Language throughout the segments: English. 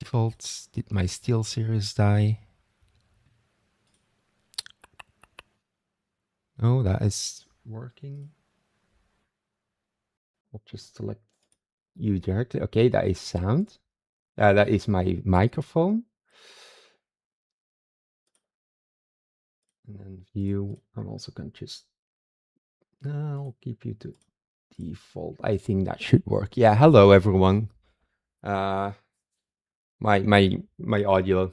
defaults. Did my Steel Series die? Oh, that is working. I'll just select you directly. Okay, that is sound. That is my microphone. And then view, I'm also going to just, I'll keep you to default. I think that should work. Yeah, hello everyone. My audio,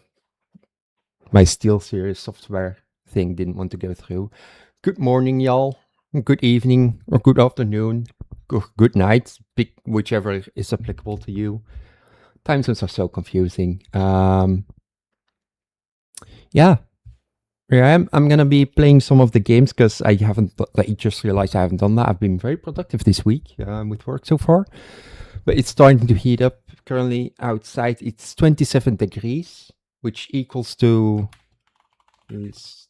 my SteelSeries software thing didn't want to go through. Good morning, y'all. Good evening or good afternoon. Good night, whichever is applicable to you. Time zones are so confusing. Yeah. Yeah, I'm gonna be playing some of the games because I just realized I haven't done that. I've been very productive this week with work so far, but it's starting to heat up. Currently outside it's 27 degrees, which equals to degrees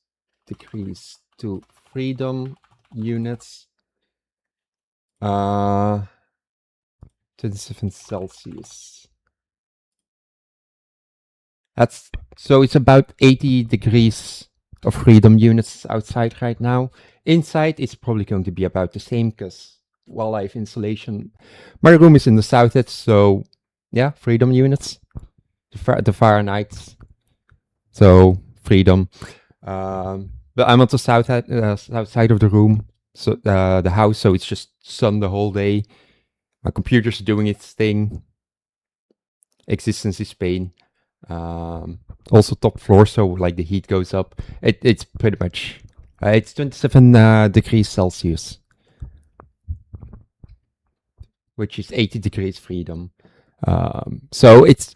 to freedom units. 27 Celsius. It's about 80 degrees of freedom units outside right now. Inside, it's probably going to be about the same because while I have insulation, my room is in the south edge, so yeah, freedom units, the Fahrenheit, so freedom. But I'm on the south side of the room, so the house, so it's just sun the whole day. My computer's doing its thing. Existence is pain. Also top floor, so like the heat goes up. It's pretty much it's 27 degrees Celsius, which is 80 degrees freedom. So it's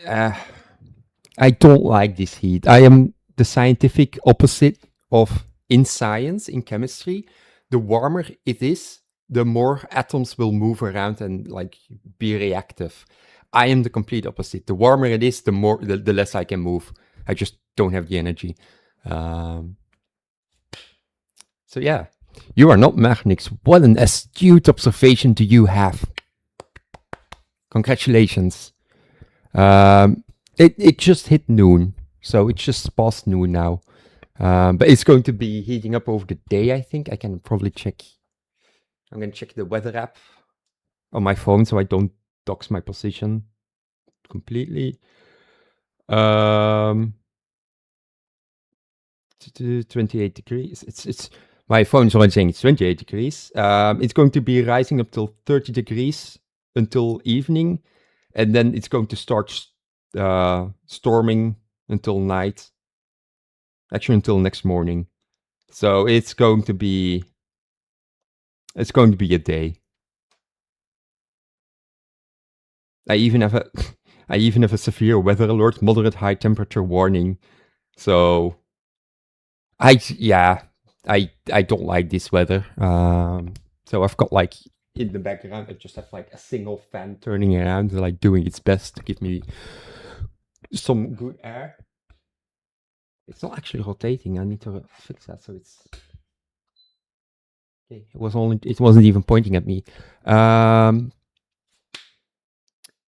I don't like this heat. I am the scientific opposite of in science, in chemistry. The warmer it is, the more atoms will move around and like be reactive. I am the complete opposite. The warmer it is, the less I can move. I just don't have the energy. So yeah, you are not Magnix. What an astute observation do you have? Congratulations. It just hit noon, so it's just past noon now. But it's going to be heating up over the day, I think. I can probably check. I'm going to check the weather app on my phone so I don't dox my position completely. 28 degrees. It's my phone's already saying it's 28 degrees. It's going to be rising up till 30 degrees until evening, and then it's going to start storming until night. Actually, until next morning. So it's going to be a day. I even have a severe weather alert, moderate high temperature warning. So I don't like this weather. So I've got like in the background, I just have like a single fan turning around, like doing its best to give me some good air. It's not actually rotating. I need to fix that. So it's okay. It wasn't even pointing at me.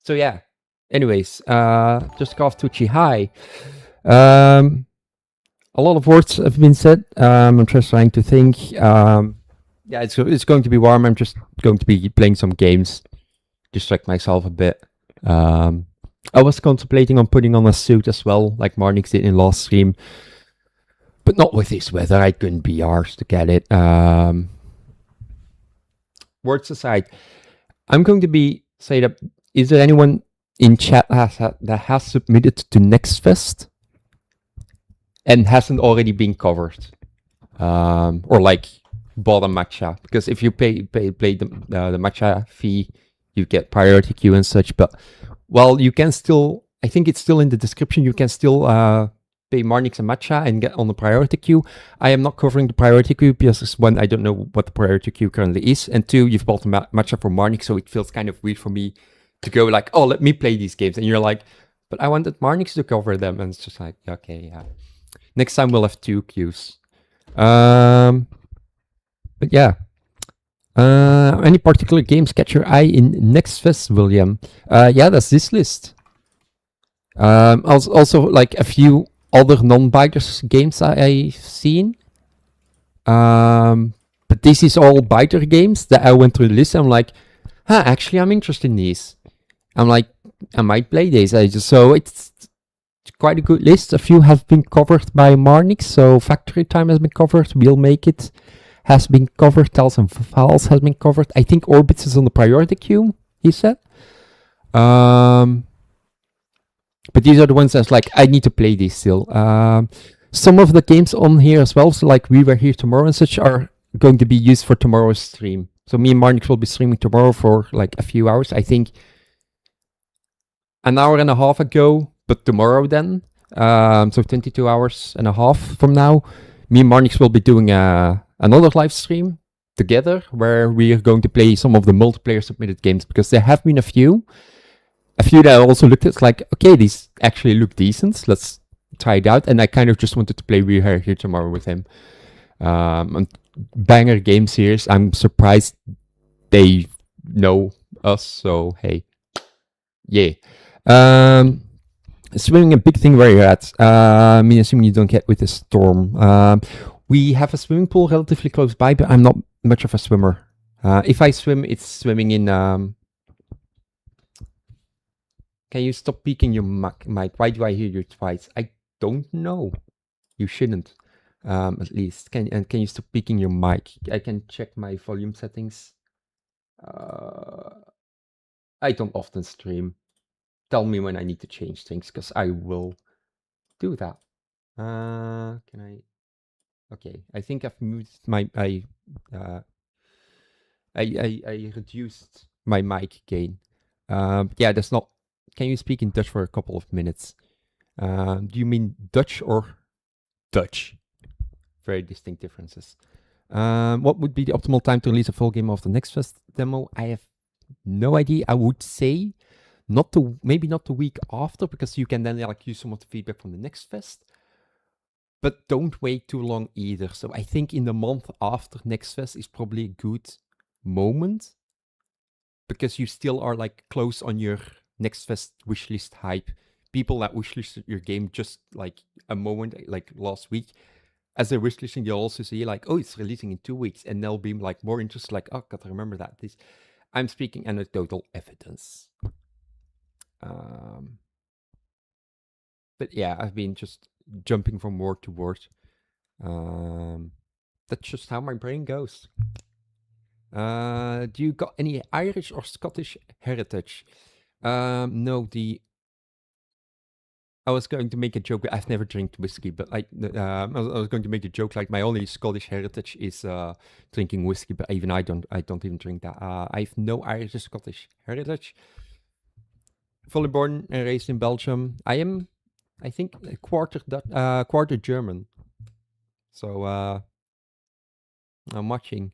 So yeah. Anyways, just off Tucci. Hi. A lot of words have been said. I'm just trying to think. Yeah, it's going to be warm. I'm just going to be playing some games, distract myself a bit. I was contemplating on putting on a suit as well, like Marnix did in last stream, but not with this weather. I couldn't be arsed to get it. Words aside, I'm going to be say that. Is there anyone in chat that has submitted to Nextfest and hasn't already been covered, or like bought a matcha? Because if you pay the matcha fee, you get priority queue and such. But well, you can still. I think it's still in the description. You can still pay Marnix and matcha and get on the priority queue. I am not covering the priority queue because one, I don't know what the priority queue currently is, and two, you've bought the matcha for Marnix, so it feels kind of weird for me to go like, oh, let me play these games, and you're like, but I wanted Marnix to cover them, and it's just like, okay, yeah. Next time we'll have 2 queues. But yeah, Any particular games catch your eye in Next Fest, William? Yeah, that's this list. Also like a few other non-biters games I've seen. But this is all biter games that I went through the list. I'm like, actually, I'm interested in these. I'm like, I might play these. So it's quite a good list. A few have been covered by Marnix. So Factory Time has been covered. We'll Make It has been covered. Tales and Files has been covered. I think Orbits is on the priority queue, he said. But these are the ones that's like, I need to play these still. Some of the games on here as well, so like We Were Here Tomorrow and such, are going to be used for tomorrow's stream. So me and Marnix will be streaming tomorrow for like a few hours. I think an hour and a half ago, but tomorrow then. So 22 hours and a half from now, me and Marnix will be doing another live stream together where we are going to play some of the multiplayer submitted games, because there have been a few that I also looked at, like, okay, these actually look decent. Let's try it out. And I kind of just wanted to play We Are Here Tomorrow with him. And banger game series. I'm surprised they know us. So hey, yeah. Swimming, a big thing where you're at. I mean, assuming you don't get with the storm. We have a swimming pool relatively close by, but I'm not much of a swimmer. If I swim, it's swimming in. Can you stop peeking your mic? Why do I hear you twice? I don't know. You shouldn't. At least. Can you stop peeking your mic? I can check my volume settings. I don't often stream. Tell me when I need to change things, because I will do that. Can I? Okay, I think I've moved my I reduced my mic gain. Yeah, that's not. Can you speak in Dutch for a couple of minutes? Do you mean Dutch or Dutch? Very distinct differences. What would be the optimal time to release a full game of the Next Fest demo? I have no idea. I would say maybe not the week after, because you can then like use some of the feedback from the Next Fest. But don't wait too long either. So I think in the month after Next Fest is probably a good moment, because you still are like close on your Next Fest wishlist hype. People that wishlisted your game just like a moment, like last week, as they're wishlisting, you'll also see like, oh, it's releasing in 2 weeks, and they'll be like more interested, like, oh, gotta remember that. I'm speaking anecdotal evidence. But yeah, I've been just jumping from word to word. That's just how my brain goes. Do you got any Irish or Scottish heritage? No, I was going to make a joke. I've never drank whiskey, but I was going to make a joke like my only Scottish heritage is drinking whiskey, but even I don't even drink that. I have no Irish or Scottish heritage. Fully born and raised in Belgium. I am, I think, a quarter German. So I'm watching,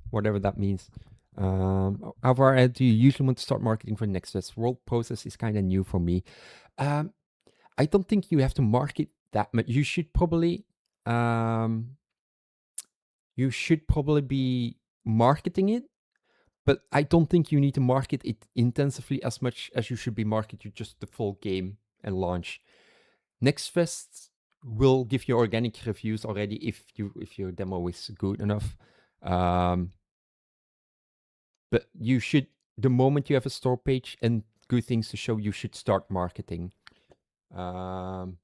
whatever that means. How far do you usually want to start marketing for Next Fest? World process is kind of new for me. I don't think you have to market that much. You should probably be marketing it, but I don't think you need to market it intensively as much as you should be marketing just the full game and launch. Next Fest will give you organic reviews already if your demo is good enough. But you should, the moment you have a store page and good things to show, you should start marketing. So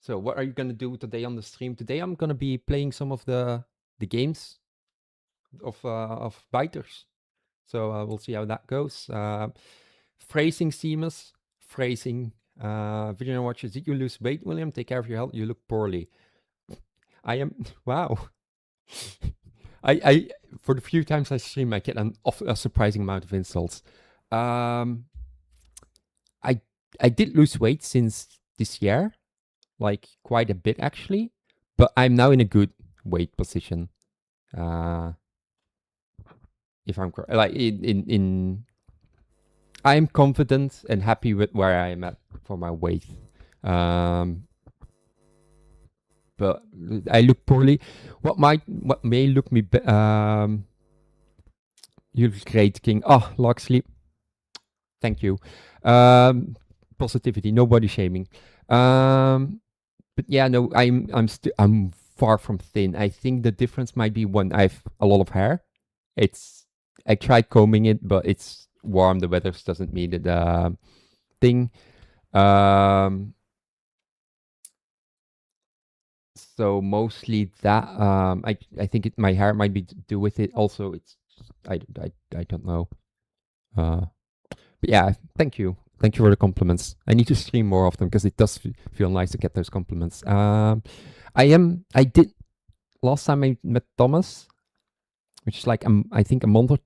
what are you gonna do today on the stream? Today I'm gonna be playing some of the games of biters. So we'll see how that goes. Phrasing Seamus, phrasing. Video watchers, did you lose weight, William? Take care of your health. You look poorly. I am. Wow. I for the few times I stream, I get a surprising amount of insults. I did lose weight since this year, like quite a bit actually, but I'm now in a good weight position. If I'm correct, like I'm confident and happy with where I am at for my weight. But I look poorly. What may look me You're great, King. Oh, Loxley. Thank you. Positivity, nobody shaming. But yeah, no, I'm far from thin. I think the difference might be when I have a lot of hair. I tried combing it, but it's warm. The weather doesn't mean the thing. So mostly that. I think my hair might be to do with it. Also, I don't know. But yeah, thank you. Thank you for the compliments. I need to stream more often because it does feel nice to get those compliments. I did last time I met Thomas, which is like I think a month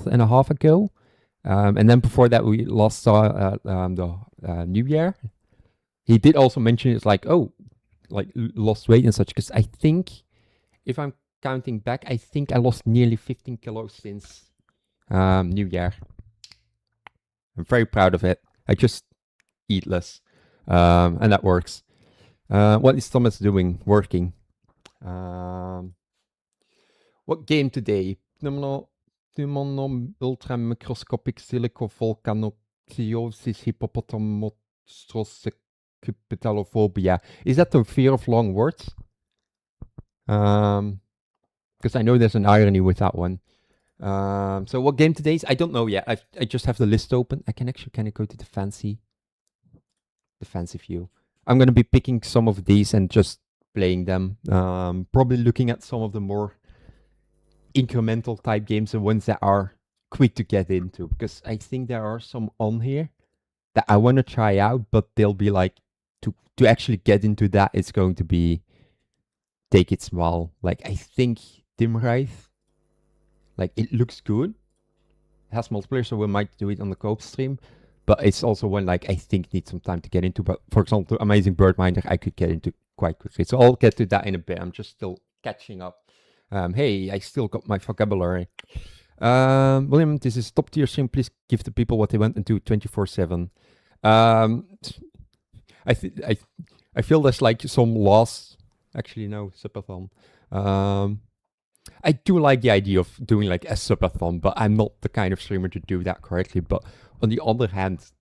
and a half ago, and then before that we last saw the New Year. He did also mention it's like like lost weight and such because I think if I'm counting back, I think I lost nearly 15 kilos since New Year. I'm very proud of it. I just eat less, and that works. What is Thomas doing? Working. What game today? Ultra microscopic silicovolcanopsiosis hippopotamostrophobia. Is that the fear of long words? Because I know there's an irony with that one. So what game today is? I don't know yet. I just have the list open. I can go to the fancy view. I'm gonna be picking some of these and just playing them. Probably looking at some of the more incremental type games, the ones that are quick to get into, because I think there are some on here that I want to try out, but they'll be like to actually get into that, it's going to be take its while. Like I think Dimrive, like it looks good. It has multiplayer, so we might do it on the co-op stream. But it's also one like I think needs some time to get into. But for example, Amazing Bird Minder, I could get into quite quickly. So I'll get to that in a bit. I'm just still catching up. Hey, I still got my vocabulary. William, this is top tier stream. Please give the people what they want and do 24/7. I feel there's like some loss. Actually, no, subathon. I do like the idea of doing like a subathon, but I'm not the kind of streamer to do that correctly. But on the other hand,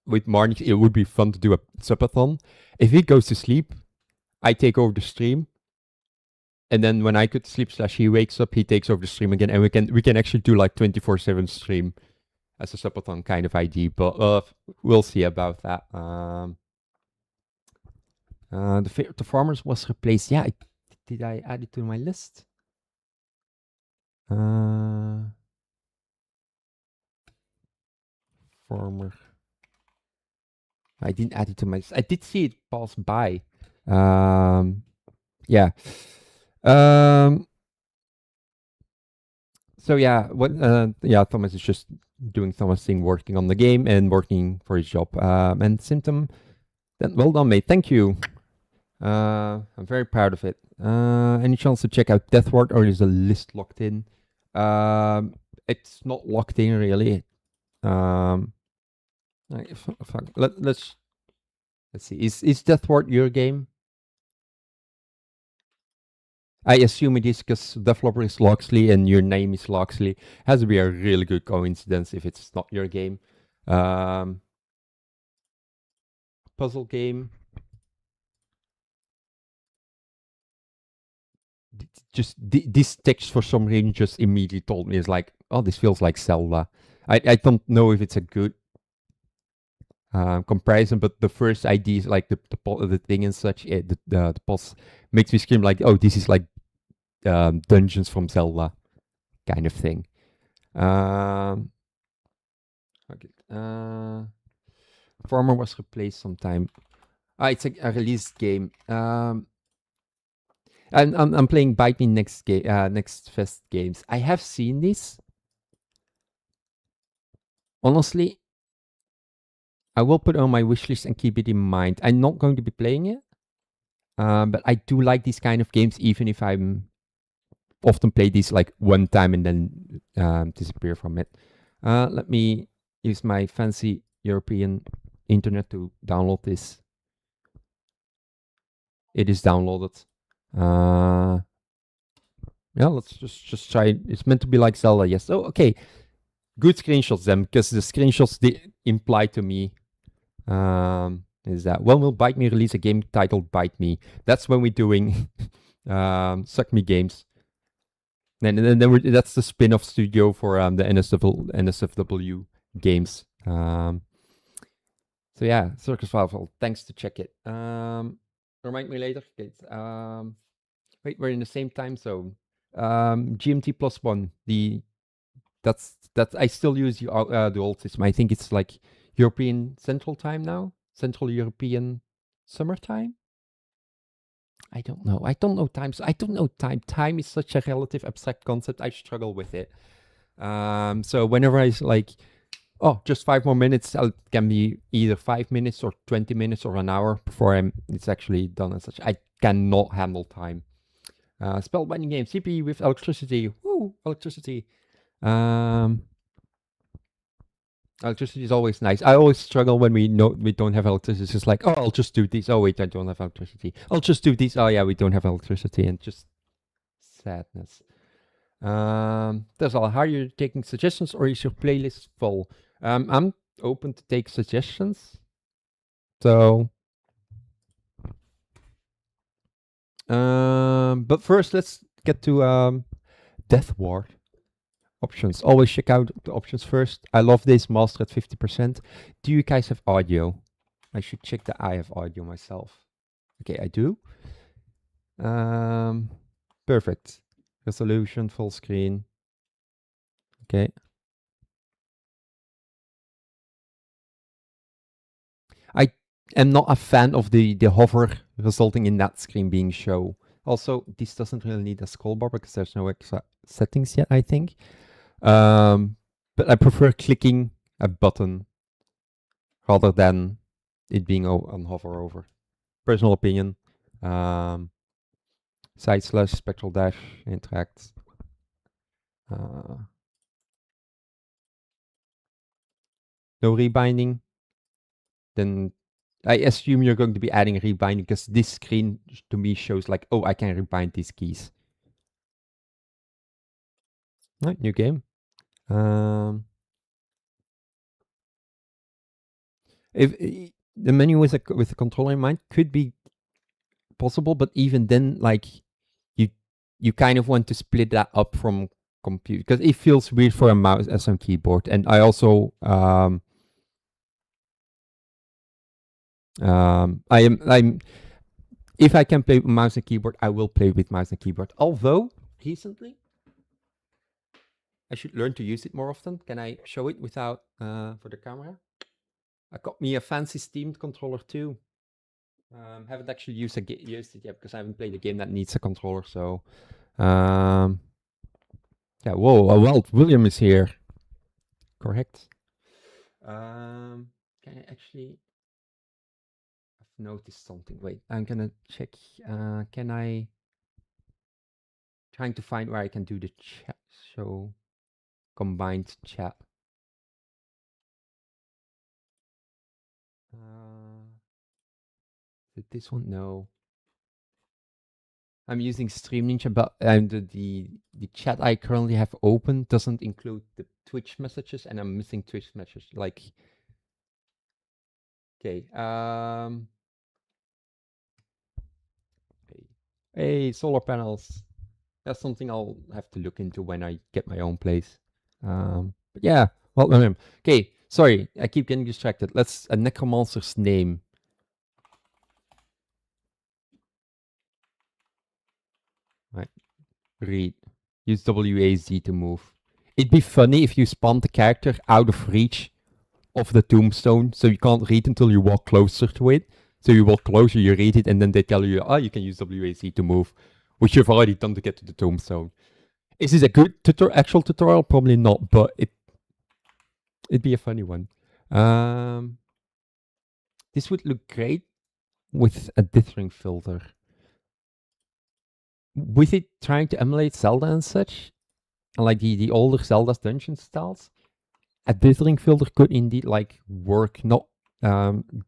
with Marnix, it would be fun to do a subathon. If he goes to sleep, I take over the stream. And then when I go to sleep / he wakes up, he takes over the stream again, and we can actually do like 24/7 stream as a subathon kind of idea. But we'll see about that. The farmers was replaced. Yeah, did I add it to my list? Farmer. I didn't add it to my list. I did see it pass by. Yeah. So yeah, Thomas is just doing Thomas thing, working on the game and working for his job. And Symptom, then well done, mate. Thank you. I'm very proud of it. Any chance to check out Deathward, or is the list locked in? It's not locked in really. Let's see. Is Deathward your game? I assume it is because developer is Loxley and your name is Loxley. Has to be a really good coincidence if it's not your game. Puzzle game. Just this text for some reason just immediately told me it's like, oh, this feels like Zelda. I don't know if it's a good comparison, but the first idea is like the thing and such. The boss makes me scream like, oh, this is like dungeons from Zelda kind of thing. Okay. Farmer was replaced sometime. It's a released game. I'm playing Bite Me Next Fest games. I have seen this. Honestly, I will put it on my wish list and keep it in mind. I'm not going to be playing it, but I do like these kind of games, even if I'm often play these like one time and then disappear from it. Let me use my fancy European internet to download this. It is downloaded. Yeah, let's just try. It's meant to be like Zelda, yes. Oh, okay. Good screenshots then, because the screenshots they imply to me is that when will Bite Me release a game titled Bite Me? That's when we're doing Suck Me Games. And then that's the spin-off studio for the NSFW games. So yeah, Circus Valve. Thanks to check it. Remind me later. Okay, wait, we're in the same time zone. GMT +1. That's I still use the old system. I think it's like European Central Time now. Central European Summertime. I don't know. I don't know times. I don't know time. Time is such a relative abstract concept. I struggle with it. So whenever I like, oh, just 5 more minutes, it can be either 5 minutes or 20 minutes or an hour before it's actually done and such. I cannot handle time. Spellbinding game, CPU with electricity. Woo, electricity. Electricity is always nice. I always struggle when we don't have electricity. It's just like, oh, I'll just do this. Oh wait, I don't have electricity. I'll just do this. Oh yeah, we don't have electricity, and just sadness. That's all. How are you taking suggestions, or is your playlist full? I'm open to take suggestions. So, but first let's get to Death Ward. Options. Always check out the options first. I love this master at 50%. Do you guys have audio? I should check that I have audio myself. Okay, I do. Perfect. Resolution, full screen. Okay. I am not a fan of the hover resulting in that screen being show. Also, this doesn't really need a scroll bar because there's no extra settings yet, I think. But I prefer clicking a button rather than it being on hover over. Personal opinion. Side slash spectral dash interact. No rebinding. Then I assume you're going to be adding rebinding because this screen to me shows like, oh, I can rebind these keys. Right, new game. If the menu with the controller in mind could be possible, but even then, like you kind of want to split that up from compute because it feels weird for a mouse as a keyboard. And I also I'm if I can play with mouse and keyboard, I will play with mouse and keyboard. Although recently I should learn to use it more often. Can I show it without for the camera? I got me a fancy Steam controller too. Haven't actually used it yet because I haven't played a game that needs a controller. So, yeah. Whoa, Walt William is here. Correct. Can I actually? I've noticed something. Wait, I'm gonna check. Can I? Trying to find where I can do the chat. Show combined chat. Did this one? No. I'm using Stream Ninja, but the chat I currently have open doesn't include the Twitch messages, and I'm missing Twitch messages. Like, okay, hey, solar panels. That's something I'll have to look into when I get my own place. But yeah, well, okay. Sorry, I keep getting distracted. Let's a necromancer's name. Right. Read. Use WAZ to move. It'd be funny if you spawned the character out of reach of the tombstone, so you can't read until you walk closer to it. So you walk closer, you read it, and then they tell you, oh, you can use WAZ to move, which you've already done to get to the tombstone. Is this a good actual tutorial? Probably not, but it'd be a funny one. This would look great with a dithering filter. With it trying to emulate Zelda and such, and like the older Zelda's dungeon styles, a dithering filter could indeed like work. Not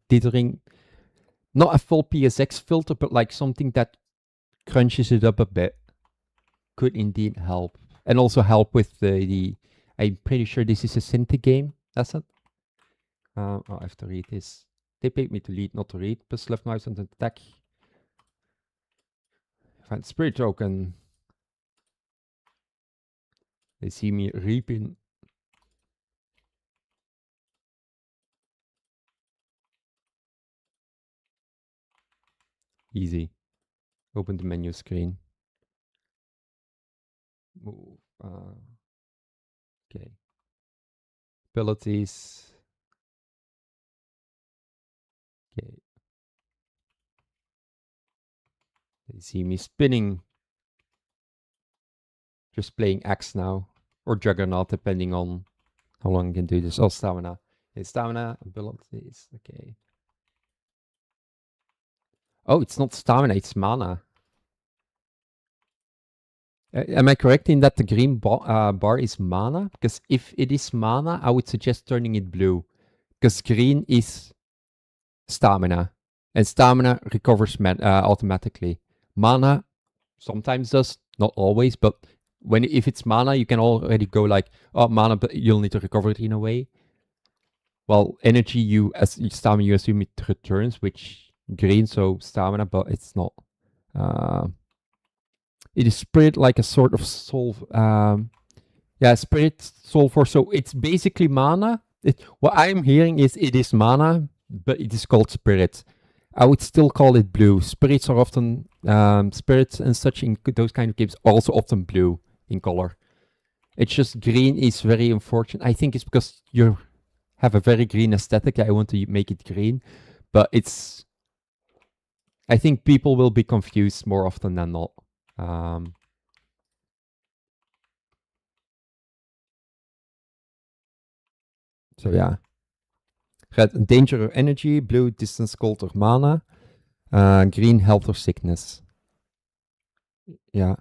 dithering, not a full PSX filter, but like something that crunches it up a bit could indeed help, and also help with the. I'm pretty sure this is a Synthi game. That's it. Oh, I have to read this. They paid me to lead, not to read. Plus left mouse and attack. Find spirit token. They see me reaping. Easy. Open the menu screen. Move. Okay. Abilities. Okay. They see me spinning. Just playing X now. Or Juggernaut, depending on how long I can do this. Oh, stamina. Okay, stamina, abilities. Okay. Oh, it's not stamina, it's mana. Am I correct in that the green bar is mana? Because if it is mana, I would suggest turning it blue. Because green is stamina. And stamina recovers automatically. Mana sometimes does, not always, but if it's mana, you can already go like, oh, mana, but you'll need to recover it in a way. Well, energy, stamina, you assume it returns, which green, so stamina, but it's not. It is spirit like a sort of soul. Yeah, spirit soul force. So it's basically mana. What I'm hearing is it is mana, but it is called spirit. I would still call it blue. Spirits are often spirits and such in those kind of games are also often blue in color. It's just green is very unfortunate. I think it's because you have a very green aesthetic. I want to make it green, but it's. I think people will be confused more often than not. So yeah. Red, danger or energy. Blue, distance, cold or mana. Green, health or sickness. Yeah.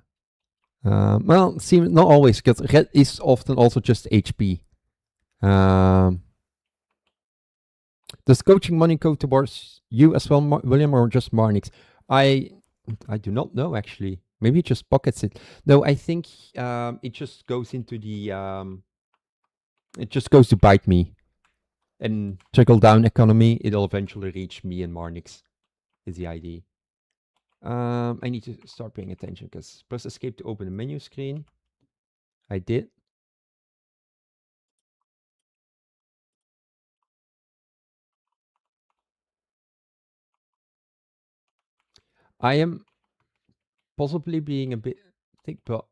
Well, not always, because red is often also just HP. Does coaching money go towards you as well, William, or just Marnix? I do not know, actually. Maybe it just pockets it. No, I think it just goes into the... it just goes to bite me. And trickle-down economy, it'll eventually reach me and Marnix, is the idea. I need to start paying attention, because press escape to open the menu screen. I did. I am possibly being a bit thick, but...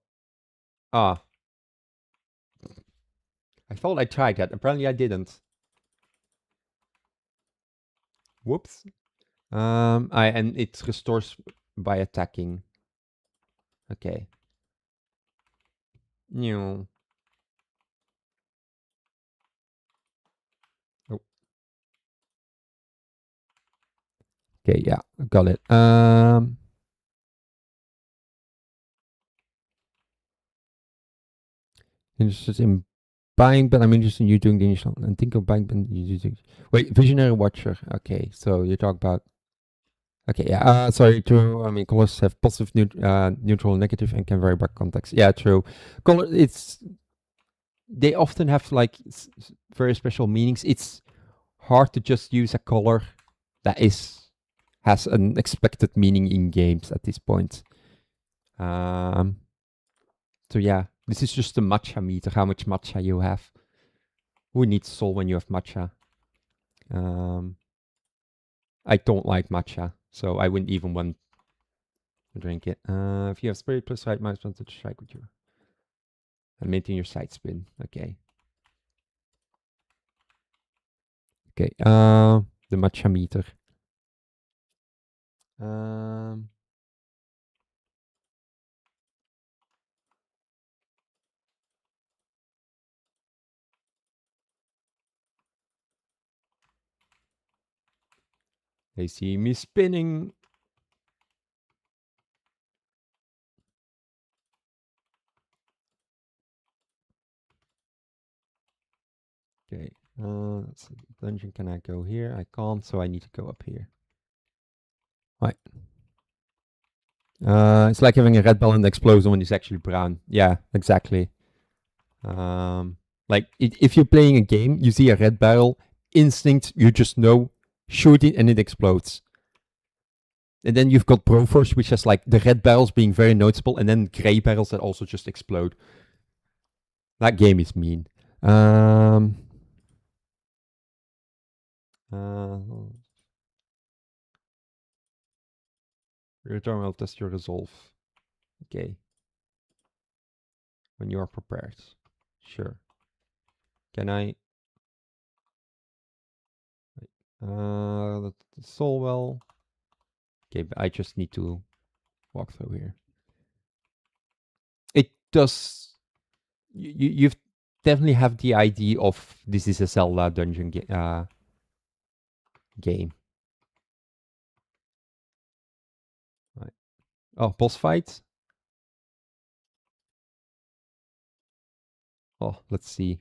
I thought I tried that. Apparently I didn't. Whoops. And it restores by attacking. Okay. New. Oh. Okay, yeah, got it. Interested in buying, but I'm interested in you doing the initial and think of buying. Wait, Visionary Watcher. Okay, so you talk about. Okay, yeah. Sorry, true. I mean, colors have positive, neutral, negative, and can vary by context. Yeah, true. Color, they often have like very special meanings. It's hard to just use a color that has an expected meaning in games at this point. So yeah, this is just the matcha meter, how much matcha you have. Who needs soul when you have matcha? I don't like matcha, so I wouldn't even want to drink it. If you have spirit plus right mouse button to strike with you. And maintain your side spin. Okay. Okay, the matcha meter. They see me spinning. Okay, so dungeon, can I go here? I can't, so I need to go up here. Right. It's like having a red bell and explodes when it's actually brown. Yeah, exactly. Like if you're playing a game, you see a red barrel, instinct, you just know, shoot it and it explodes. And then you've got Broforce, which has like the red barrels being very noticeable, and then gray barrels that also just explode. That game is mean. Return will test your resolve. Okay. When you are prepared. Sure. Can I? The soul well. Okay, but I just need to walk through here. It does. You've definitely have the idea of this is a Zelda dungeon game. Right. Oh, boss fight. Oh, let's see.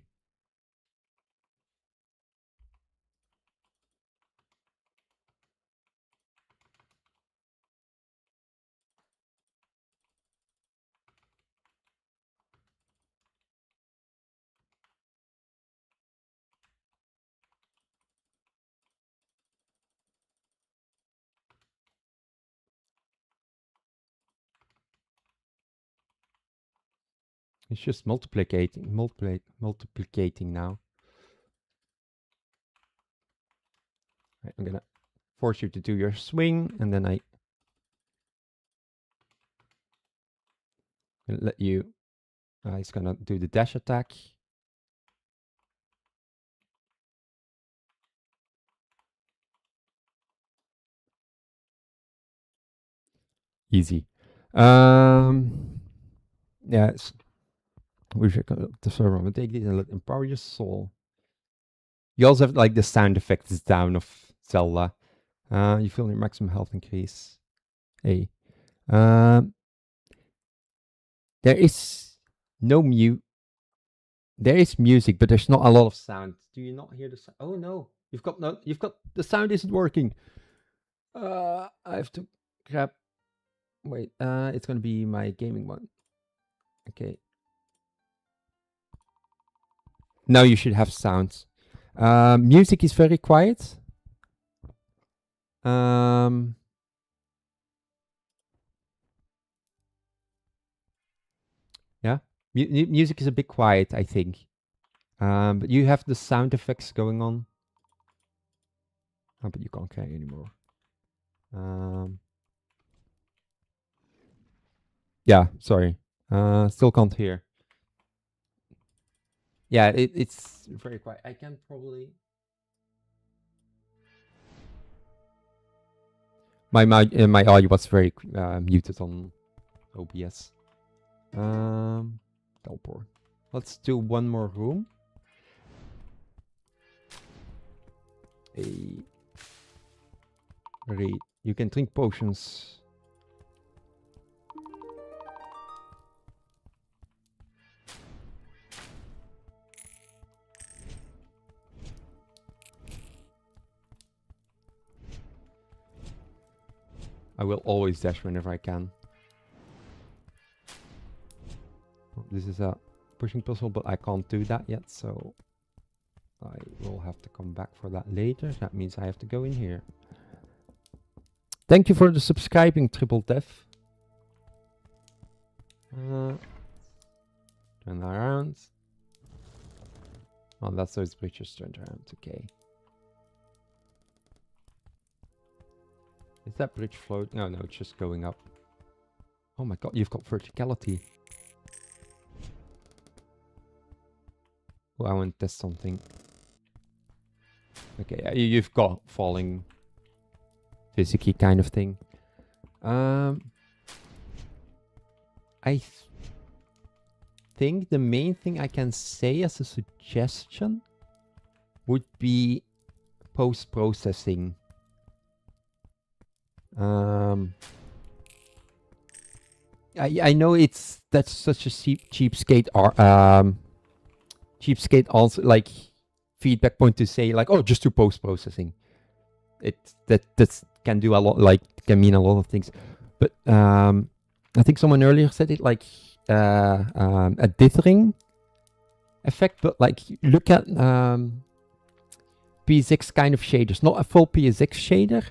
It's just multiplicating now. Right, I'm gonna force you to do your swing, and then I let you. He's gonna do the dash attack. Easy. Yeah, we should the server take these and let empower your soul. You also have like the sound effects down of Zelda. You feel your maximum health increase. Hey. There is no there is music, but there's not a lot of sound. Do you not hear the sound? Oh no. You've got the sound isn't working. I have to grab. Wait, it's gonna be my gaming one. Okay. Now you should have sounds. Music is very quiet. Yeah, music is a bit quiet, I think. But you have the sound effects going on. Oh, but you can't carry anymore. Yeah, sorry. Still can't hear. Yeah, it's very quiet. I can probably. My audio was very muted on OBS. Teleport. Let's do one more room. Read. You can drink potions. I will always dash whenever I can. This is a pushing puzzle, but I can't do that yet, so I will have to come back for that later. That means I have to go in here. Thank you for the subscribing, Triple Def. Turn around. Oh, that's those bridges turned around. Okay. Is that bridge floating? No, it's just going up. Oh my god, you've got verticality. Oh, I want to test something. Okay, you've got falling physically kind of thing. I think the main thing I can say as a suggestion would be post-processing. I know that's such a cheapskate also like feedback point to say like, oh, just do post-processing. That can do a lot, like can mean a lot of things. But I think someone earlier said it like a dithering effect, but like look at PSX kind of shaders, not a full PSX shader,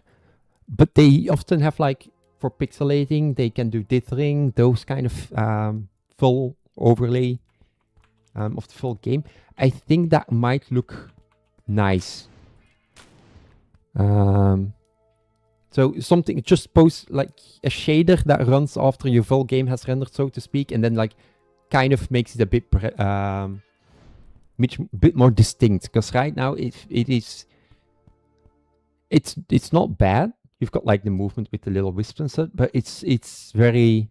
but they often have like for pixelating, they can do dithering, those kind of full overlay of the full game. I think that might look nice. So something, just post like a shader that runs after your full game has rendered, so to speak, and then like kind of makes it a bit bit more distinct. Because right now it's not bad. You've got like the movement with the little wisps and stuff, but it's very,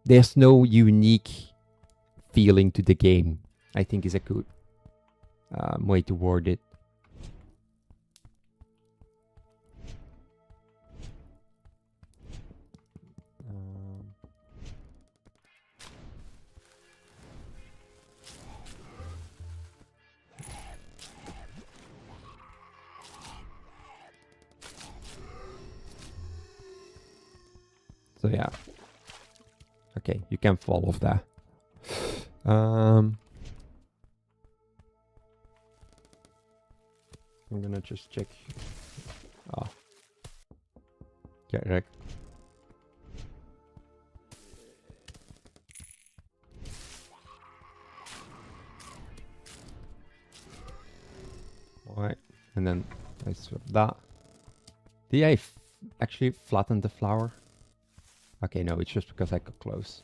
there's no unique feeling to the game. I think is a good way to word it. So yeah. Okay, you can fall off there. I'm gonna just check. Oh. Get wrecked. Alright, and then I swap that. Did I actually flatten the flower? Okay, no, it's just because I got close.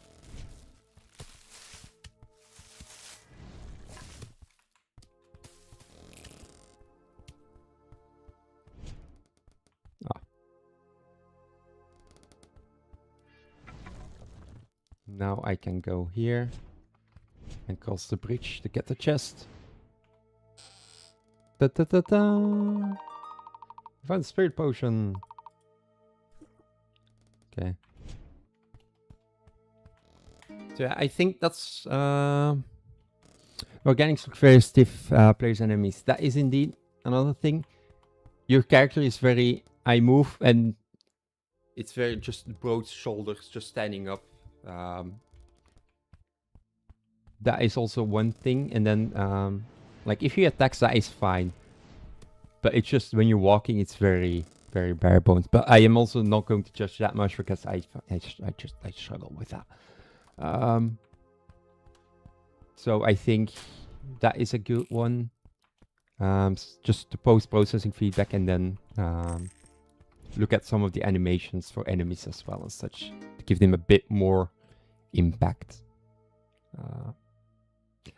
Ah. Now I can go here and cross the bridge to get the chest. Da da da da! Found spirit potion. Okay. So yeah, I think that's organics look very stiff, players enemies. That is indeed another thing. Your character is very, I move and it's very just broad shoulders, just standing up. That is also one thing. And then like if you attack, that is fine. But it's just when you're walking, it's very, very bare bones. But I am also not going to judge that much because I struggle with that. So I think that is a good one. Just to post-processing feedback and then look at some of the animations for enemies as well and such to give them a bit more impact.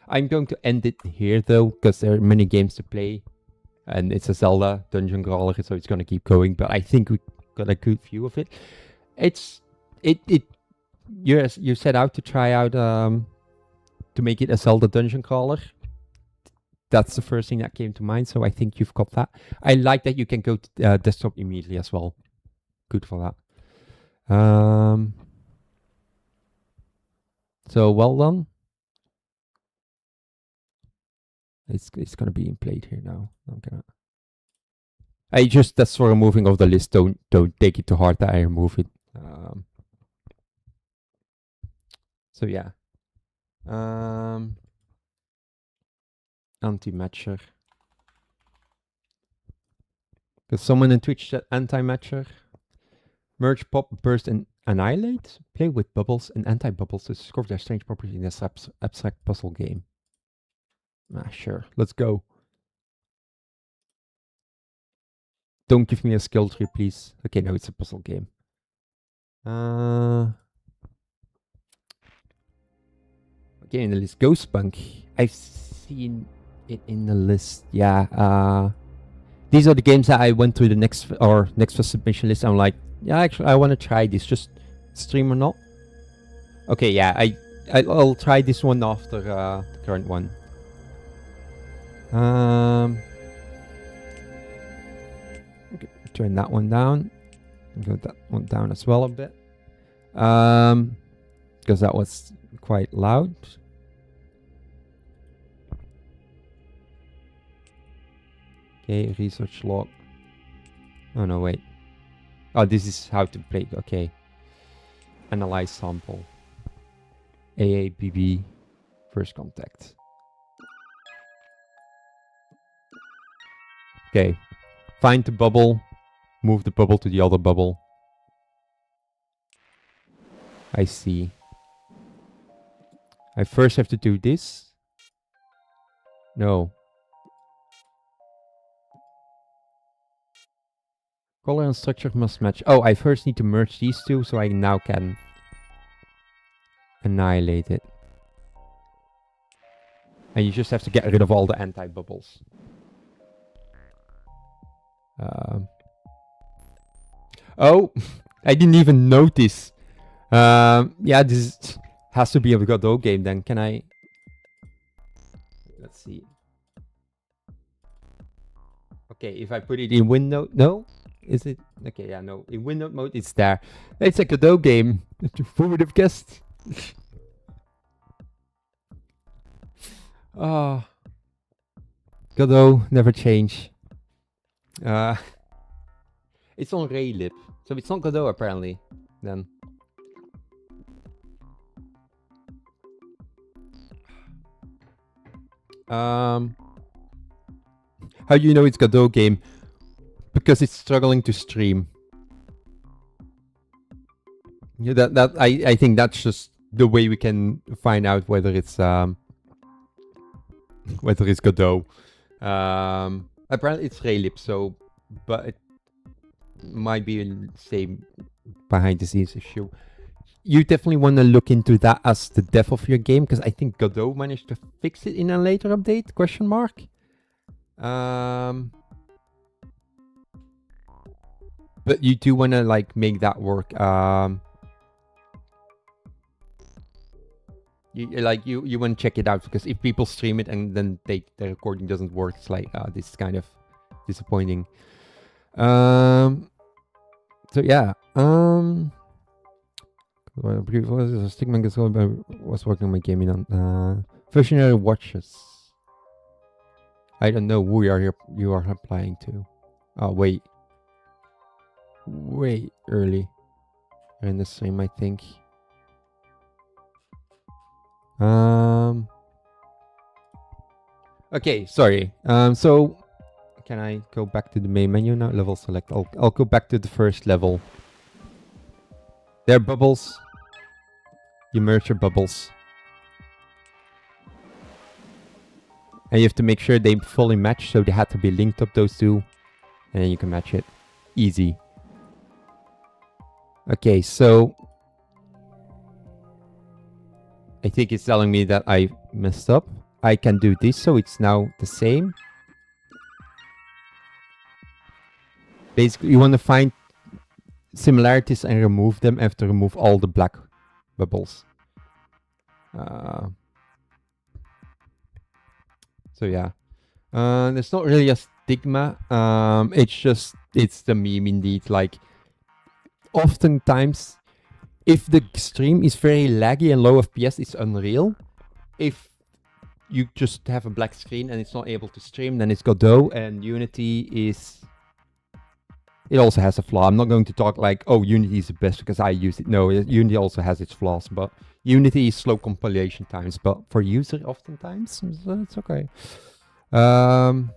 I'm going to end it here though, because there are many games to play and it's a Zelda dungeon crawler, so it's going to keep going, but I think we got a good view of it. You set out to try out to make it a Zelda dungeon crawler. That's the first thing that came to mind, so I think you've got that. I like that you can go to desktop immediately as well. Good for that. So well done. It's gonna be in played here now. That's for removing of the list. Don't take it to heart that I remove it. So yeah. Anti-matcher. Because someone in Twitch said anti-matcher. Merge, pop, burst, and annihilate. Play with bubbles and anti-bubbles to discover their strange property in this abstract puzzle game. Sure. Let's go. Don't give me a skill tree, please. Okay, no, it's a puzzle game. Okay, in the list. Ghostpunk. I've seen it in the list. Yeah. These are the games that I went through the next for submission list. I'm like, yeah, actually, I want to try this. Just stream or not. Okay, yeah, I'll try this one after the current one. Okay, turn that one down. Go that one down as well a bit. Because that was quite loud. Okay, research log. Oh no, wait. Oh, this is how to play. Okay. Analyze sample. AABB. First contact. Okay. Find the bubble. Move the bubble to the other bubble. I see. I first have to do this. No. Color and structure must match. Oh, I first need to merge these two so I now can annihilate it. And you just have to get rid of all the anti-bubbles. Oh, I didn't even notice. Yeah, this has to be a Godot game then. Can I... Let's see. Okay, if I put it in window... No? Is it? Okay, yeah, no. In window mode, it's there. It's a Godot game. Who would have guessed? Oh. Godot, never change. It's on Raylib. So it's not Godot apparently. Then. How do you know it's Godot game? Because it's struggling to stream. Yeah, I think that's just the way we can find out whether it's Godot. Apparently it's Raylib, so but it might be the same behind the scenes issue. You definitely want to look into that as the dev of your game, because I think Godot managed to fix it in a later update, question mark. But you do want to like make that work. You want to check it out, because if people stream it and then the recording doesn't work, it's like this is kind of disappointing. So yeah. Stickman was working on my gaming on visionary watches. I don't know who you are applying to. Oh wait. Way early in the stream, I think. Okay, sorry. So can I go back to the main menu now? Level select. I'll go back to the first level. There are bubbles. You merge your bubbles. And you have to make sure they fully match, so they had to be linked up, those two. And then you can match it. Easy. Okay, so I think it's telling me that I messed up. I can do this, so it's now the same. Basically, you want to find similarities and remove them. I have to remove all the black bubbles. So yeah, there's not really a stigma. It's the meme indeed. Like, oftentimes, if the stream is very laggy and low FPS, it's Unreal. If you just have a black screen and it's not able to stream, then it's Godot, and Unity is... It also has a flaw. I'm not going to talk like, oh, Unity is the best because I use it. No, Unity also has its flaws, but Unity is slow compilation times, but for user oftentimes, it's okay. So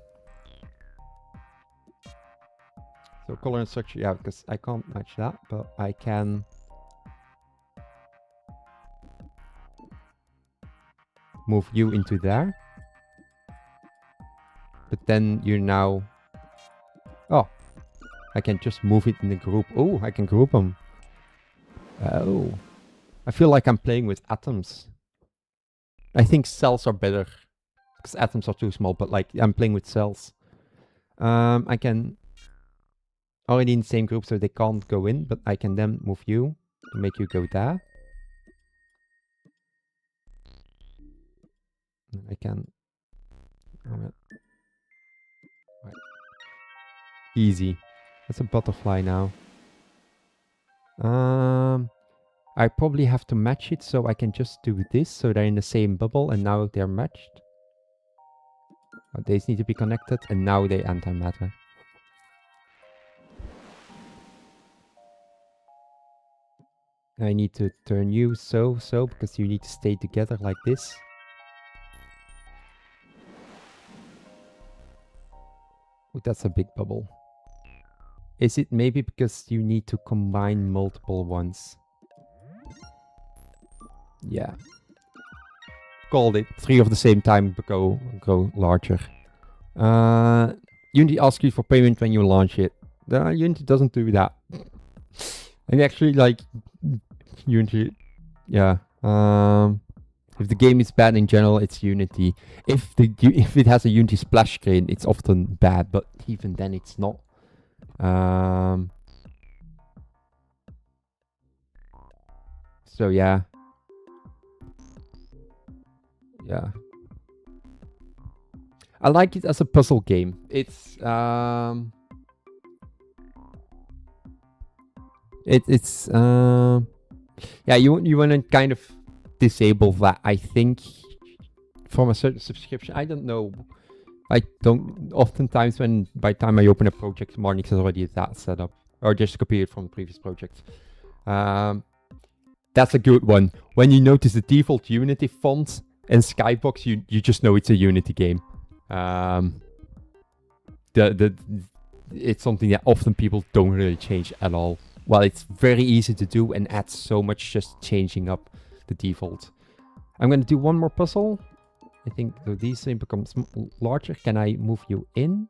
color and structure, yeah, because I can't match that, but I can move you into there. But then you're now... Oh, I can just move it in the group. Oh, I can group them. Oh, I feel like I'm playing with atoms. I think cells are better because atoms are too small, but like I'm playing with cells. I can already in the same group, so they can't go in, but I can then move you to make you go there. I can... Right. Easy. That's a butterfly now. I probably have to match it, so I can just do this, so they're in the same bubble, and now they're matched. These need to be connected, and now they antimatter. I need to turn you so, because you need to stay together like this. Oh, that's a big bubble. Is it maybe because you need to combine multiple ones? Yeah. Called it. 3 of the same time grow larger. Unity asks you for payment when you launch it. Unity doesn't do that. And actually, like, Unity, yeah. If the game is bad in general, it's Unity. If it has a Unity splash screen, it's often bad, but even then, it's not. So yeah. Yeah. I like it as a puzzle game. It's yeah, you want to kind of disable that, I think, from a certain subscription. I don't know. I don't. Oftentimes, by the time I open a project, Marnix has already that set up, or just copied from the previous project. That's a good one. When you notice the default Unity font and Skybox, you just know it's a Unity game. It's something that often people don't really change at all. Well, it's very easy to do and adds so much just changing up the default. I'm going to do one more puzzle. I think so these things become larger. Can I move you in?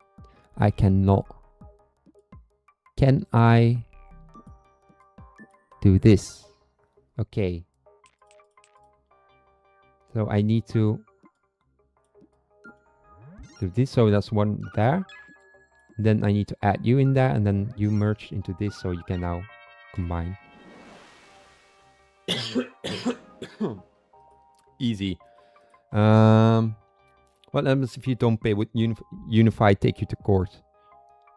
I cannot. Can I do this? Okay. So I need to do this. So that's one there. Then I need to add you in there, and then you merge into this, so you can now combine. Easy. What happens if you don't pay? Would Unify take you to court?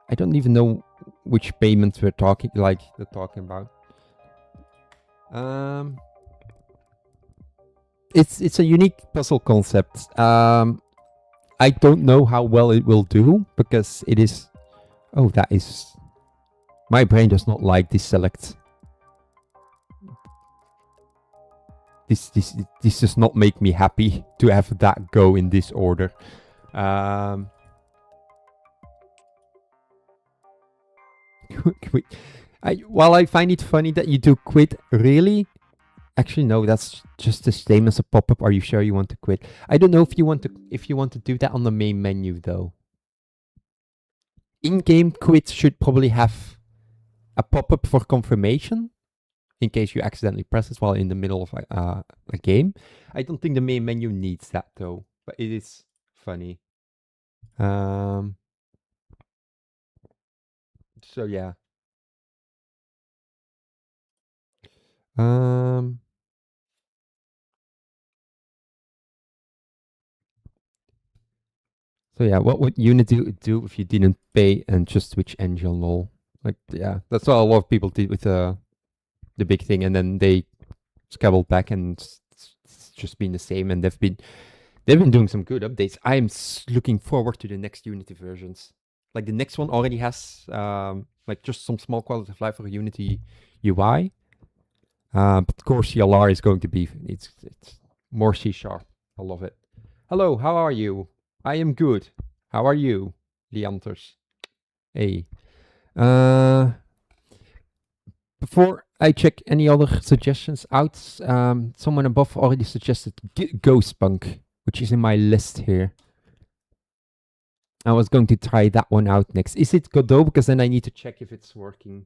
I don't even know which payments we're talking about. It's a unique puzzle concept. I don't know how well it will do, because it is... Oh, that is... My brain does not like this select. This does not make me happy to have that go in this order. While I find it funny that you do quit, really? Actually, no, that's just the same as a pop-up. Are you sure you want to quit? I don't know if you want to do that on the main menu, though. In-game quit should probably have a pop-up for confirmation, in case you accidentally press it while in the middle of a game. I don't think the main menu needs that, though, but it is funny. So yeah. So yeah, what would Unity do if you didn't pay and just switch engine, lol? Like, yeah, that's what a lot of people did with the big thing, and then they scabbled back, and it's just been the same, and they've been doing some good updates. I'm looking forward to the next Unity versions. Like, the next one already has like just some small quality of life for Unity UI. But Core CLR is going to be it's more C#. I love it. Hello, how are you? I am good. How are you, Leanders? Hey. Before I check any other suggestions out, someone above already suggested Ghostpunk, which is in my list here. I was going to try that one out next. Is it Godot? Because then I need to check if it's working.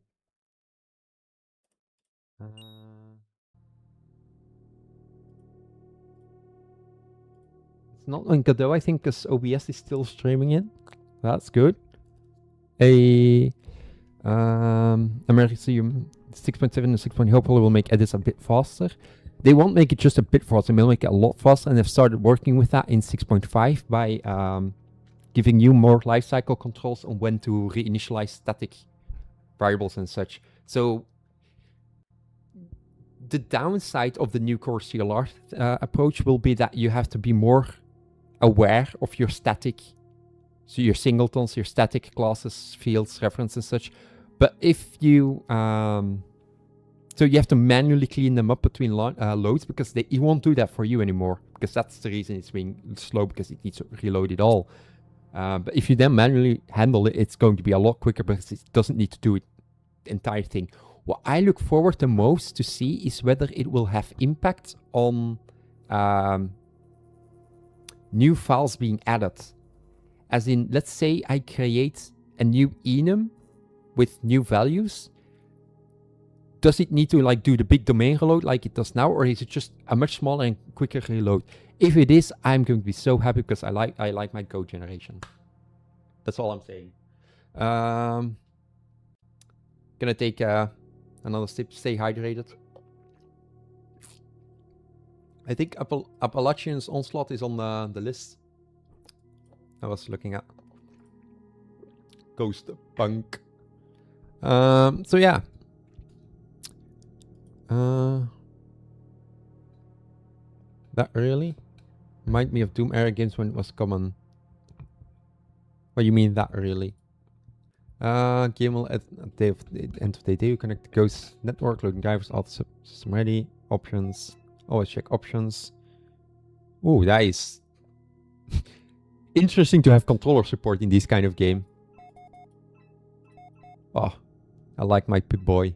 It's not on Godot, I think, because OBS is still streaming it. That's good. Emergency 6.7 and 6.0 hopefully will make edits a bit faster. They won't make it just a bit faster, they'll make it a lot faster, and they've started working with that in 6.5 by giving you more lifecycle controls on when to reinitialize static variables and such. So the downside of the new Core CLR approach will be that you have to be more aware of your static, so your singletons, your static classes, fields, references, and such. But if you So you have to manually clean them up between loads because it won't do that for you anymore. Because that's the reason it's being slow, because it needs to reload it all. But if you then manually handle it, it's going to be a lot quicker because it doesn't need to do it the entire thing. What I look forward the most to see is whether it will have impact on new files being added. As in, let's say I create a new enum with new values. Does it need to like do the big domain reload like it does now, or is it just a much smaller and quicker reload? If it is, I'm going to be so happy because I like my code generation. That's all I'm saying. Gonna take another sip. Stay hydrated. I think Appalachian's Onslaught is on the list. I was looking at Ghost Punk. So yeah. That really remind me of Doom era games when it was common. What do you mean that really? Game will at the end of the day, you connect the Ghost network, loading drivers, auto system ready, options. Always check options. Oh, that is interesting to have controller support in this kind of game. Oh, I like my Pip-Boy.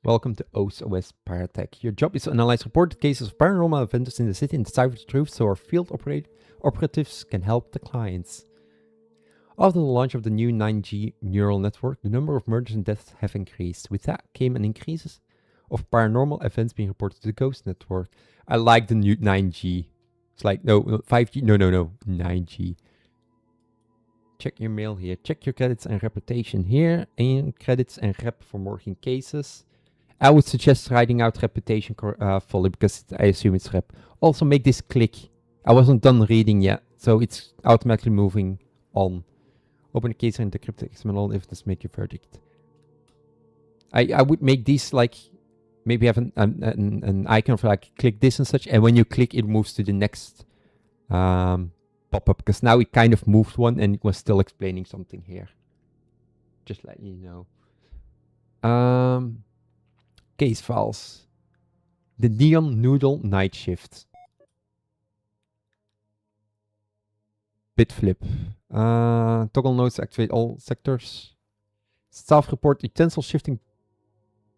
Welcome to OS Paratech. Your job is to analyze reported cases of paranormal events in the city and decipher the truth so our field operatives can help the clients. After the launch of the new 9G neural network, the number of murders and deaths have increased. With that came an increase of paranormal events being reported to the Ghost network. I like the new 9G. It's like, no, 5G, no, 9G. Check your mail here. Check your credits and reputation here. And credits and rep for working cases. I would suggest writing out reputation fully because I assume it's rep. Also make this click. I wasn't done reading yet, so it's automatically moving on. Open the case and decrypt the XML if this make your verdict. I would make these like, maybe have an icon for like click this and such, and when you click it moves to the next pop-up, because now it kind of moved one and it was still explaining something here. Just let you know. Case files. The Neon Noodle Night Shift. Bitflip. Toggle nodes to activate all sectors. Staff report utensil shifting.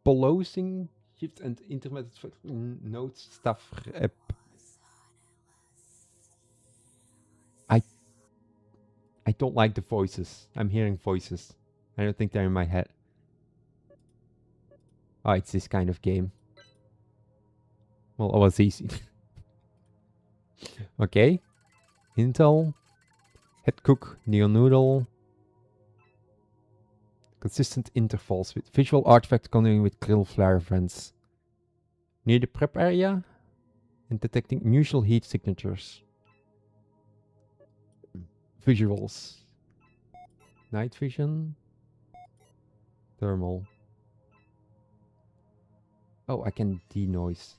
Polosing shift and intermittent nodes. Staff rep. I don't like the voices. I'm hearing voices. I don't think they're in my head. Oh, it's this kind of game. Well, it was easy. Okay. Intel. Head cook. Neon Noodle. Consistent intervals with visual artifact continuing with grill flare events. Near the prep area. And detecting unusual heat signatures. Visuals. Night vision. Thermal. Oh, I can denoise.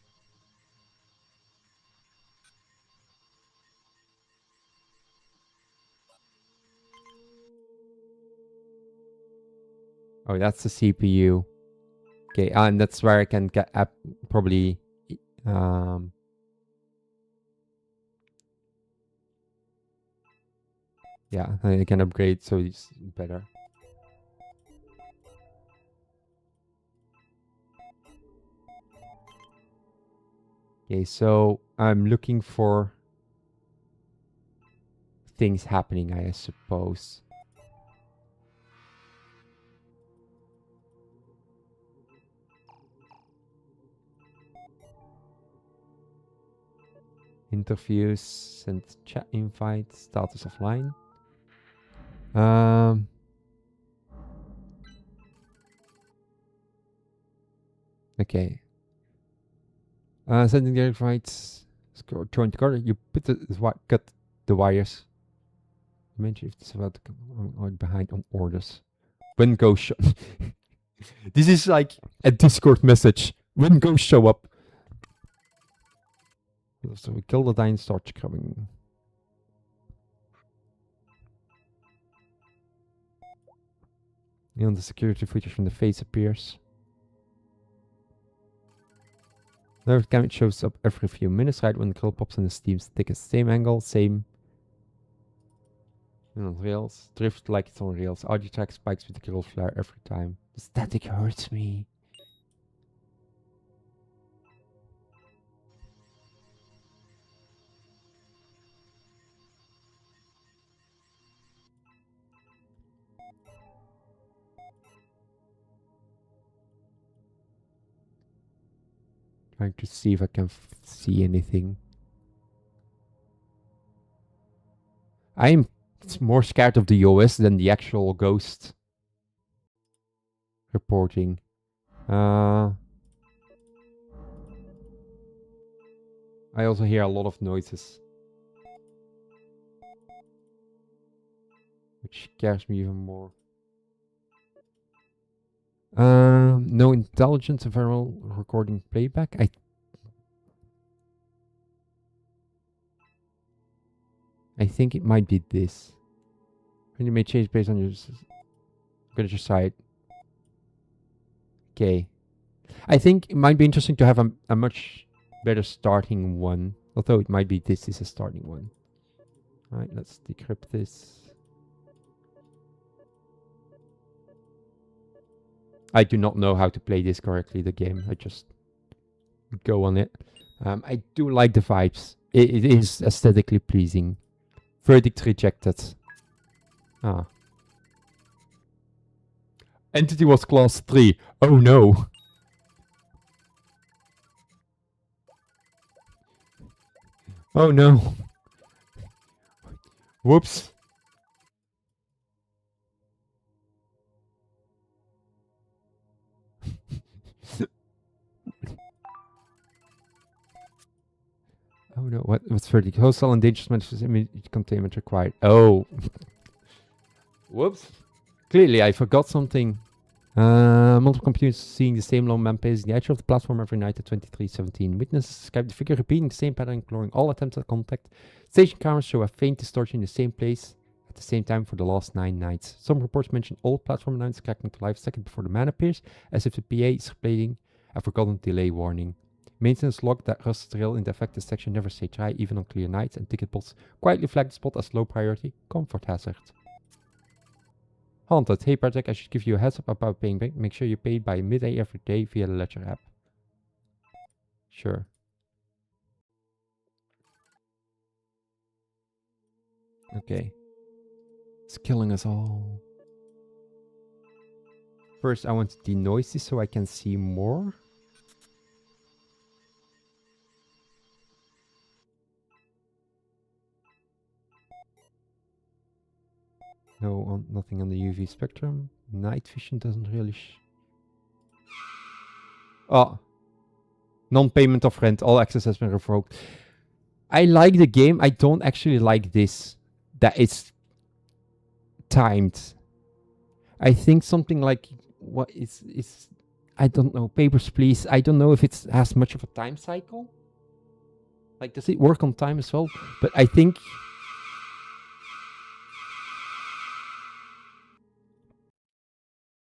Oh, that's the CPU. Okay, and that's where I can get probably yeah, I can upgrade so it's better. Okay, so I'm looking for things happening, I suppose. Interviews, send chat invite, status offline. Okay. Sending the invites. Join the card. You put cut the wires. Mention if this is about to come behind on orders. When ghosts show. This is like a Discord message. When ghosts show up. So we kill the die and start scrubbing. And the security footage from the face appears. Nerve damage shows up every few minutes, right when the grill pops in the steam stick. Same angle, same. And on rails. Drift like it's on rails. Audio track spikes with the grill flare every time. The static hurts me. Trying to see if I can see anything. I am more scared of the OS than the actual ghost reporting. I also hear a lot of noises, which scares me even more. No intelligence ephemeral recording playback. I think it might be this. And you may change based on your signature site. Okay. I think it might be interesting to have a much better starting one. Although it might be this is a starting one. Alright, let's decrypt this. I do not know how to play this correctly, the game. I just go on it. I do like the vibes. It is aesthetically pleasing. Verdict rejected. Ah. Entity was class 3. Oh no. Oh no. Whoops. Oh no, what's verdict? Hostile endangerment is immediate containment required. Oh. Whoops. Clearly I forgot something. Multiple computers seeing the same lone man pacing the edge of the platform every night at 23:17. Witnesses describe the figure repeating the same pattern, ignoring all attempts at contact. Station cameras show a faint distortion in the same place at the same time for the last 9 nights. Some reports mention all platform announcements cracking to life a second before the man appears, as if the PA is playing a forgotten delay warning. Maintenance log that rusted rail in the affected section never say try, even on clear nights, and ticket bots quietly flag the spot as low priority comfort hazard. Haunted. Hey Project, I should give you a heads up about paying back. Make sure you pay by midday every day via the Ledger app. Sure. Okay. It's killing us all. First, I want to denoise this so I can see more. No, nothing on the UV spectrum. Night vision doesn't really Oh. Non-payment of rent. All access has been revoked. I like the game. I don't actually like this. That it's timed. I think something like... What is... I don't know. Papers, Please. I don't know if it has much of a time cycle. Like, does it work on time as well? But I think...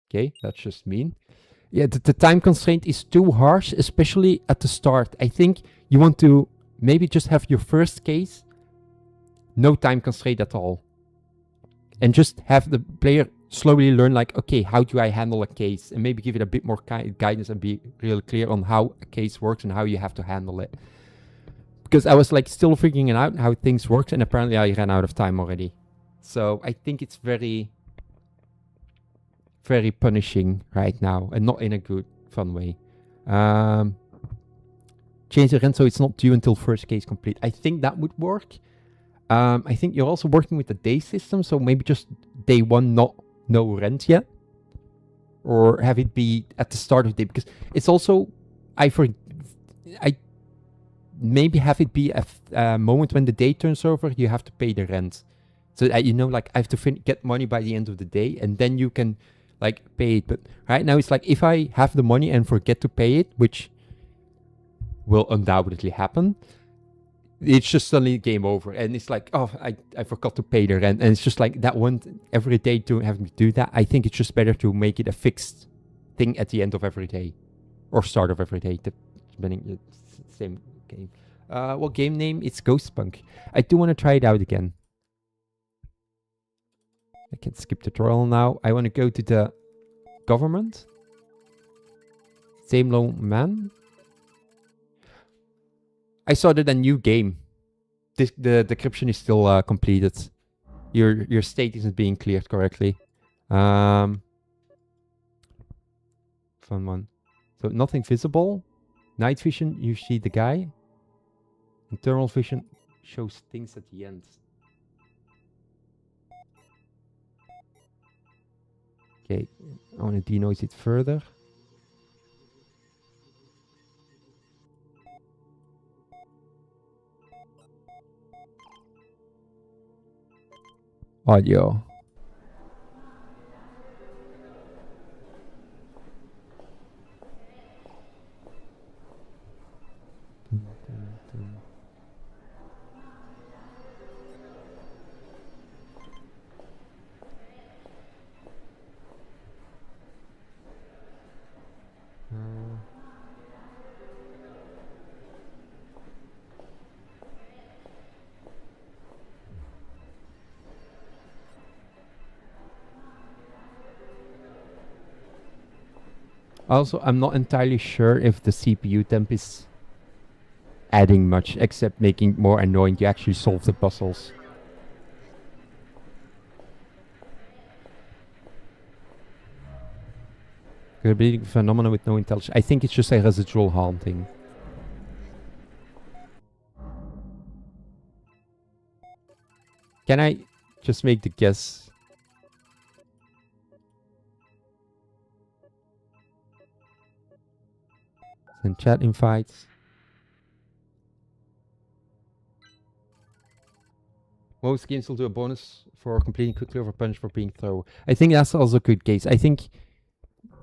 Okay, that's just mean. Yeah, the time constraint is too harsh, especially at the start. I think you want to maybe just have your first case, no time constraint at all. And just have the player slowly learn like, okay, how do I handle a case? And maybe give it a bit more guidance and be real clear on how a case works and how you have to handle it. Because I was like still figuring it out how things work, and apparently I ran out of time already. So I think it's very punishing right now, and not in a good, fun way. Change the rent so it's not due until first case complete. I think that would work. I think you're also working with the day system, so maybe just day 1, no rent yet. Or have it be at the start of the day, because it's also, I maybe have it be a moment when the day turns over, you have to pay the rent. So that, you know, like I have to get money by the end of the day, and then you can like pay it. But right now it's like if I have the money and forget to pay it, which will undoubtedly happen, it's just suddenly game over, and it's like, oh, I forgot to pay the rent, and it's just like that one every day to having to do that. I think it's just better to make it a fixed thing at the end of every day, or start of every day, depending. It's the same game. What game name? It's Ghostpunk. I do want to try it out again. I can skip tutorial now. I want to go to the government. Same lone man. I started a new game. The decryption is still completed. Your state isn't being cleared correctly. Fun one. So nothing visible. Night vision, you see the guy. Internal vision shows things at the end. Okay, I want to denoise it further. Audio. Also, I'm not entirely sure if the CPU temp is adding much, except making it more annoying to actually solve the puzzles. Could be phenomena with no intelligence. I think it's just a residual harm thing. Can I just make the guess? Send chat invites. Most games will do a bonus for completing quickly over punch for being thorough. I think that's also a good case. I think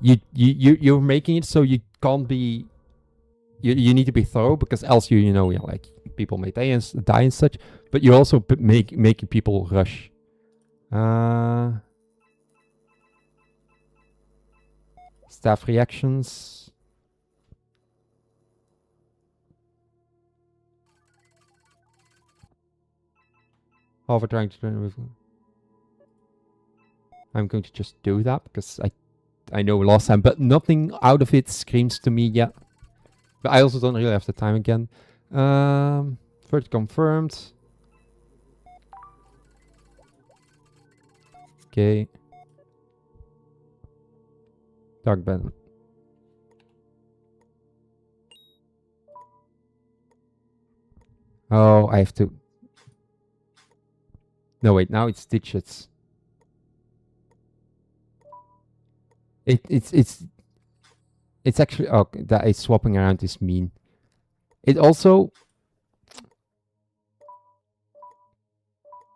you're making it so you can't be. You need to be thorough, because else you know like people may die and such. But you're also making people rush. Staff reactions. However, trying to turn with. I'm going to just do that because I know last time, but nothing out of it screams to me yet. But I also don't really have the time again. First confirmed. Okay. Dark band. Oh, I have to. No, wait, now it's digits. It's actually, oh, that is swapping around is mean. It also,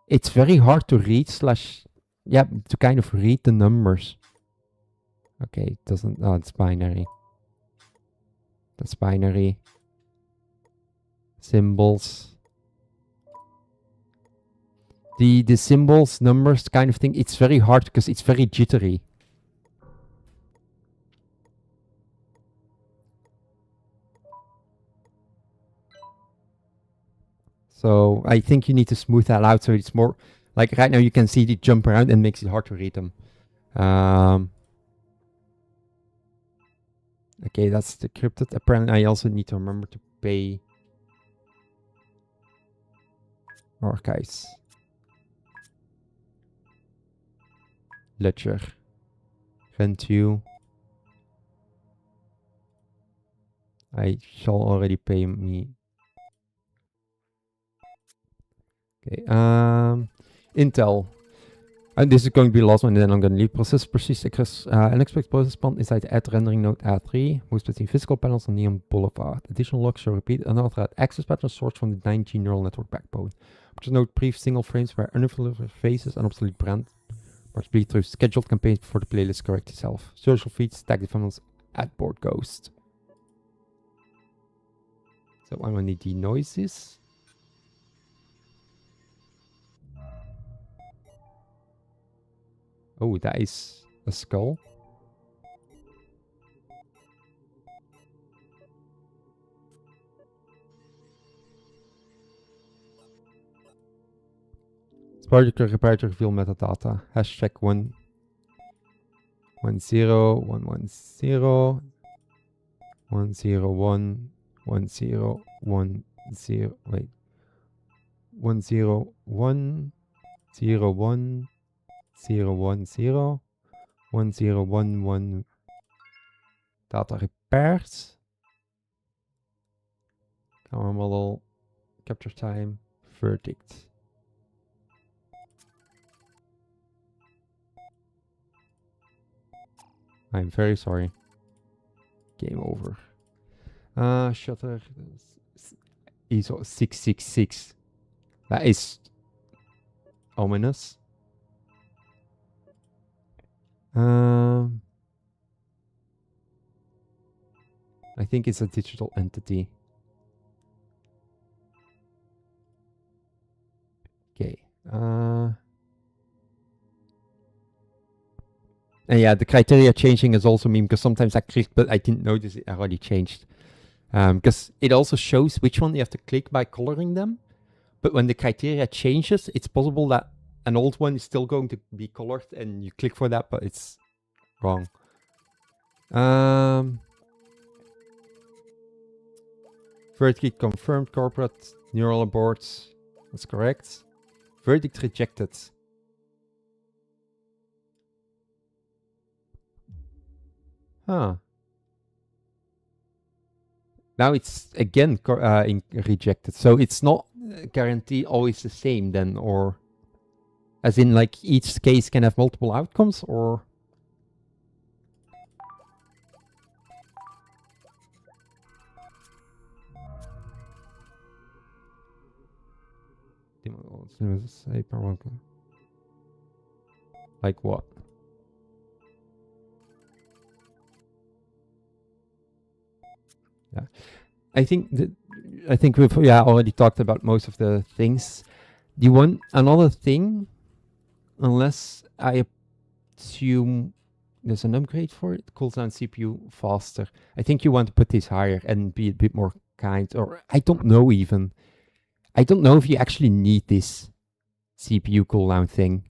it's very hard to read to kind of read the numbers. Okay, it doesn't, oh, it's binary. That's binary. Symbols. The symbols, numbers kind of thing, it's very hard because it's very jittery. So I think you need to smooth that out so it's more, like right now you can see it jump around and makes it hard to read them. Okay, that's decrypted. Apparently I also need to remember to pay archives. Ledger. Rent you. I shall already pay me. Okay, Intel. And this is going to be the last one, and then I'm going to leave. Process proceeds across an expected process bond inside the add rendering node R3, moves between physical panels on Neon Boulevard. Additional logs show repeat and authorized access patterns sourced from the 9G neural network backbone. Just note brief single frames where unavailable faces and obsolete brand parts bleed through scheduled campaigns before the playlist corrects itself. Social feeds tag the funnels at board ghost. So I want to need the noises. Oh, that is a skull. Project repair to reveal metadata. Hashtag 110 110 101 1010. Wait. 101 01 010 1011. Data repairs. Camera model. Capture time. Verdict. I'm very sorry. Game over. Shutter. ISO 666. That is ominous. I think it's a digital entity. Okay. And yeah, the criteria changing is also mean because sometimes I clicked, but I didn't notice it already changed. Because it also shows which one you have to click by coloring them. But when the criteria changes, it's possible that an old one is still going to be colored and you click for that, but it's wrong. Verdict confirmed, corporate neural boards. That's correct. Verdict rejected. Huh. Now it's again rejected. So it's not guaranteed always the same then, or as in like each case can have multiple outcomes, or? Like what? Yeah, I think we've already talked about most of the things. Do you want another thing? Unless I assume there's an upgrade for it. Cools down CPU faster. I think you want to put this higher and be a bit more kind. Or I don't know even. I don't know if you actually need this CPU cooldown thing.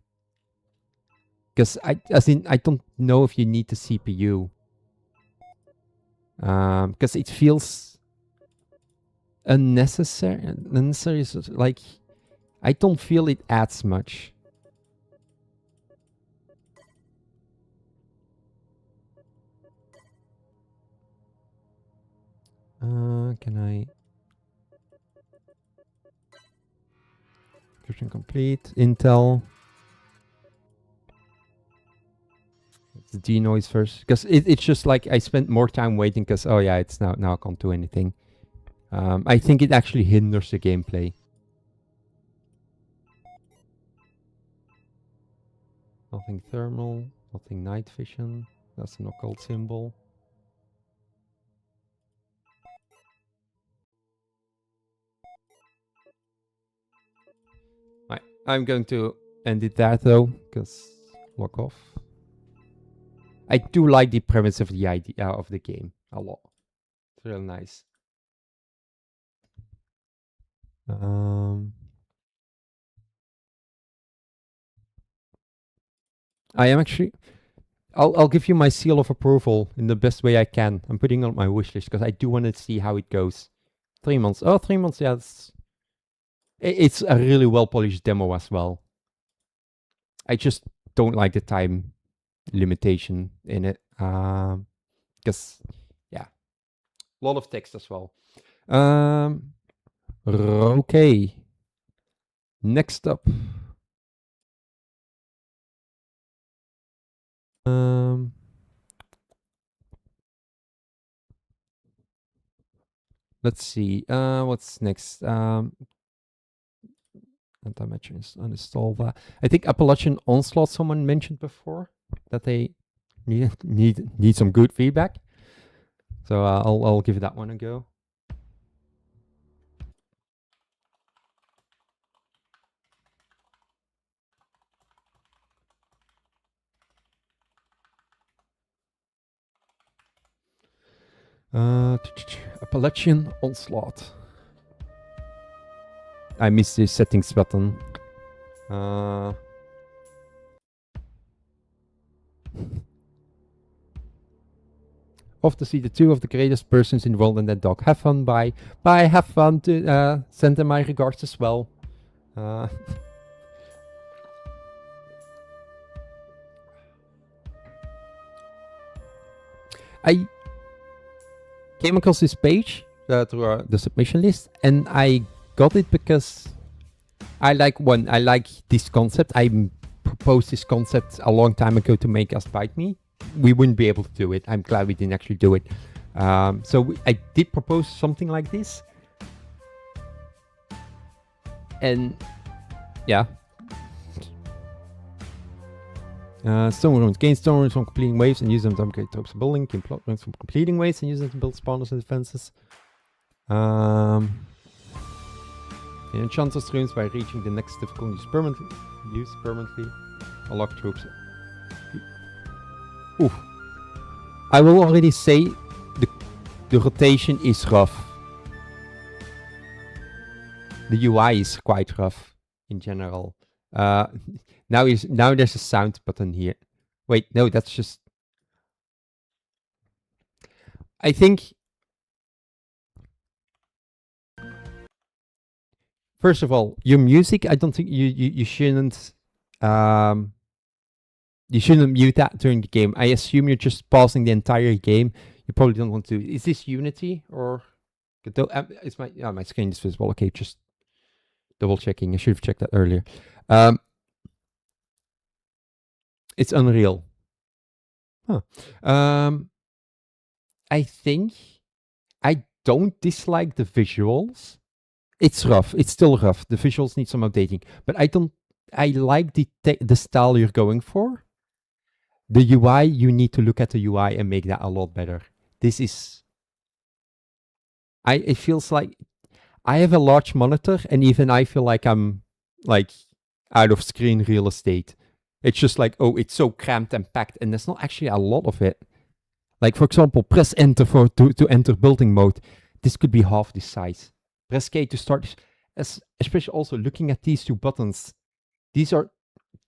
Because I don't know if you need the CPU. Because it feels unnecessary. Unnecessary, like I don't feel it adds much. Can I? Description complete. Intel. The denoise first, because it's just like I spent more time waiting because oh yeah, it's now I can't do anything. I think it actually hinders the gameplay. Nothing thermal, nothing night vision. That's an occult symbol. Right, I'm going to end it there though, because log off. I do like the premise of the idea of the game a lot. It's real nice. I am actually. I'll give you my seal of approval in the best way I can. I'm putting it on my wish list because I do want to see how it goes. 3 months. Oh, 3 months. Yeah, it's a really well polished demo as well. I just don't like the time limitation in it. Because yeah, a lot of text as well. Okay. Next up. Let's see. What's next? Anti-matching is uninstall that. I think Appalachian Onslaught someone mentioned before that they need some good feedback. So I'll give that one a go. Appalachian Onslaught. I missed the settings button. Off to see the two of the greatest persons involved in that dog. Have fun, bye. Bye, have fun. To send them my regards as well. I came across this page through the submission list, and I got it because I like this concept. I proposed this concept a long time ago to make Us Bite Me. We wouldn't be able to do it. I'm glad we didn't actually do it. So I did propose something like this. And yeah. Stone runes. Gain stone runes from completing waves and use them to upgrade types of building. Gain plot runes from completing waves and use them to build spawners and defenses. Enchant those runes by reaching the next difficulty. Use permanently. Unlock troops. Ooh. I will already say the rotation is rough. The UI is quite rough in general. Now there's a sound button here. Wait, no, that's just... I think... First of all, your music, I don't think you shouldn't... you shouldn't mute that during the game. I assume you're just pausing the entire game. You probably don't want to. Is this Unity or... Is my screen is visible. Okay, just double checking. I should have checked that earlier. It's Unreal. Huh. I think I don't dislike the visuals. It's rough. It's still rough. The visuals need some updating. But I like the style you're going for. The UI, you need to look at the UI and make that a lot better. This is... It feels like... I have a large monitor and even I feel like I'm like out of screen real estate. It's just like, oh, it's so cramped and packed, and there's not actually a lot of it. Like, for example, press enter to enter building mode. This could be half this size. Press K to start, especially also looking at these two buttons. These are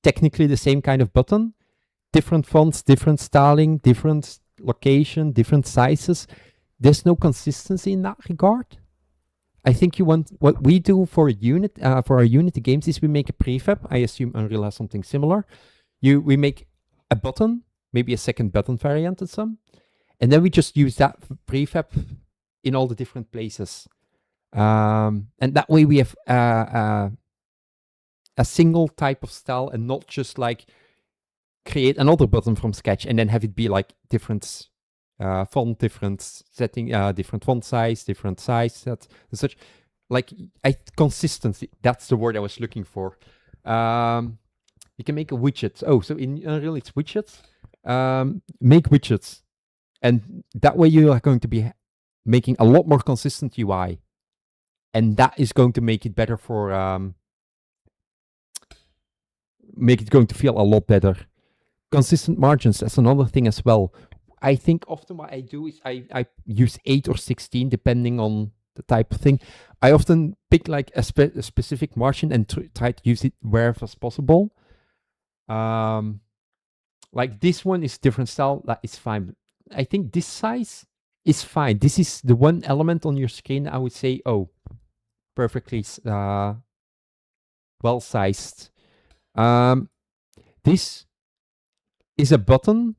technically the same kind of button. Different fonts, different styling, different location, different sizes. There's no consistency in that regard. I think you want, what we do for our Unity games is we make a prefab. I assume Unreal has something similar. We make a button, maybe a second button variant or some, and then we just use that prefab in all the different places. And that way we have a single type of style and not just like create another button from scratch and then have it be like different font, different setting, different font size, different size and such. Like consistency, that's the word I was looking for. You can make a widget. Oh, so in Unreal it's widgets. Make widgets. And that way you are going to be making a lot more consistent UI. And that is going to make it better for... make it going to feel a lot better. Consistent margins, that's another thing as well. I think often what I do is I use 8 or 16 depending on the type of thing. I often pick like a specific margin and try to use it wherever as possible. Like this one is different style, that is fine. I think this size is fine. This is the one element on your screen I would say, oh, perfectly well sized. This is a button.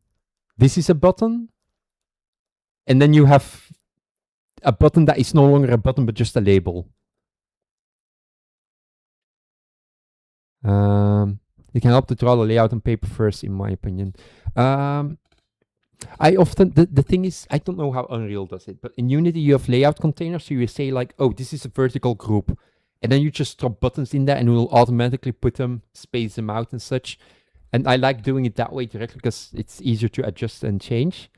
This is a button. And then you have a button that is no longer a button, but just a label. You can help to draw the layout on paper first, in my opinion. I often, the thing is, I don't know how Unreal does it, but in Unity you have layout containers, so you say like, oh, this is a vertical group. And then you just drop buttons in there and it will automatically put them, space them out and such. And I like doing it that way directly because it's easier to adjust and change.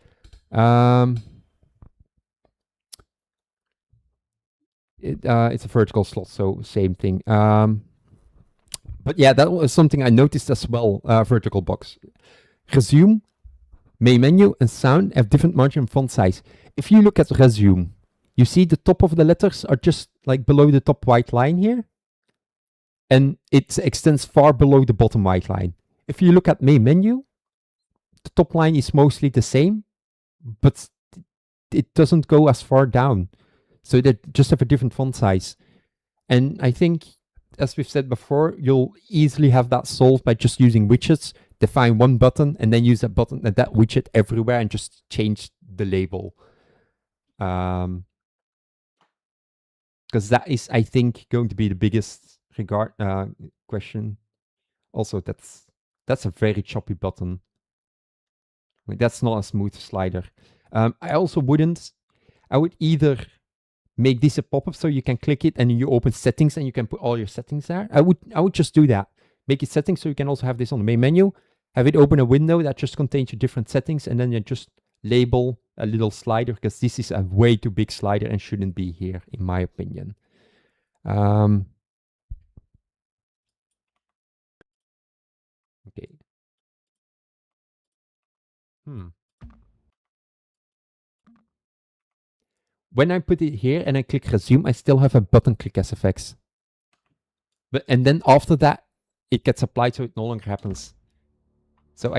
It's a vertical slot, so same thing. But yeah, that was something I noticed as well, vertical box. Resume, main menu, and sound have different margin and font size. if you look at resume, you see the top of the letters are just like below the top white line here. And it extends far below the bottom white line. If you look at main menu, the top line is mostly the same, but it doesn't go as far down. So they just have a different font size. And I think, as we've said before, you'll easily have that solved by just using widgets, define one button, and then use that button and that widget everywhere and just change the label. Because that is, I think, going to be the biggest question. Also, that's a very choppy button. Like, that's not a smooth slider. I would either make this a pop-up so you can click it and you open settings and you can put all your settings there. I would just do that. Make it settings so you can also have this on the main menu. Have it open a window that just contains your different settings, and then you just label a little slider, because this is a way too big slider and shouldn't be here, in my opinion. Okay. When I put it here and I click resume, I still have a button click SFX. And then after that, it gets applied, so it no longer happens. So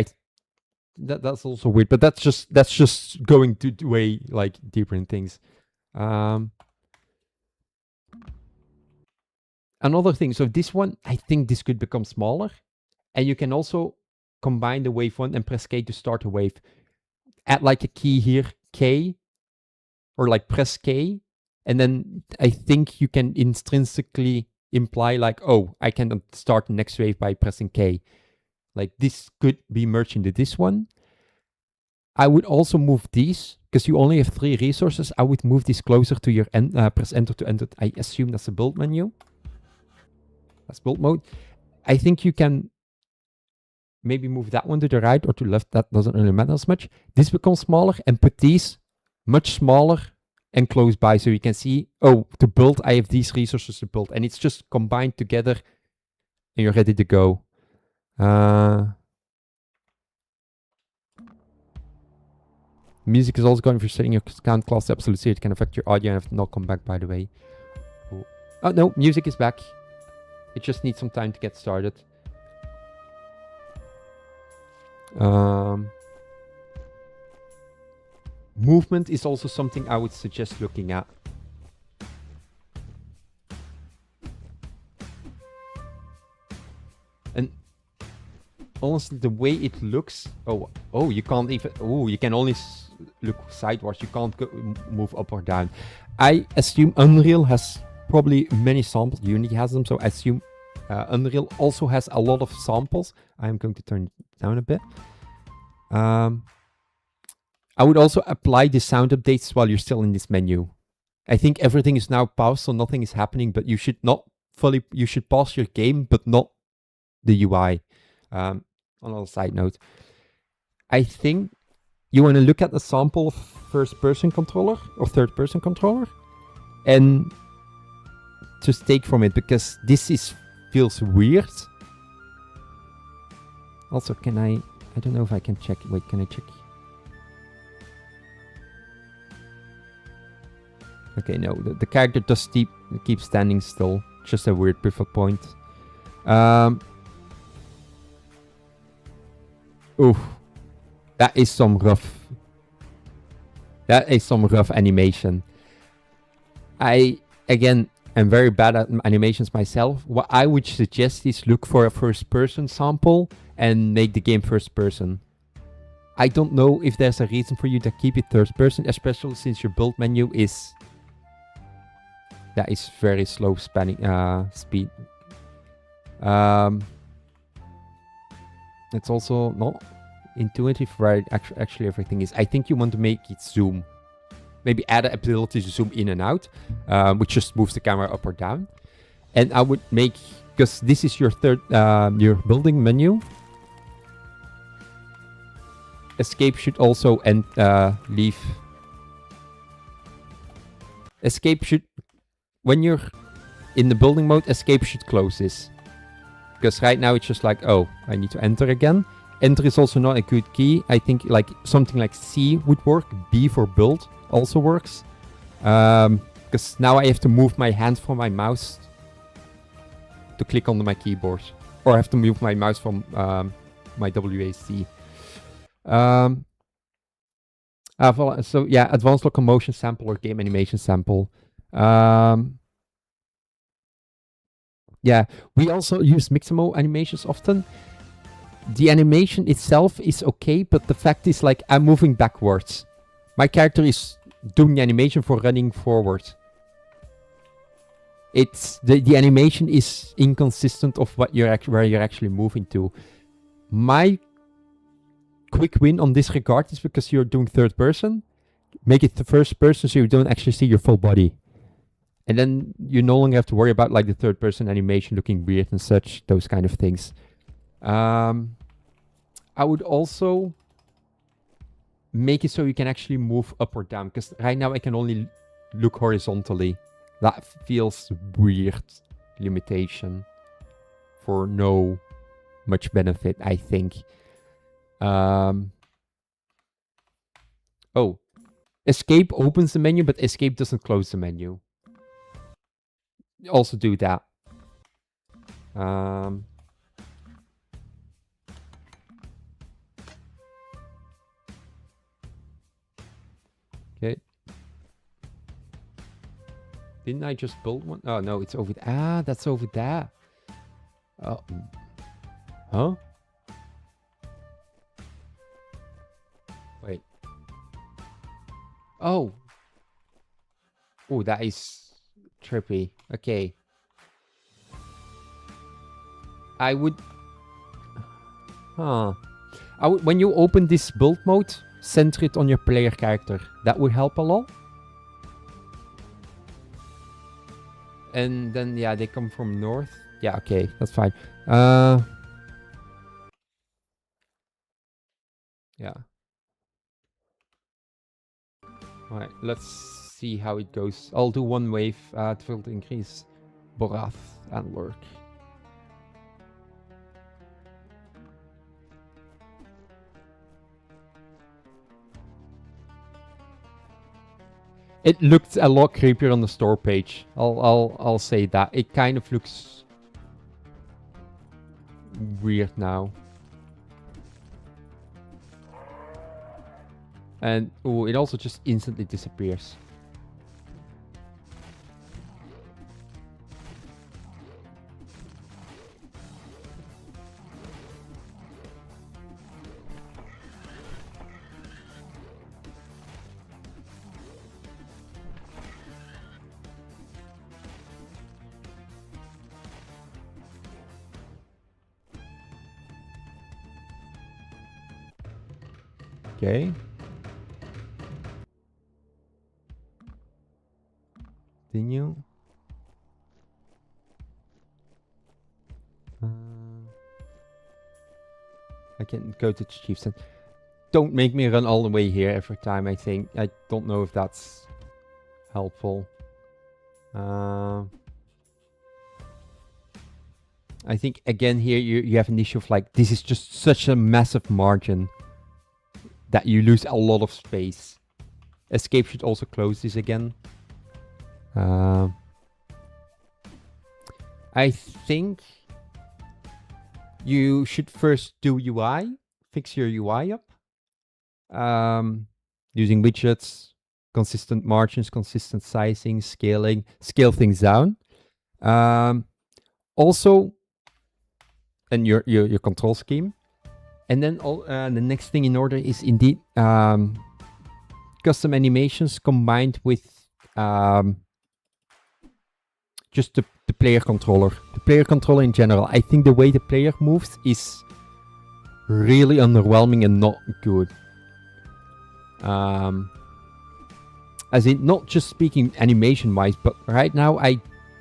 that's also weird, but that's just going to way like deeper in things. Another thing, so this one, I think this could become smaller, and you can also combine the wave one and press K to start a wave. Add like a key here, K, or like press K, and then I think you can intrinsically imply like, oh, I can start the next wave by pressing K. Like this could be merged into this one. I would also move these, because you only have 3 resources. I would move this closer to your press enter to enter. I assume that's a build menu. That's build mode. I think you can maybe move that one to the right or to the left. That doesn't really matter as much. This becomes smaller, and put these much smaller and close by, so you can see, oh, to build, I have these resources to build, and it's just combined together and you're ready to go. Music is also going, if you're setting your count class to absolute zero, it can affect your audio and have not come back, by the way. Oh no, music is back. It just needs some time to get started. Movement is also something I would suggest looking at. And honestly, the way it looks, oh, you can't even, you can only look sideways. You can't move up or down. I assume Unreal has probably many samples. Unity has them, so I assume Unreal also has a lot of samples. I'm going to turn it down a bit. I would also apply the sound updates while you're still in this menu. I think everything is now paused, so nothing is happening, but you should not fully, you should pause your game, but not the UI. On a side note, I think you want to look at the sample of first-person controller or third-person controller and just take from it, because this feels weird. Also, can I don't know if I can check. Wait, can I check? Okay, no, the character does keep standing still. Just a weird pivot point. Oof. That is some rough animation. I, again, am very bad at animations myself. What I would suggest is look for a first-person sample and make the game first-person. I don't know if there's a reason for you to keep it third-person, especially since your build menu is... That is very slow speed. It's also not intuitive where actually everything is. I think you want to make it zoom. Maybe add an ability to zoom in and out, which just moves the camera up or down. And I would make, because this is your your building menu. Escape should also leave. Escape should, when you're in the building mode, escape should close this. Because right now it's just like, oh, I need to enter again. Enter is also not a good key. I think like something like C would work. B for build. also works. Because now I have to move my hand from my mouse to click on my keyboard. Or I have to move my mouse from my WASD. So yeah, advanced locomotion sample or game animation sample. Yeah, we also use Mixamo animations often. The animation itself is okay, but the fact is, like, I'm moving backwards. My character is doing the animation for running forward. It's the animation is inconsistent of what where you're actually moving to. My quick win on this regard is because you're doing third person. Make it the first person so you don't actually see your full body. And then you no longer have to worry about like the third person animation looking weird and such, those kind of things. I would also make it so you can actually move up or down, because right now I can only look horizontally. That feels weird limitation for no much benefit, I think. Oh, escape opens the menu, but escape doesn't close the menu. Also do that. Okay. Didn't I just build one? Oh, no, it's over there. Ah, that's over there. Oh. Huh? Wait. Oh. Oh, that is trippy. Okay. I would... Huh. When you open this build mode, center it on your player character. That would help a lot. And then, yeah, they come from north. Yeah, okay, that's fine. Yeah. Alright, let's see how it goes. I'll do one wave to increase Borath and Lurk. It looked a lot creepier on the store page. I'll say that. It kind of looks weird now. And oh, it also just instantly disappears. Okay. Continue. I can go to the chiefs. Don't make me run all the way here every time, I think. I don't know if that's helpful. I think, again, here you have an issue of, like, this is just such a massive margin that you lose a lot of space. Escape should also close this again. I think you should first do UI, fix your UI up. Using widgets, consistent margins, consistent sizing, scaling, scale things down. Also, and your control scheme. And then the next thing in order is indeed custom animations combined with just the player controller. The player controller in general. I think the way the player moves is really underwhelming and not good. As in, not just speaking animation-wise, but right now I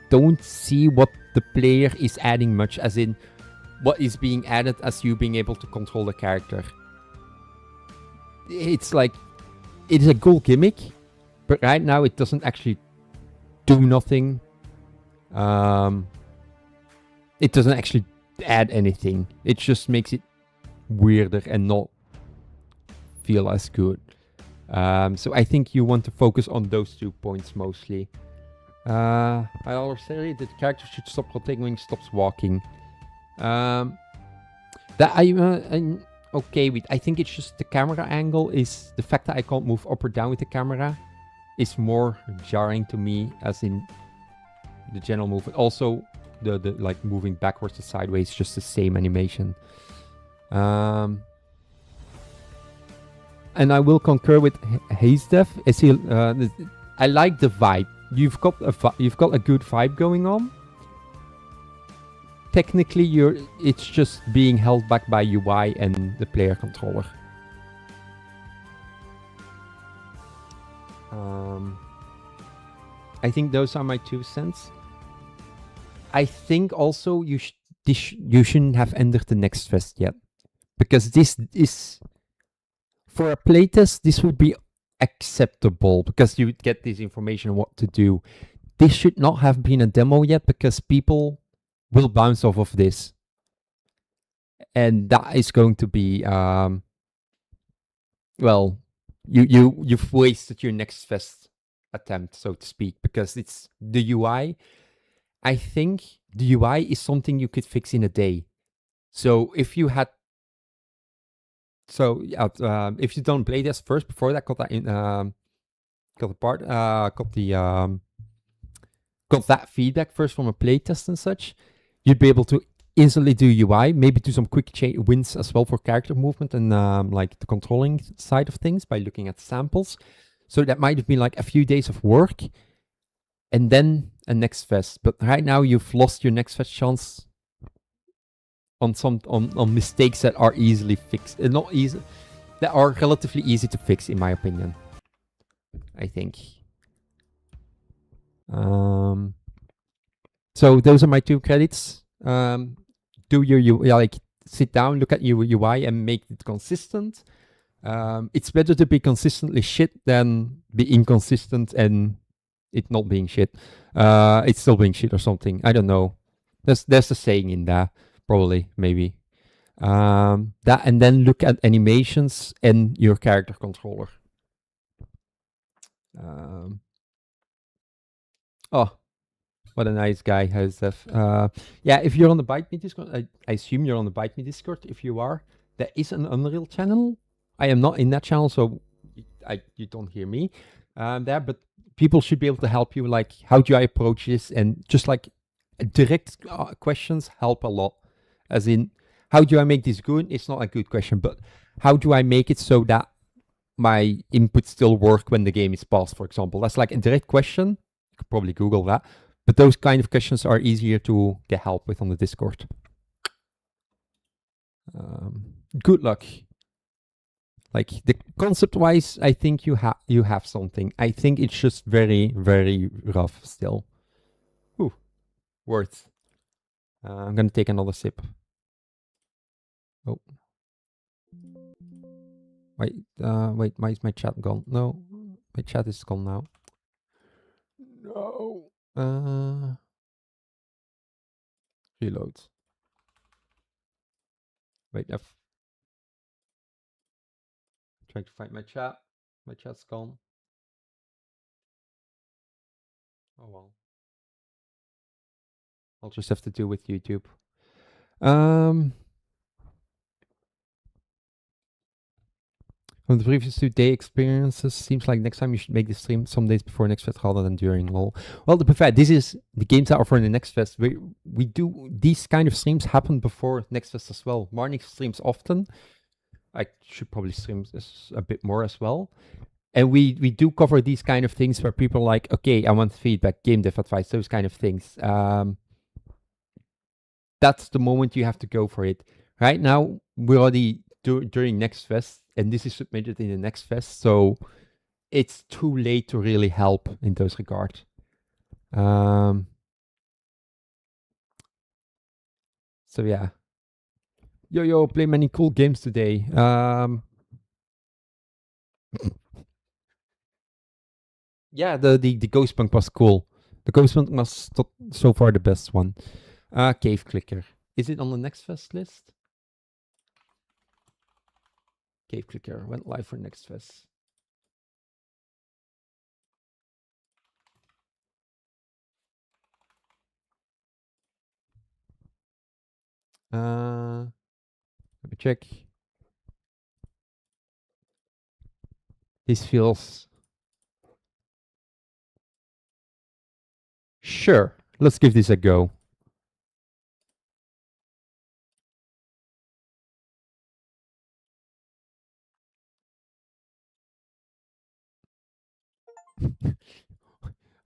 don't see what the player is adding much, as in what is being added as you being able to control the character. It's like, it is a cool gimmick, but right now it doesn't actually do nothing. It doesn't actually add anything. It just makes it weirder and not feel as good. So I think you want to focus on those 2 points mostly. I already said that the character should stop rotating when he stops walking. That I'm okay with. I think it's just the camera angle is the fact that I can't move up or down with the camera is more jarring to me, as in the general movement. Also, the like moving backwards to sideways, just the same animation. And I will concur with Hazedev. I like the vibe. You've got a good vibe going on. Technically, it's just being held back by UI and the player controller. I think those are my 2 cents. I think also you shouldn't have entered the Next Fest yet, because this is, for a playtest, this would be acceptable because you would get this information on what to do. This should not have been a demo yet, because people will bounce off of this, and that is going to be well, you've wasted your Next Fest attempt, so to speak, because it's the UI. I think the UI is something you could fix in a day. So if you had, if you don't play this first, before that, got that feedback first from a playtest and such, you'd be able to instantly do UI, maybe do some quick wins as well for character movement and like the controlling side of things by looking at samples. So that might have been like a few days of work, and then a Next Fest. But right now you've lost your Next Fest chance on mistakes that are easily fixed. Not easy, that are relatively easy to fix, in my opinion. I think. So those are my 2 credits. Do your like sit down, look at your UI, and make it consistent. It's better to be consistently shit than be inconsistent and it not being shit. It's still being shit or something. I don't know. There's a saying in there, probably, maybe. That, and then look at animations and your character controller. Oh, what a nice guy, Joseph. Yeah, if you're on the Bite Me Discord, I assume you're on the Bite Me Discord. If you are, there is an Unreal channel. I am not in that channel, so you don't hear me there, but people should be able to help you, like, how do I approach this? And just like direct questions help a lot. As in, how do I make this good? It's not a good question, but how do I make it so that my inputs still work when the game is paused, for example? That's like a direct question. You could probably Google that. But those kind of questions are easier to get help with on the Discord. Good luck. Like, the concept-wise, I think you have something. I think it's just very, very rough still. Ooh, worth. I'm gonna take another sip. Oh. Wait, why is my chat gone? No, my chat is gone now. No. Reload. Wait, trying to find my chat. My chat's gone. Oh well. I'll just have to do with YouTube. From the previous 2 day experiences, seems like next time you should make the stream some days before Next Fest rather than during. Well, to be fair, this is the games that are for the Next Fest. We do these kind of streams happen before Next Fest as well. Marnix streams often. I should probably stream this a bit more as well. And we do cover these kind of things where people are like, okay, I want feedback, game dev advice, those kind of things. That's the moment you have to go for it. Right now, we're already during Next Fest, and this is submitted in the Next Fest, so it's too late to really help in those regards. So yeah. Yo, play many cool games today. Yeah, the Ghostpunk was cool. The Ghostpunk was so far the best one. Cave Clicker. Is it on the Next Fest list? Cave Clicker went live for Next Fest. Let me check. This feels... Sure, let's give this a go.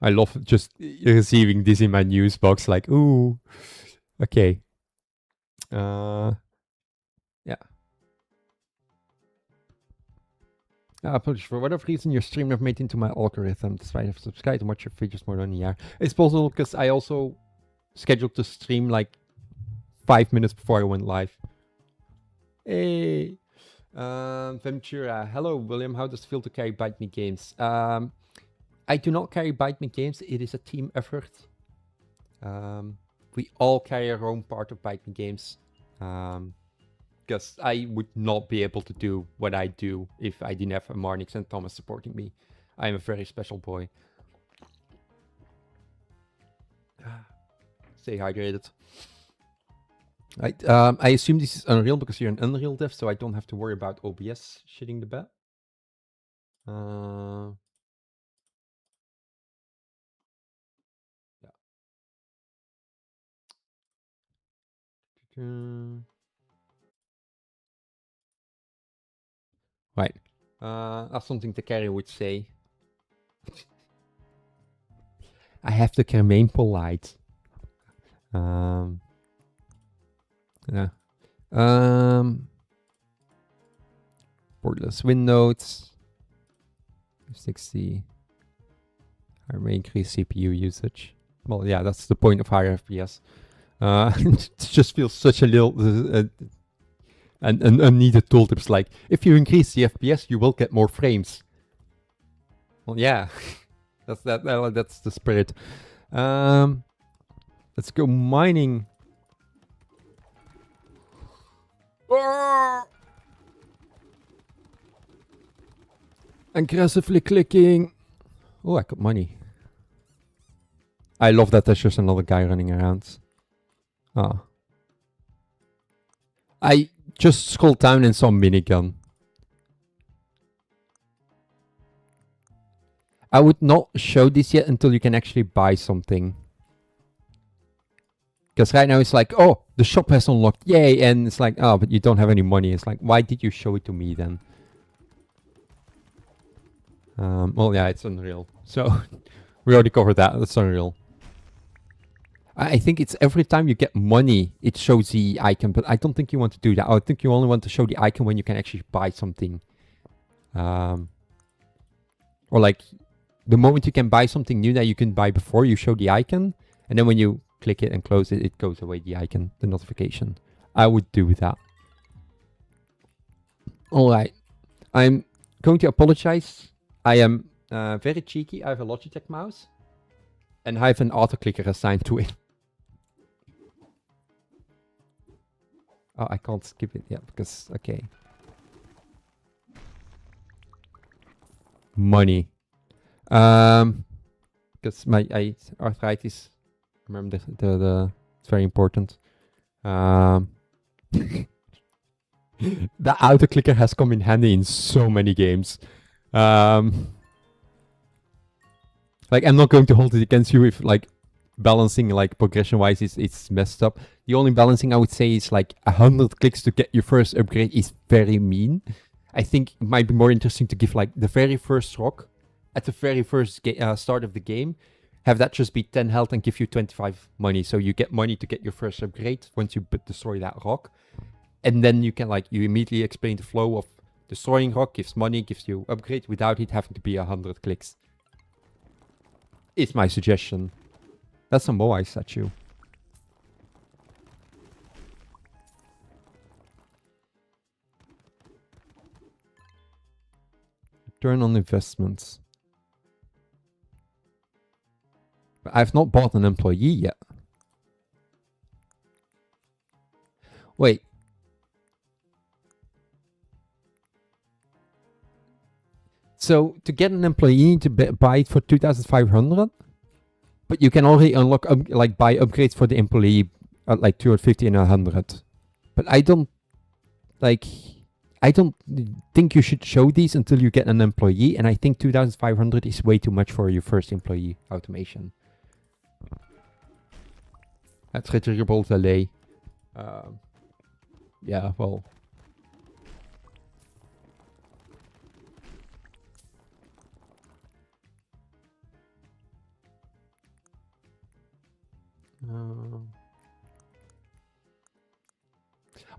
I love just receiving this in my news box, like, ooh, okay. Yeah. Apologies, for whatever reason, your stream never made into my algorithm, despite I've subscribed and watched your videos more than a year. It's possible because I also scheduled to stream like 5 minutes before I went live. Hey. Ventura, hello William, how does it feel to carry Bite Me Games? I do not carry Bite Me Games, it is a team effort. We all carry our own part of Bite Me Games. Because I would not be able to do what I do if I didn't have Marnix and Thomas supporting me. I'm a very special boy. Stay hydrated. Right, I assume this is Unreal because you're an Unreal dev, so I don't have to worry about OBS shitting the bed. Yeah. Right. That's something the carrier would say. I have to remain polite. Yeah. Borderless win notes. 60. I may increase CPU usage. Well, yeah, that's the point of higher FPS. It just feels such a little an unneeded tooltips. Like, if you increase the FPS, you will get more frames. Well, yeah, that's the spirit. Let's go mining. Aggressively clicking. Oh, I got money. I love that there's just another guy running around. Oh. I just scrolled down and saw minigun. I would not show this yet until you can actually buy something. Because right now it's like, oh, the shop has unlocked, yay, and it's like, oh, but you don't have any money. It's like, why did you show it to me then? Well, yeah, it's Unreal. So, we already covered that. That's Unreal. I think it's every time you get money, it shows the icon, but I don't think you want to do that. I think you only want to show the icon when you can actually buy something. Or like, the moment you can buy something new that you can buy before, you show the icon, and then when you click it and close it, it goes away, the icon, the notification. I would do that. Alright. I'm going to apologize. I am very cheeky. I have a Logitech mouse. And I have an auto-clicker assigned to it. Oh, I can't skip it yet because, okay. Money. Because my arthritis. Remember the it's very important. The auto clicker has come in handy in so many games. Like, I'm not going to hold it against you if like balancing like progression wise it's messed up. The only balancing I would say is like 100 clicks to get your first upgrade is very mean. I think it might be more interesting to give like the very first rock at the very first start of the game. Have that just be 10 health and give you 25 money. So you get money to get your first upgrade once you destroy that rock. And then you can like, you immediately explain the flow of destroying rock, gives money, gives you upgrade without it having to be 100 clicks. It's my suggestion. That's a Moai statue. Return on investments. But I've not bought an employee yet. Wait. So to get an employee, you need to buy it for 2,500, but you can already unlock like buy upgrades for the employee at like 250 and 100. But I don't think you should show these until you get an employee, and I think 2,500 is way too much for your first employee automation. That's retriggerable delay. Yeah, well.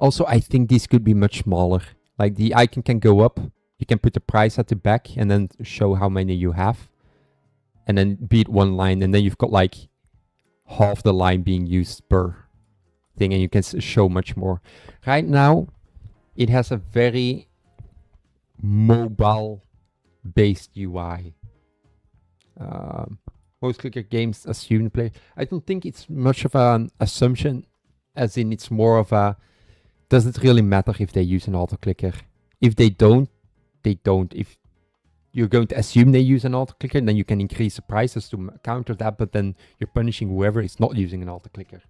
Also, I think these could be much smaller. Like the icon can go up. You can put the price at the back and then show how many you have. And then beat one line. And then you've got like half the line being used per thing. And you can show much more. Right now, it has a very mobile-based UI. Most clicker games assume play. I don't think it's much of an assumption, as in it's more of a, does it really matter if they use an auto clicker? If they don't, they don't. If you're going to assume they use an auto clicker, then you can increase the prices to counter that, but then you're punishing whoever is not using an auto clicker.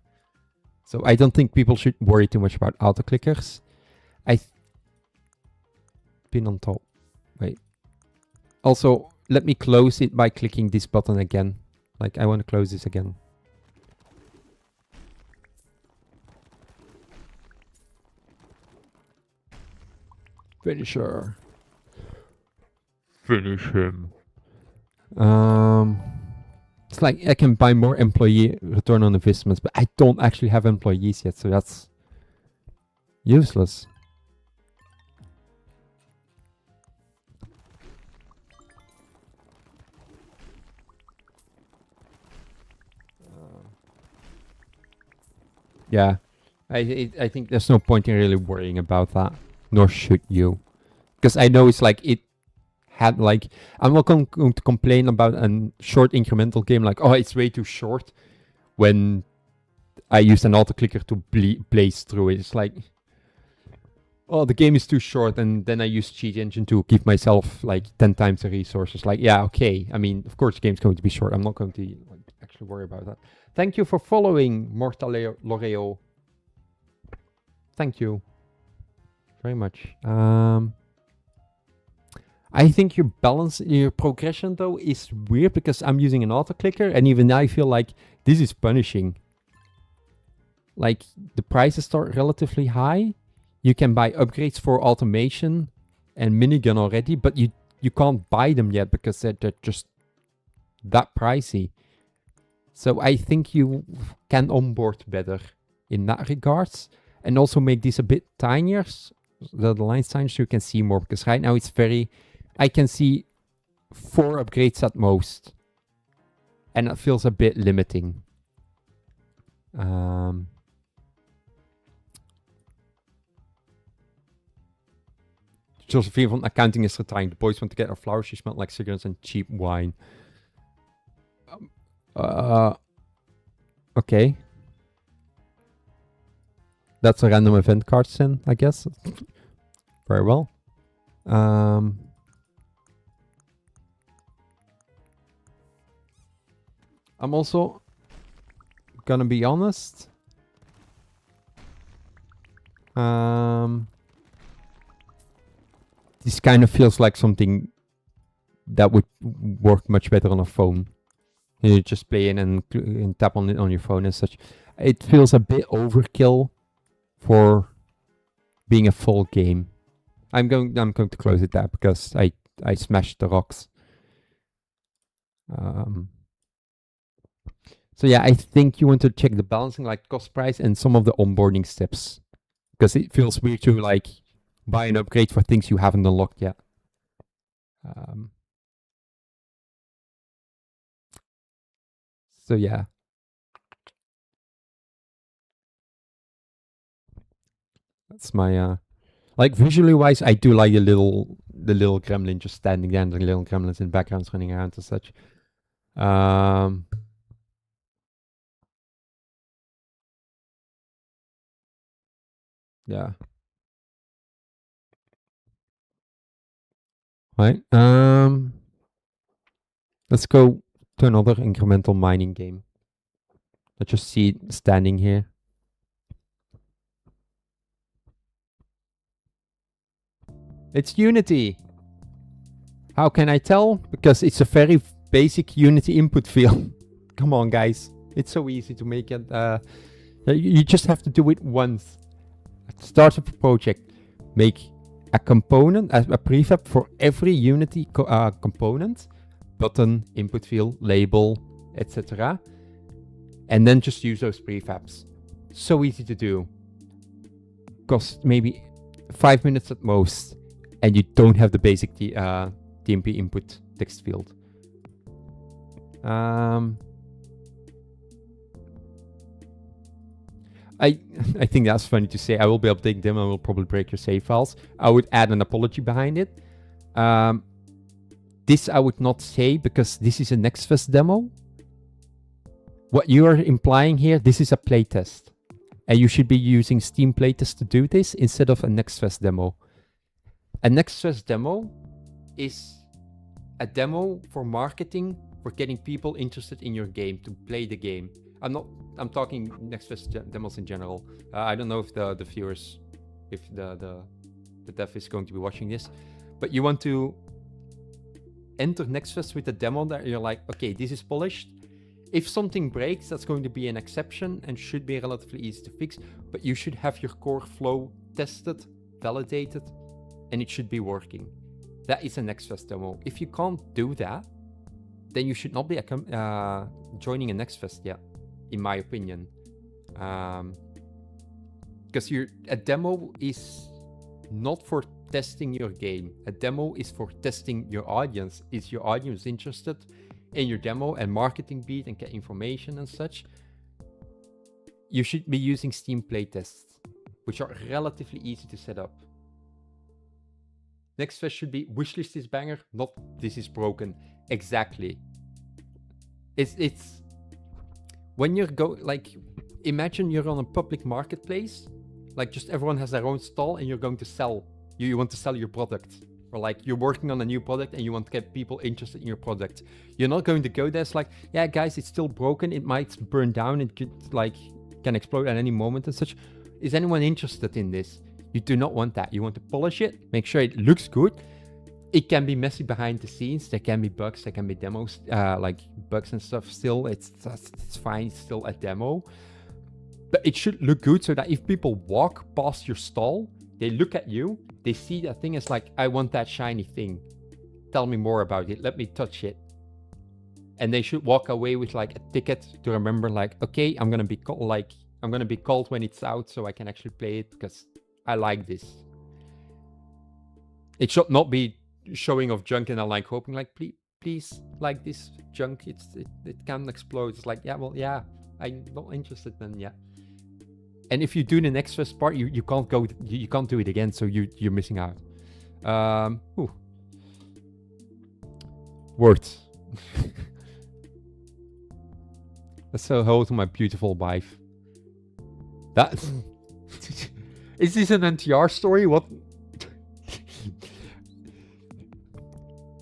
So I don't think people should worry too much about auto clickers. Pin on top. Wait. Also, let me close it by clicking this button again. Like, I want to close this again. Finisher. Finish him. It's like I can buy more employee return on investments, but I don't actually have employees yet, so that's useless. Yeah, I think there's no point in really worrying about that, nor should you, because I know it's like it had like, I'm not going to complain about a short incremental game like, oh, it's way too short, when I used an auto clicker to blaze through it. It's like, oh, the game is too short, and then I use Cheat Engine to give myself like 10 times the resources. Like, yeah, okay. I mean, of course, the game's going to be short. I'm not going to actually worry about that. Thank you for following, Morta Loreo. Thank you very much. I think your balance, your progression though, is weird because I'm using an auto clicker, and even I feel like this is punishing. Like, the prices start relatively high. You can buy upgrades for automation and minigun already, but you can't buy them yet because they're just that pricey. So I think you can onboard better in that regards, and also make this a bit tinier, the lines tinier, so you can see more, because right now it's very, I can see 4 upgrades at most, and it feels a bit limiting. Josephine van accounting is retiring. The boys want to get her flowers. She smelled like cigarettes and cheap wine. Okay. That's a random event card sin, I guess. Very well. I'm also gonna be honest. This kind of feels like something that would work much better on a phone. You just play in and tap on it on your phone and such. It feels a bit overkill for being a full game. I'm going to close it there because I smashed the rocks. So yeah, I think you want to check the balancing, like cost price and some of the onboarding steps, because it feels weird to like buy an upgrade for things you haven't unlocked yet. So yeah. That's my like visually wise, I do like the little gremlin just standing there and the little gremlins in the backgrounds running around and such. Yeah. Right. Let's go to another incremental mining game. Let's just see it standing here. It's Unity. How can I tell? Because it's a very basic Unity input field. Come on, guys. It's so easy to make it. You just have to do it once. At the start of a project, make a component, a prefab for every Unity component, button, input field, label, etc. And then just use those prefabs. So easy to do. Cost maybe 5 minutes at most, and you don't have the basic TMP input text field. I think that's funny to say. I will be updating them and will probably break your save files. I would add an apology behind it. This I would not say because this is a NextFest demo. What you are implying here, this is a playtest. And you should be using Steam Playtest to do this instead of a NextFest demo. A NextFest demo is a demo for marketing, for getting people interested in your game, to play the game. I'm talking NextFest demos in general. I don't know if the viewers, if the dev is going to be watching this, but you want to enter NextFest with a demo that you're like, okay, this is polished. If something breaks, that's going to be an exception and should be relatively easy to fix, but you should have your core flow tested, validated, and it should be working. That is a NextFest demo. If you can't do that, then you should not be joining a NextFest yet, in my opinion. Because a demo is not for testing your game. A demo is for testing your audience. Is your audience interested in your demo and marketing beat and get information and such? You should be using Steam playtests, which are relatively easy to set up. NextFest should be wishlist is banger, not this is broken. Exactly. It's when you're imagine you're on a public marketplace, like just everyone has their own stall and you're going to sell. You want to sell your product. Or like you're working on a new product and you want to get people interested in your product. You're not going to go there. It's like, yeah, guys, it's still broken. It might burn down. It could can explode at any moment and such. Is anyone interested in this? You do not want that. You want to polish it, make sure it looks good. It can be messy behind the scenes. There can be bugs. There can be demos, like bugs and stuff. Still, it's fine. It's still a demo, but it should look good so that if people walk past your stall, they look at you. They see that thing as like, I want that shiny thing. Tell me more about it. Let me touch it. And they should walk away with like a ticket to remember, like, okay, I'm gonna be called when it's out, so I can actually play it because I like this. It should not be showing off junk and I'm like hoping like, please like this junk. It can explode. It's like, yeah, well, yeah, I'm not interested then, yeah. And if you do the NextFest part, you can't go, you can't do it again, so you're missing out. Words. Let's say hello to my beautiful wife. That is this an NTR story? What?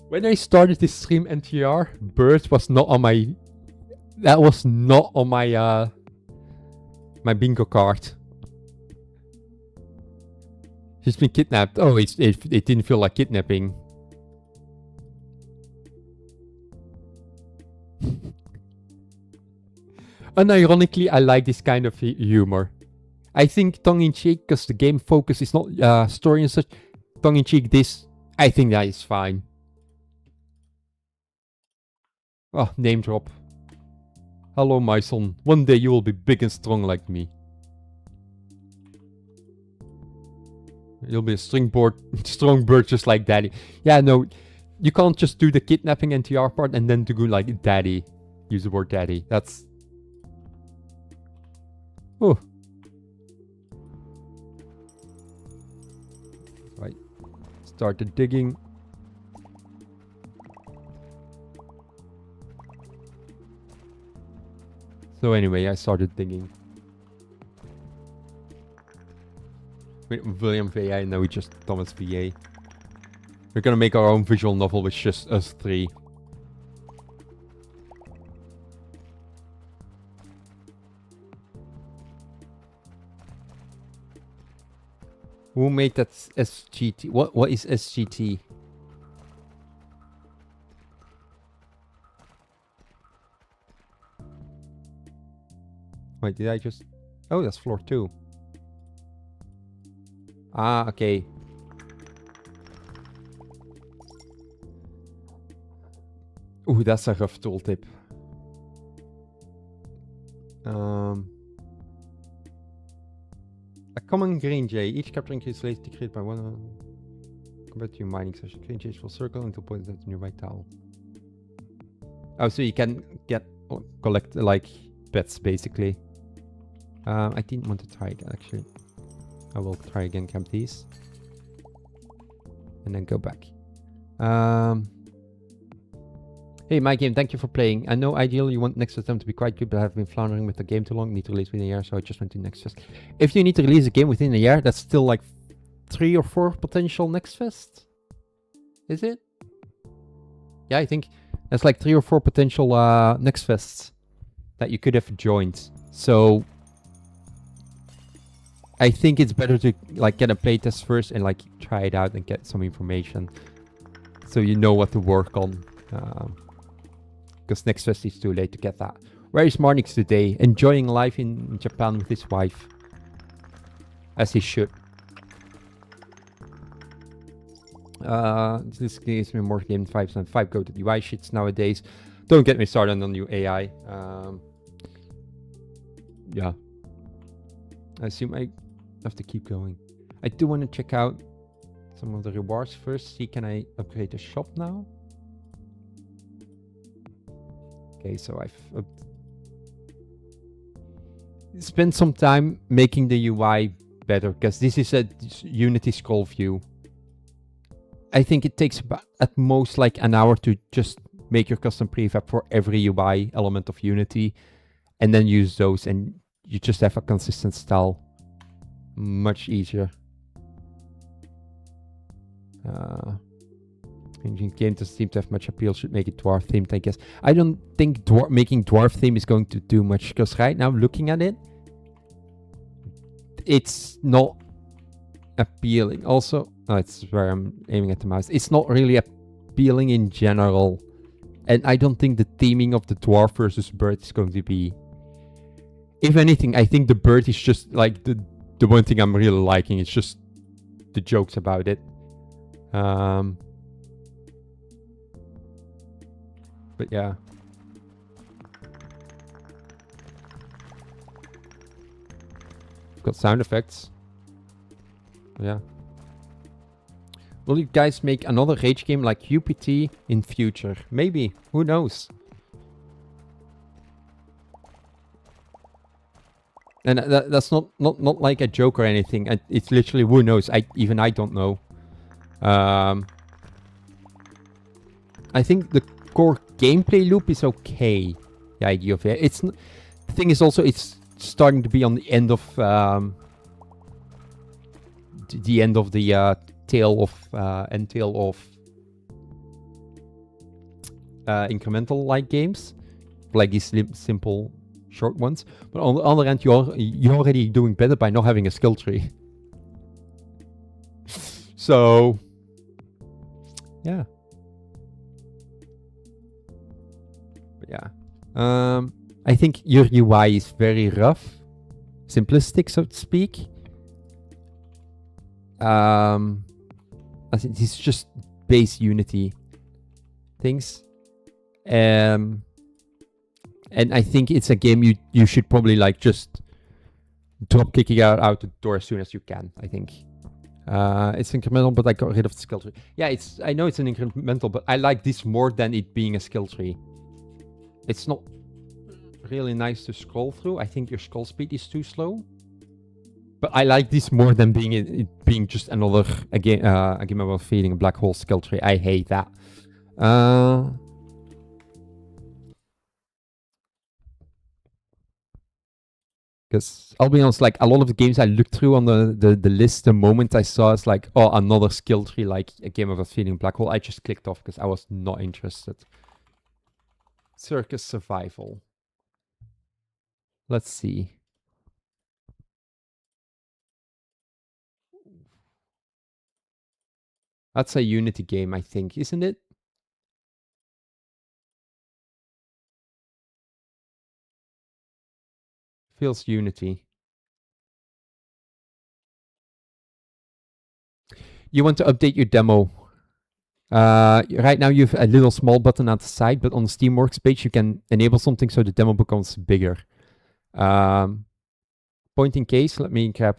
When I started this stream, NTR, Bird was not on my. That was not on my my bingo card. She's been kidnapped. Oh, it didn't feel like kidnapping. Unironically, I like this kind of humor. I think tongue-in-cheek, because the game focus is not story and such. Tongue-in-cheek, I think that is fine. Oh, name drop. Hello, my son. One day you will be big and strong like me. You'll be a strong bird just like daddy. Yeah, no, you can't just do the kidnapping NTR part and then to go like daddy. Use the word daddy. That's... Oh. Right. Started digging. So anyway, I started digging. With William VA, no, just Thomas VA. We're gonna make our own visual novel with just us three. Who made that SGT? What is SGT? Wait, did I just... Oh, that's floor 2. Ah, okay. Ooh, that's a rough tooltip. A common green jay. Each capture increases latency decreased by 1 compared to your mining session. Green jays will circle until pointed at the nearby tile. Oh, so you can get collect like pets basically. I didn't want to try again actually. I will try again, camp these. And then go back. Hey, my game, thank you for playing. I know ideally you want Next Fest to be quite good, but I've been floundering with the game too long. Need to release within a year, so I just went to Next Fest. If you need to release a game within a year, that's still like 3 or 4 potential Next Fest. Is it? Yeah, I think that's like 3 or 4 potential Next Fests that you could have joined. So I think it's better to like get a playtest first and like try it out and get some information, so you know what to work on. Because Next Fest is too late to get that. Where is Marnix today? Enjoying life in Japan with his wife. As he should. This gives me more game 5.5 go to the UI shits nowadays. Don't get me started on the new AI. Yeah. I assume I have to keep going. I do want to check out some of the rewards first. See, can I upgrade the shop now? Okay, so I've spent some time making the UI better, because this is a Unity scroll view. I think it takes about at most like an hour to just make your custom prefab for every UI element of Unity, and then use those, and you just have a consistent style. Much easier. Game doesn't seem to have much appeal. Should make it dwarf themed, I guess. I don't think making dwarf theme is going to do much, because right now, looking at it, it's not appealing. Also, it's where I'm aiming at the mouse. It's not really appealing in general, and I don't think the theming of the dwarf versus bird is going to be. If anything, I think the bird is just like the one thing I'm really liking. It's just the jokes about it. But yeah. Got sound effects. Yeah. Will you guys make another rage game like UPT in future? Maybe. Who knows? And that's not like a joke or anything. It's literally who knows. Even I don't know. I think the core gameplay loop is okay. The idea of it. The thing is also it's starting to be on the end of the tail of incremental like games, like these simple short ones. But on the other hand, you're already doing better by not having a skill tree. So yeah. But yeah. I think your UI is very rough, simplistic, so to speak. I think it's just base Unity things. And I think it's a game you should probably like just drop kicking out the door as soon as you can, I think. It's incremental, but I got rid of the skill tree. Yeah, I know it's an incremental, but I like this more than it being a skill tree. It's not really nice to scroll through. I think your scroll speed is too slow. But I like this more than it being just another a game about feeding a black hole skill tree. I hate that. Because I'll be honest, like a lot of the games I looked through on the list, the moment I saw it's like, oh, another skill tree, like a game about feeding a black hole, I just clicked off because I was not interested. Circus Survival. Let's see. That's a Unity game, I think, isn't it? Feels Unity. You want to update your demo. Right now you have a little small button at the side, but on the Steamworks page you can enable something so the demo becomes bigger. Point in case, let me grab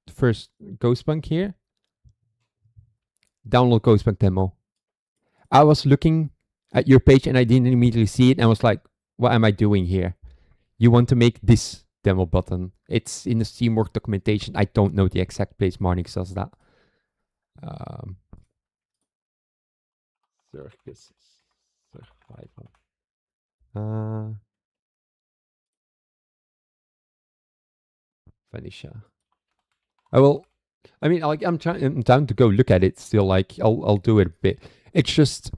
the first Ghostpunk here. Download Ghostpunk demo. I was looking at your page and I didn't immediately see it and I was like, what am I doing here? You want to make this demo button. It's in the Steamworks documentation. I don't know the exact place Marnix does that. Circus survival. Vanisha. I mean, like, I'm down to go look at it still. Like, I'll do it a bit. It's just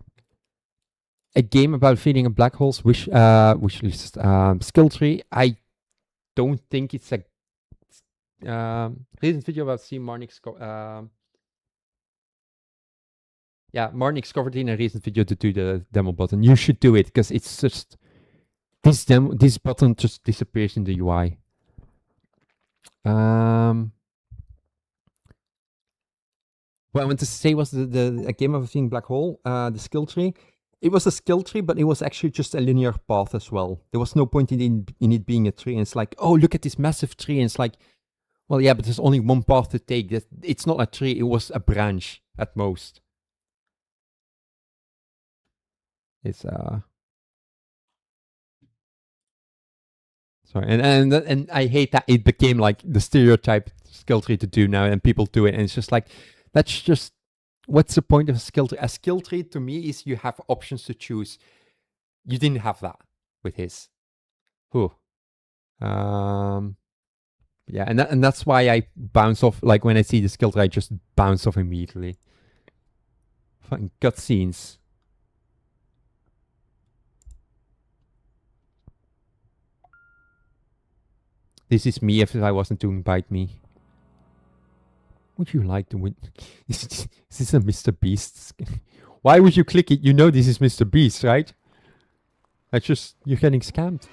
a game about feeding a black hole's wish list skill tree. I don't think it's a recent video about Marnix. Yeah, Marnix covered in a recent video to do the demo button. You should do it because it's just this button just disappears in the UI. What I want to say was a game of a feeding black hole, the skill tree. It was a skill tree, but it was actually just a linear path as well. There was no point in it being a tree. And it's like, oh, look at this massive tree. And it's like, well, yeah, but there's only one path to take. It's not a tree. It was a branch at most. It's sorry, and I hate that it became like the stereotype skill tree to do now, and people do it, and it's just like, that's just, what's the point of a skill tree? A skill tree to me is you have options to choose. You didn't have that with his. Whew. Yeah, and that's why I bounce off. Like when I see the skill tree, I just bounce off immediately. Fucking cutscenes. This is me if I wasn't doing Bite Me. Would you like to win? Is this a Mr. Beast? Why would you click it? You know this is Mr. Beast, right? That's just, you're getting scammed.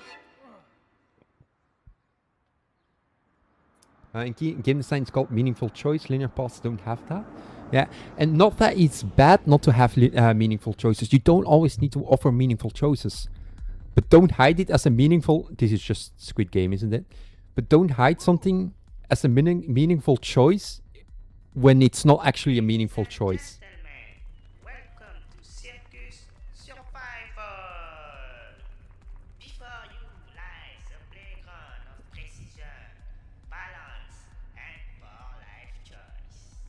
In game design, it's called meaningful choice. Linear paths don't have that. Yeah, and not that it's bad not to have meaningful choices. You don't always need to offer meaningful choices. But don't hide it as a meaningful... This is just Squid Game, isn't it? But don't hide something as a meaningful choice when it's not actually a meaningful choice. Welcome to Circus Survival. Before you lies a playground of precision, balance, and poor life choice.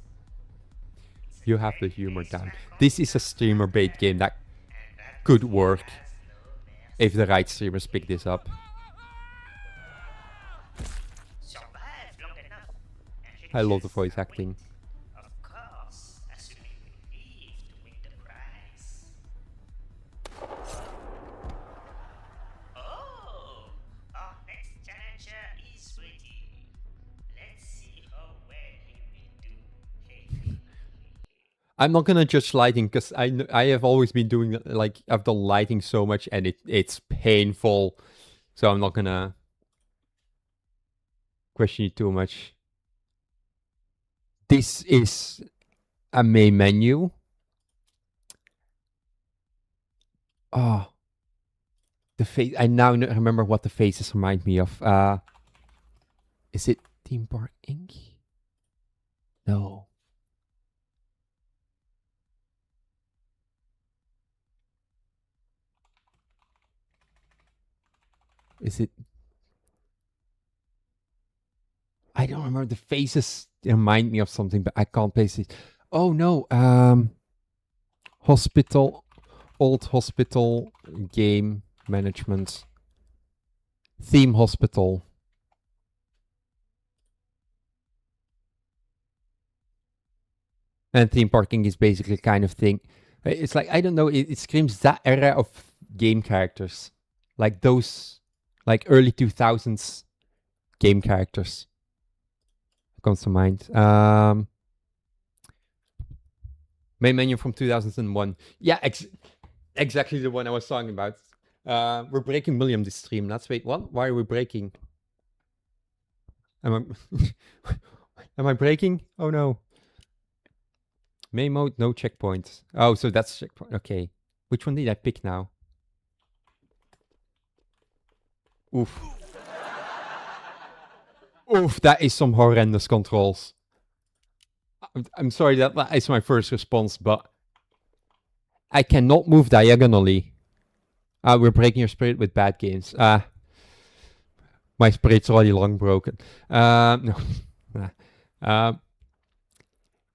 You have the humor down. This is a streamer bait game that could work if the right streamers pick this up. I love the voice acting. Of course, assuming we live to win the prize. Oh, our next challenger is ready. Let's see how well he will do. I'm not gonna judge lighting because I have always been doing, like, I've done lighting so much and it's painful, so I'm not gonna question you too much. This is a main menu. Oh, the face. I now remember what the faces remind me of. Is it Theme Park Inc? No. Is it? I don't remember. The faces remind me of something, but I can't place it. Oh no. Hospital, old hospital game management. Theme hospital. And theme parking is basically kind of thing. It's like, I don't know, it screams that era of game characters. Like those, like early 2000s game characters. Comes to mind. Main menu from 2001. Yeah, exactly the one I was talking about. We're breaking William this stream. Let's wait. What? Why are we breaking? Am I am I breaking? Oh no. Main mode, no checkpoints. Oh, so that's checkpoint. Okay. Which one did I pick now? Oof. Oof, that is some horrendous controls. I'm sorry that is my first response, but I cannot move diagonally. We're breaking your spirit with bad games. My spirit's already long broken. No.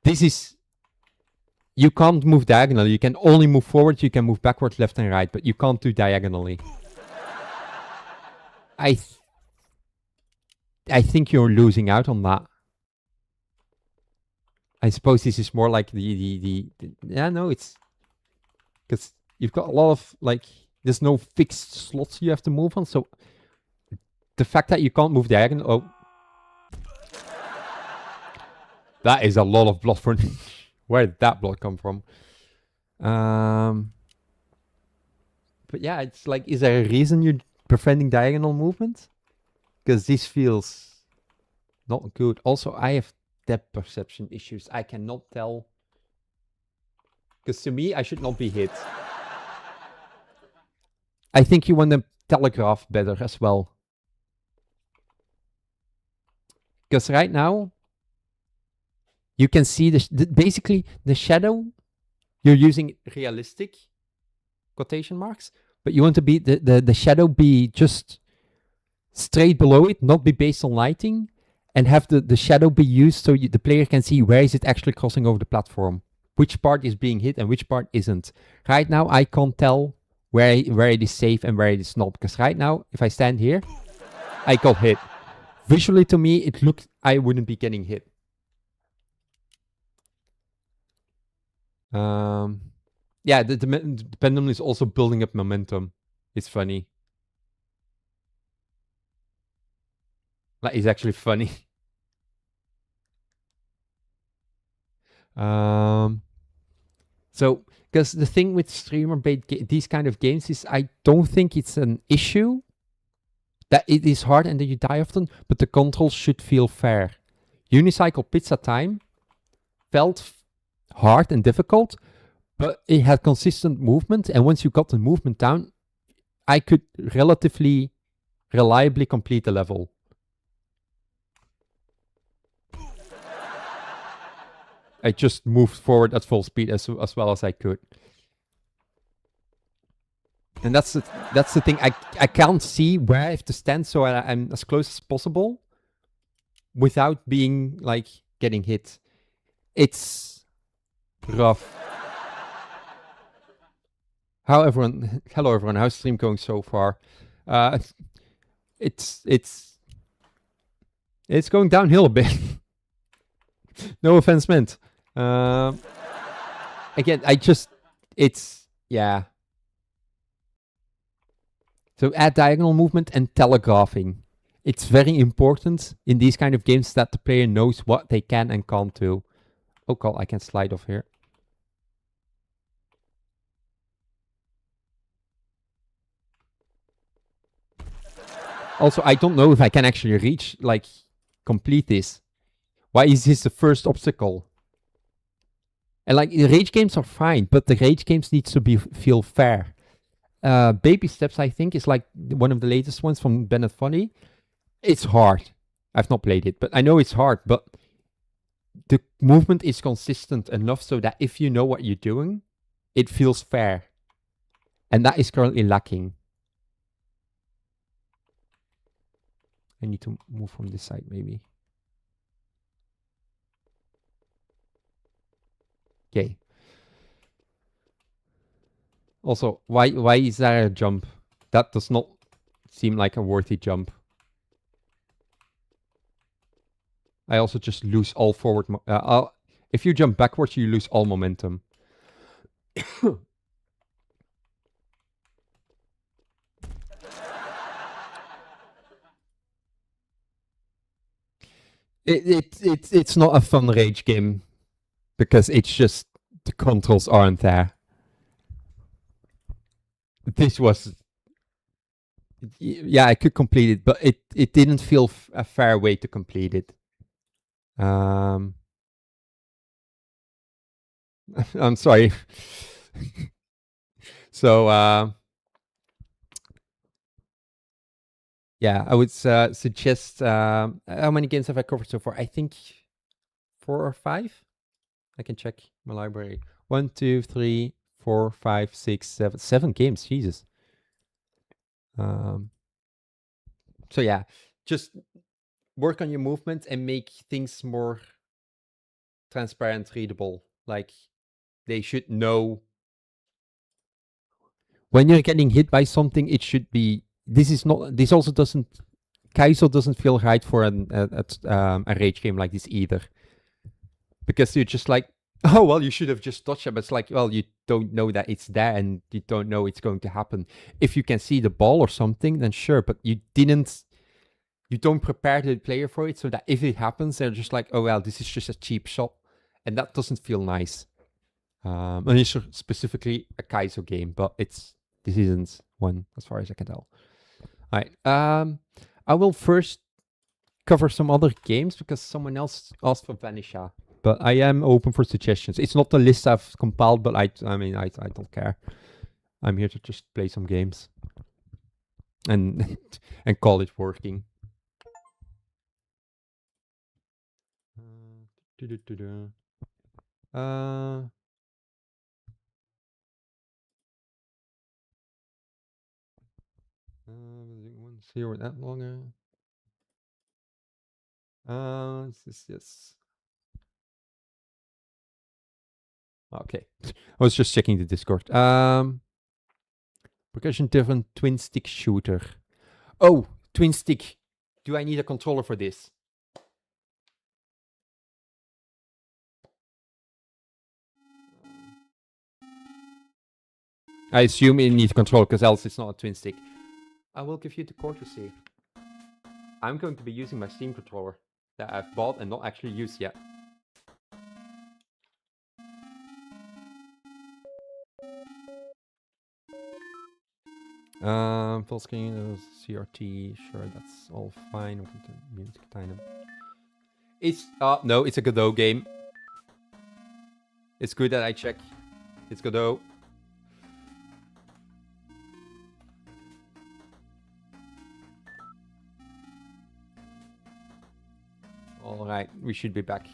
This is... You can't move diagonally. You can only move forward. You can move backwards, left and right, but you can't do diagonally. I think you're losing out on that. I suppose this is more like the yeah, no, it's... Because you've got a lot of, like... There's no fixed slots you have to move on, so... The fact that you can't move diagonal... Oh. That is a lot of blood for... Where did that blood come from? But yeah, it's like... Is there a reason you're preventing diagonal movement? Because this feels... not good. Also, I have depth perception issues. I cannot tell... Because to me, I should not be hit. I think you want to telegraph better as well. Because right now, you can see basically the shadow. You're using realistic quotation marks, but you want to be the shadow be just straight below it, not be based on lighting, and have the shadow be used so the player can see where is it actually crossing over the platform, which part is being hit and which part isn't. Right now, I can't tell where it is safe and where it is not, because right now, if I stand here, I got hit. Visually, to me, it looked I wouldn't be getting hit. Yeah, the pendulum is also building up momentum. It's funny. That is actually funny. So, because the thing with streamer-based these kind of games is I don't think it's an issue that it is hard and that you die often, but the controls should feel fair. Unicycle Pizza Time felt hard and difficult, but it had consistent movement, and once you got the movement down, I could relatively reliably complete the level. I just moved forward at full speed as well as I could. And that's the thing. I can't see where I have to stand, so I'm as close as possible without being, like, getting hit. It's rough. Hello everyone, how's stream going so far? It's going downhill a bit. No offense meant. Again, yeah. So add diagonal movement and telegraphing. It's very important in these kind of games that the player knows what they can and can't do. Oh god, I can slide off here. Also, I don't know if I can actually reach, like, complete this. Why is this the first obstacle? And, like, the rage games are fine, but the rage games needs to feel fair. Baby Steps, I think, is like one of the latest ones from Bennett Funny. It's hard. I've not played it, but I know it's hard, but the movement is consistent enough so that if you know what you're doing, it feels fair. And that is currently lacking. I need to move from this side, maybe. Okay. Also, why is there a jump? That does not seem like a worthy jump. I also just lose all forward... if you jump backwards, you lose all momentum. It's not a fun rage game because it's just the controls aren't there. This was, yeah, I could complete it, but it didn't feel a fair way to complete it. I'm sorry. So yeah, I would suggest. How many games have I covered so far? I think 4 or 5. I can check my library. 1, 2, 3, 4, 5, 6, 7. 7 games. Jesus. So yeah, just work on your movement and make things more transparent, readable. Like they should know when you're getting hit by something. It should be. This is not. This also doesn't. Kaizo doesn't feel right for a rage game like this either, because you're just like, oh well, you should have just dodged it. But it's like, well, you don't know that it's there, and you don't know it's going to happen. If you can see the ball or something, then sure. But you didn't. You don't prepare the player for it, so that if it happens, they're just like, oh well, this is just a cheap shot, and that doesn't feel nice. And it's specifically a Kaizo game, but this isn't one as far as I can tell. All right. I will first cover some other games because someone else asked for Vanisha, but I am open for suggestions. It's not the list I've compiled, but I don't care. I'm here to just play some games and and call it working. One zero that longer. Yes. Okay, I was just checking the Discord. Percussion driven twin stick shooter. Oh, twin stick. Do I need a controller for this? I assume you need a controller because else it's not a twin stick. I will give you the courtesy. I'm going to be using my Steam controller that I've bought and not actually used yet. Full screen, CRT, sure, that's all fine. I'm going to music item. It's no, it's a Godot game. It's good that I check. It's Godot. All right, we should be back.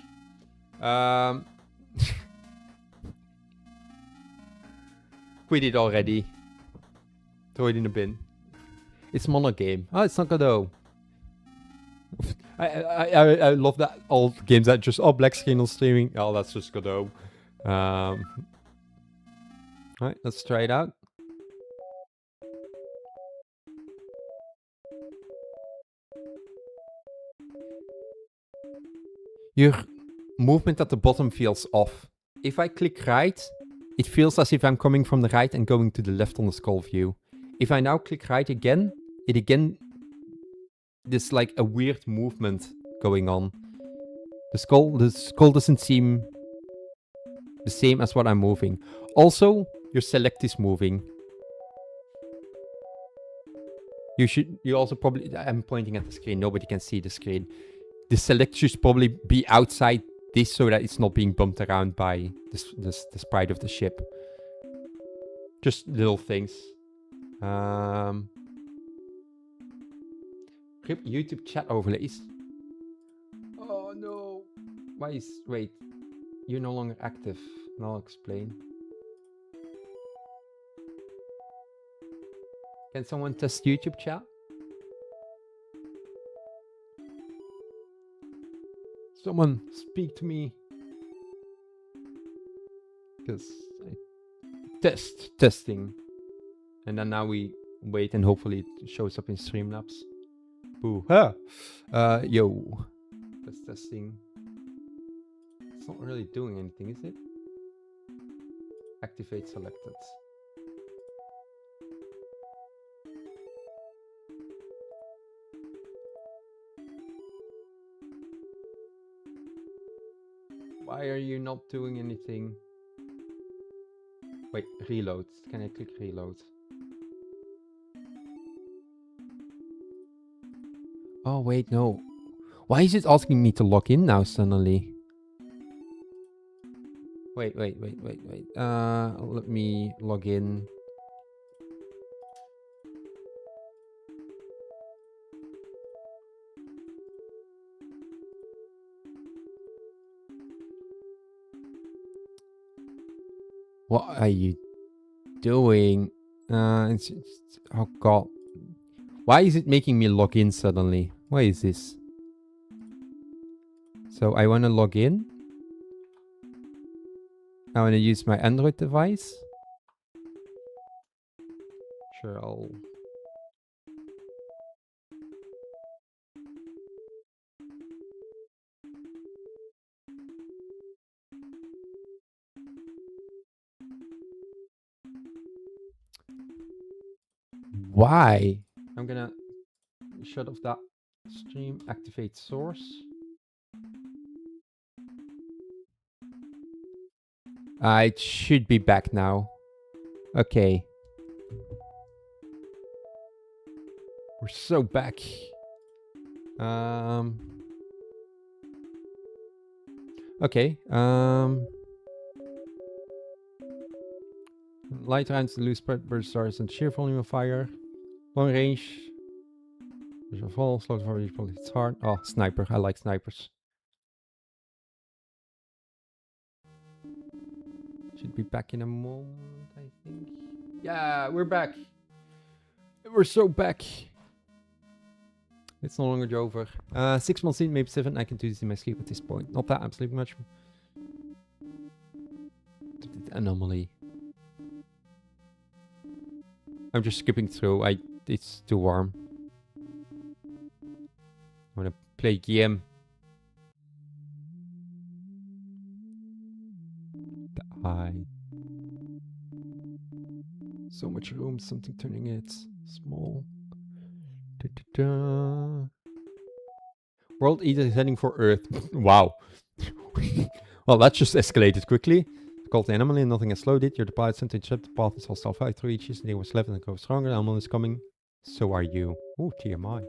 Quit it already. Throw it in the bin. It's mono game. Oh, it's not Godot. I love that old games that just black screen on streaming. Oh, that's just Godot. Alright, let's try it out. Your movement at the bottom feels off. If I click right, it feels as if I'm coming from the right and going to the left on the skull view. If I now click right again, there's like a weird movement going on. The skull doesn't seem the same as what I'm moving. Also, your select is moving. You also probably, I'm pointing at the screen, nobody can see the screen. The select should probably be outside this so that it's not being bumped around by the sprite of the ship. Just little things. YouTube chat overlays. Oh no. Wait. You're no longer active. I'll explain. Can someone test YouTube chat? Someone speak to me. Because testing. And then now we wait and hopefully it shows up in Streamlabs. Boo. Yo. That's testing. It's not really doing anything, is it? Activate selected. Why are you not doing anything? Wait, reload. Can I click reload? Oh, wait, no. Why is it asking me to log in now suddenly? Wait. Let me log in. What are you doing? Oh god. Why is it making me log in suddenly? What is this? So I want to log in. I want to use my Android device. Sure, I'll... Why? I'm gonna shut off that stream, activate source. It should be back now. Okay. We're so back. Okay. Light rounds, loose burst stars, and sheer volume of fire. Long range. There's a fall, slow for it's hard. Oh, sniper. I like snipers. Should be back in a moment, I think. Yeah, we're back. We're so back. It's no longer over. 6 months in, maybe 7. I can do this in my sleep at this point. Not that I'm sleeping much. Anomaly. I'm just skipping through. It's too warm. I'm gonna play game. Die. So much room, something turning it small. World Eater is heading for Earth. Wow. Well, that just escalated quickly. Called the anomaly, nothing has slowed it. You're the pilot sent to intercept the path. It's all self-out through each year. They was left and go stronger. The anomaly is coming. So are you. Ooh, TMI.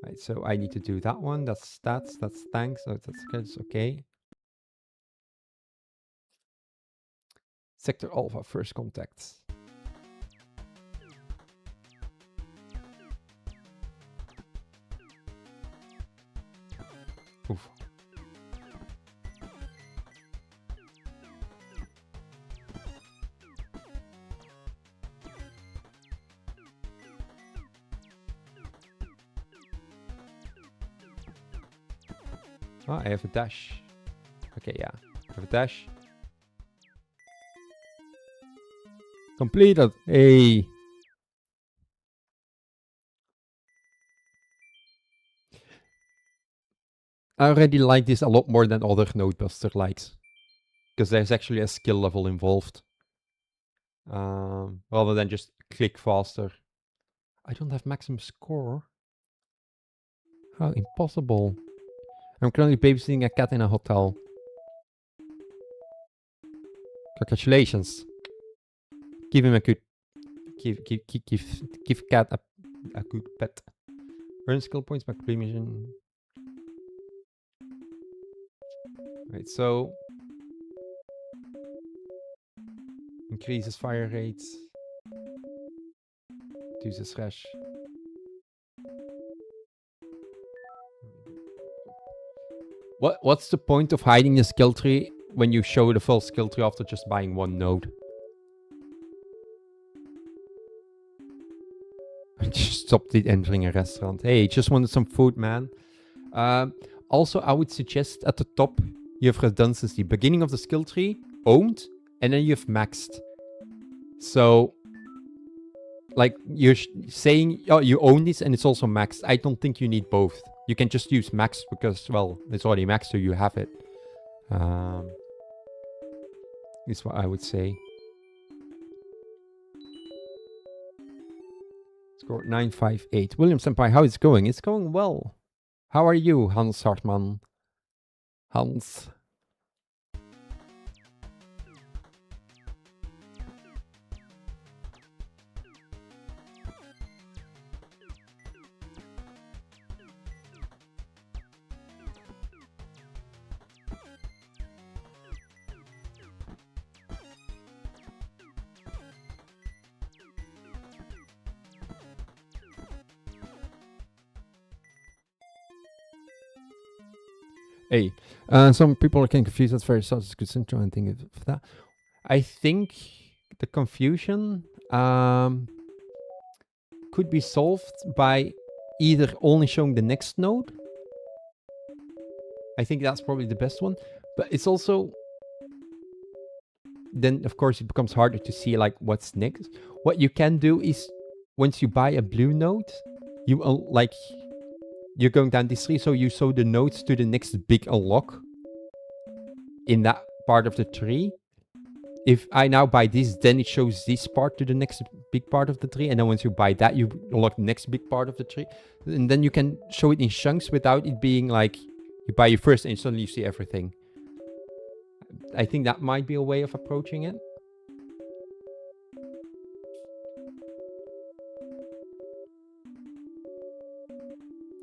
Right, so I need to do that one. That's stats. That's tanks. So that's good. Okay. Sector Alpha, first contact. Oof. Oh, I have a dash. Okay, yeah. I have a dash. Completed. Hey. I already like this a lot more than other Nodebuster likes. Because there's actually a skill level involved. Rather than just click faster. I don't have maximum score. How impossible. I'm currently babysitting a cat in a hotel. Congratulations. Give him a good... Give cat a good pet. Earn skill points by complete mission. Right, so... Increases fire rates. Reduces slash. What's the point of hiding the skill tree when you show the full skill tree after just buying one node? I just stopped it entering a restaurant. Hey, just wanted some food, man. Also, I would suggest at the top you have redundancy. Beginning of the skill tree, owned, and then you have maxed. So, like, you're saying, oh, you own this and it's also maxed. I don't think you need both. You can just use maxed because, well, it's already maxed, so you have it. Is what I would say. Score 958. William Senpai, how is it going? It's going well. How are you, Hans Hartmann? Hans. Hey, some people are getting confused. That's very such a good syndrome and think of that. I think the confusion could be solved by either only showing the next node. I think that's probably the best one, but it's also then of course it becomes harder to see like what's next. What you can do is once you buy a blue node, you like you're going down this tree, so you show the nodes to the next big unlock in that part of the tree. If I now buy this, then it shows this part to the next big part of the tree, and then once you buy that, you unlock the next big part of the tree, and then you can show it in chunks without it being like you buy it first and suddenly you see everything. I think that might be a way of approaching it.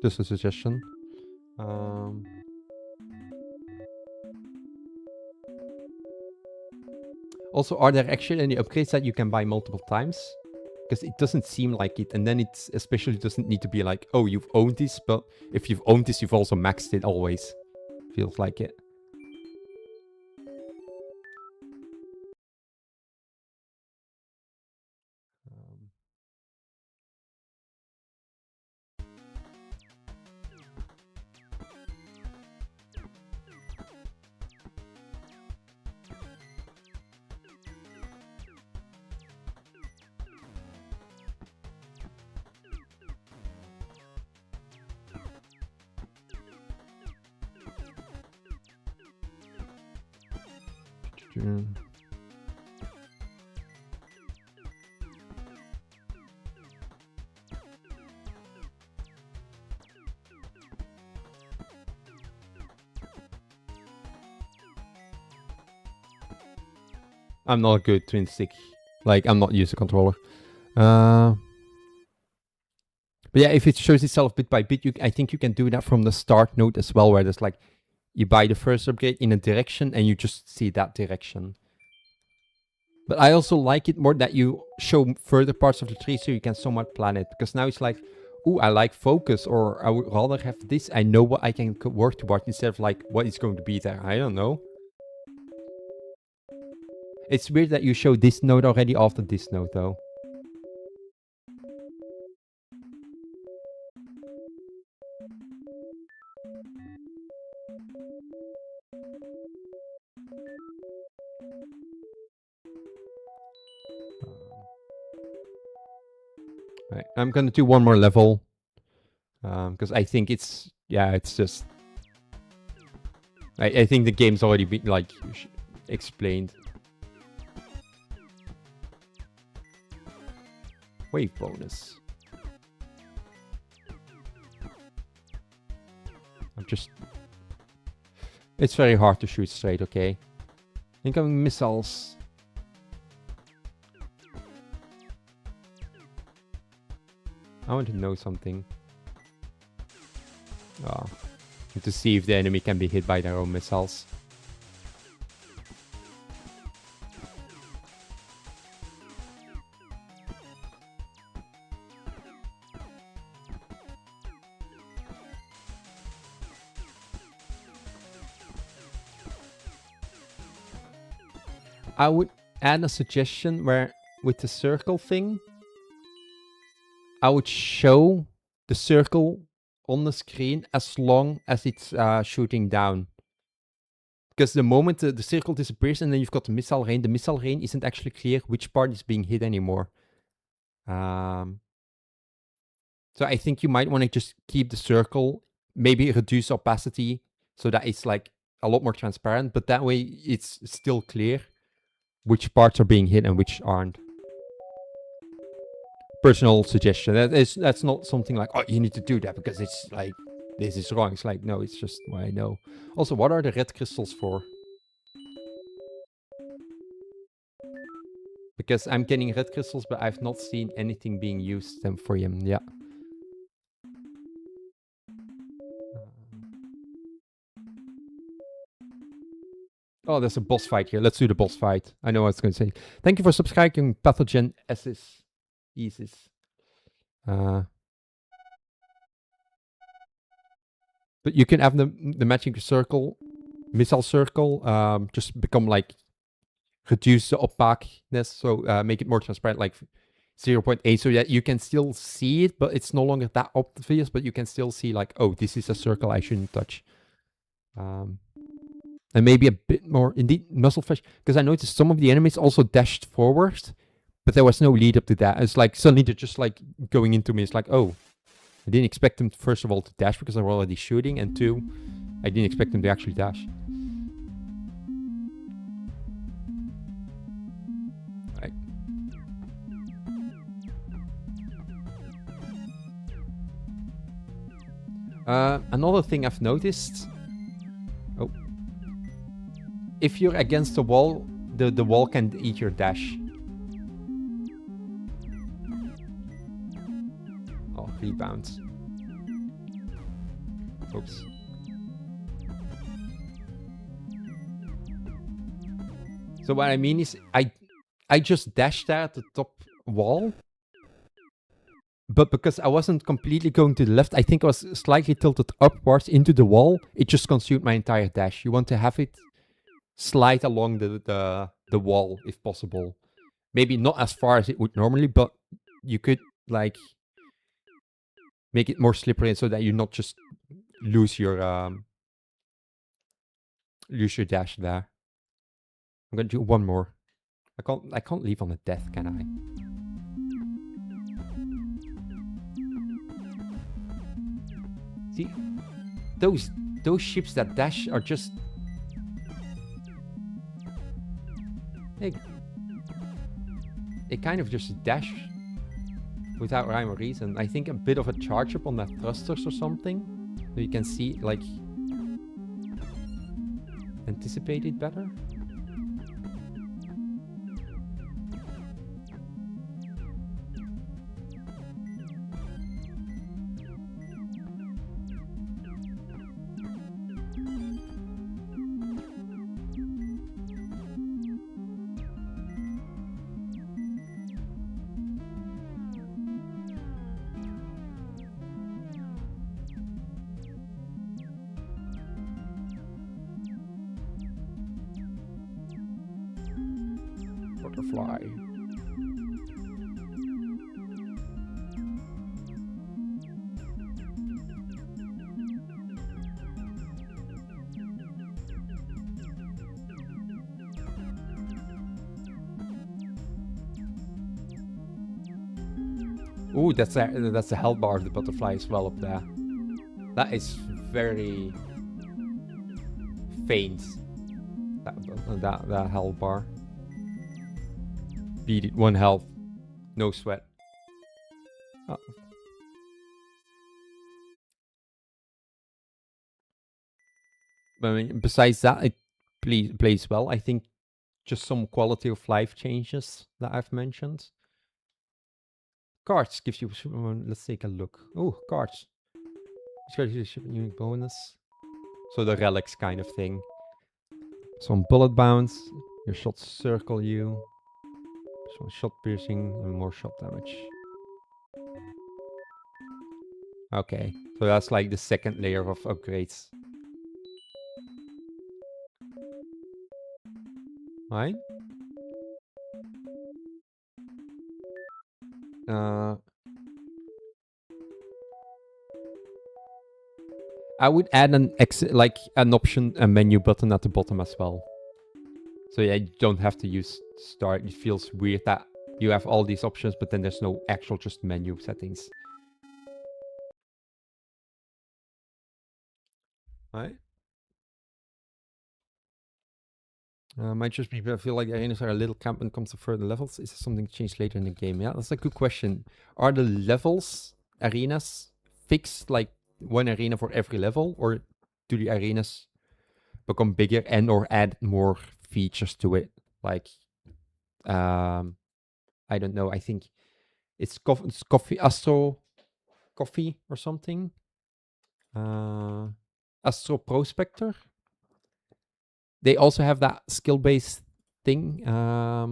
Just a suggestion. Also, are there actually any upgrades that you can buy multiple times? Because it doesn't seem like it, and then it especially doesn't need to be like, oh, you've owned this, but if you've owned this, you've also maxed it always. Feels like it. I'm not a good twin stick. Like, I'm not used to controller. But yeah, if it shows itself bit by bit, I think you can do that from the start node as well, where there's like, you buy the first upgrade in a direction and you just see that direction. But I also like it more that you show further parts of the tree so you can somewhat plan it. Because now it's like, ooh, I like focus, or I would rather have this. I know what I can work towards instead of like, what is going to be there. I don't know. It's weird that you show this node already after this node, though. Right, I'm gonna do one more level. Because I think it's, yeah, it's just... I think the game's already been, like, explained. Wave bonus. I'm just... It's very hard to shoot straight, okay? Incoming missiles. I want to know something. Oh. To see if the enemy can be hit by their own missiles. I would add a suggestion where with the circle thing, I would show the circle on the screen as long as it's shooting down. Because the moment the circle disappears and then you've got the missile rain isn't actually clear which part is being hit anymore. So I think you might want to just keep the circle, maybe reduce opacity so that it's like a lot more transparent, but that way it's still clear which parts are being hit and which aren't. Personal suggestion. That's not something like, oh, you need to do that because it's like, this is wrong. It's like, no, it's just what I know. Also, what are the red crystals for? Because I'm getting red crystals, but I've not seen anything being used for him. Yeah. Oh, there's a boss fight here. Let's do the boss fight. I know what I was going to say. Thank you for subscribing, Pathogen Isis. Isis. But you can have the magic circle, missile circle, just become like, reduce the opaqueness, so make it more transparent, like 0.8, so that you can still see it, but it's no longer that obvious, but you can still see like, oh, this is a circle I shouldn't touch. And maybe a bit more, indeed, muzzle flash, because I noticed some of the enemies also dashed forward, but there was no lead up to that. It's like, suddenly they're just like going into me. It's like, oh, I didn't expect them, first of all, to dash because they were already shooting, and two, I didn't expect them to actually dash. Right. Another thing I've noticed, if you're against the wall, the wall can eat your dash. Oh, rebounds. Oops. So what I mean is, I just dashed there at the top wall, but because I wasn't completely going to the left, I think I was slightly tilted upwards into the wall. It just consumed my entire dash. You want to have it slide along the wall if possible. Maybe not as far as it would normally, but you could like make it more slippery so that you not just lose your dash there. I'm gonna do one more. I can't leave on a death, can I? See, those ships that dash are just they kind of just dash without rhyme or reason. I think a bit of a charge up on that thrusters or something, so you can see like anticipate it better. Butterfly. Ooh, that's a hell bar of the butterfly as well up there. That is very faint. That hell bar. Beat it, 1 health. No sweat. Oh. But I mean, besides that, it plays well. I think just some quality of life changes that I've mentioned. Cards gives you... Let's take a look. Oh, cards. Unique bonus. So the relics kind of thing. Some bullet bounce. Your shots circle you. Some shot piercing and more shot damage. Okay, so that's like the second layer of upgrades. Right? I would add an option, a menu button at the bottom as well. So yeah, you don't have to use start. It feels weird that you have all these options, but then there's no actual just menu settings. Right? Might just be, I feel like the arenas are a little camp when it comes to further levels. Is there something changed later in the game? Yeah, that's a good question. Are the levels, arenas, fixed like one arena for every level, or do the arenas become bigger and or add more features to it? Like, I don't know. I think it's coffee, Astro Coffee or something. Astro Prospector. They also have that skill-based thing, where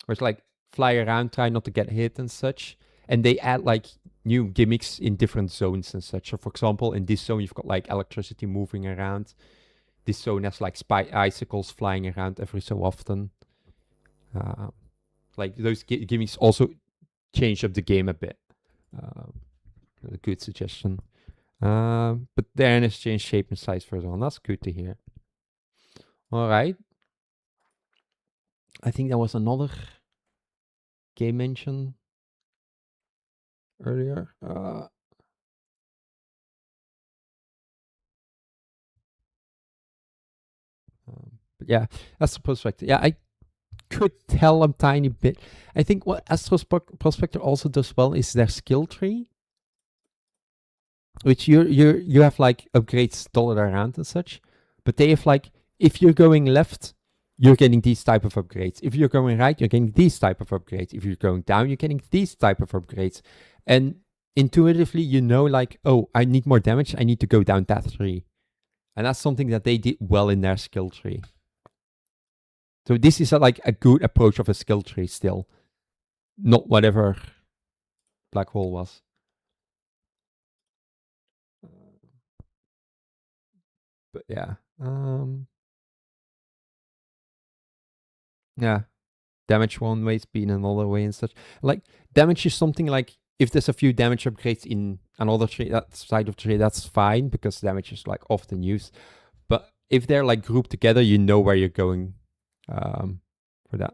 it's like fly around, try not to get hit and such. And they add like new gimmicks in different zones and such. So for example, in this zone, you've got like electricity moving around. This zone has like icicles flying around every so often. Like those gimmicks also change up the game a bit. A good suggestion. But then it's changed shape and size further on. That's good to hear. All right. I think there was another game mention earlier. But yeah, Astro Prospector. Yeah, I could tell a tiny bit. I think what Astro Prospector also does well is their skill tree, which you have like upgrades dotted around and such, but they have like, if you're going left, you're getting these type of upgrades. If you're going right, you're getting these type of upgrades. If you're going down, you're getting these type of upgrades. And intuitively, you know, like, oh, I need more damage. I need to go down that tree. And that's something that they did well in their skill tree. So this is like a good approach of a skill tree still. Not whatever Black Hole was. But yeah. Yeah. Damage one way, speed another way and such. Like, damage is something like, if there's a few damage upgrades in another tree, that side of tree, that's fine, because damage is like often used. But if they're like grouped together, you know where you're going for that.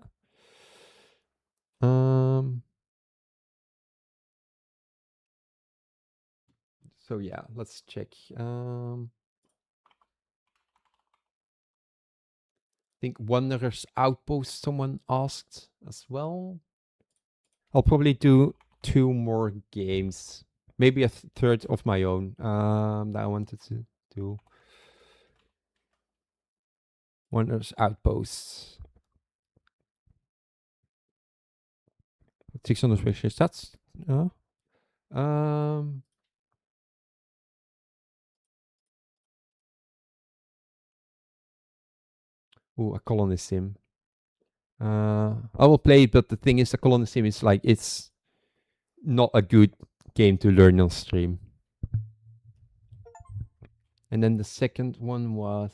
So yeah, let's check. I think Wanderer's Outpost someone asked as well. I'll probably do 2 more games, maybe a third of my own that I wanted to do. Wanderer's Outpost. 600 wishes. That's a colonist sim. I will play it, but the thing is, a colonist sim is like, it's not a good game to learn on stream. And then the second one was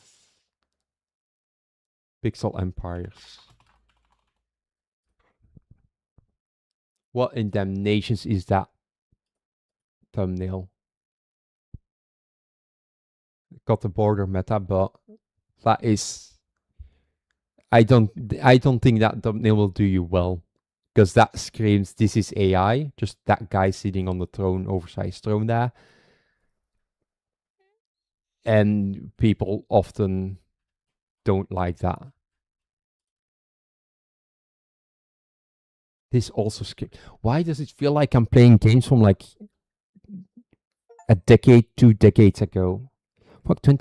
Pixel Empires. What in damnations is that thumbnail? Got the border meta, but that is, I don't think that thumbnail will do you well, because that screams this is AI, just that guy sitting on the throne, oversized throne there. And people often don't like that. This also screams. Why does it feel like I'm playing games from like a decade, 2 decades ago? Fuck, 2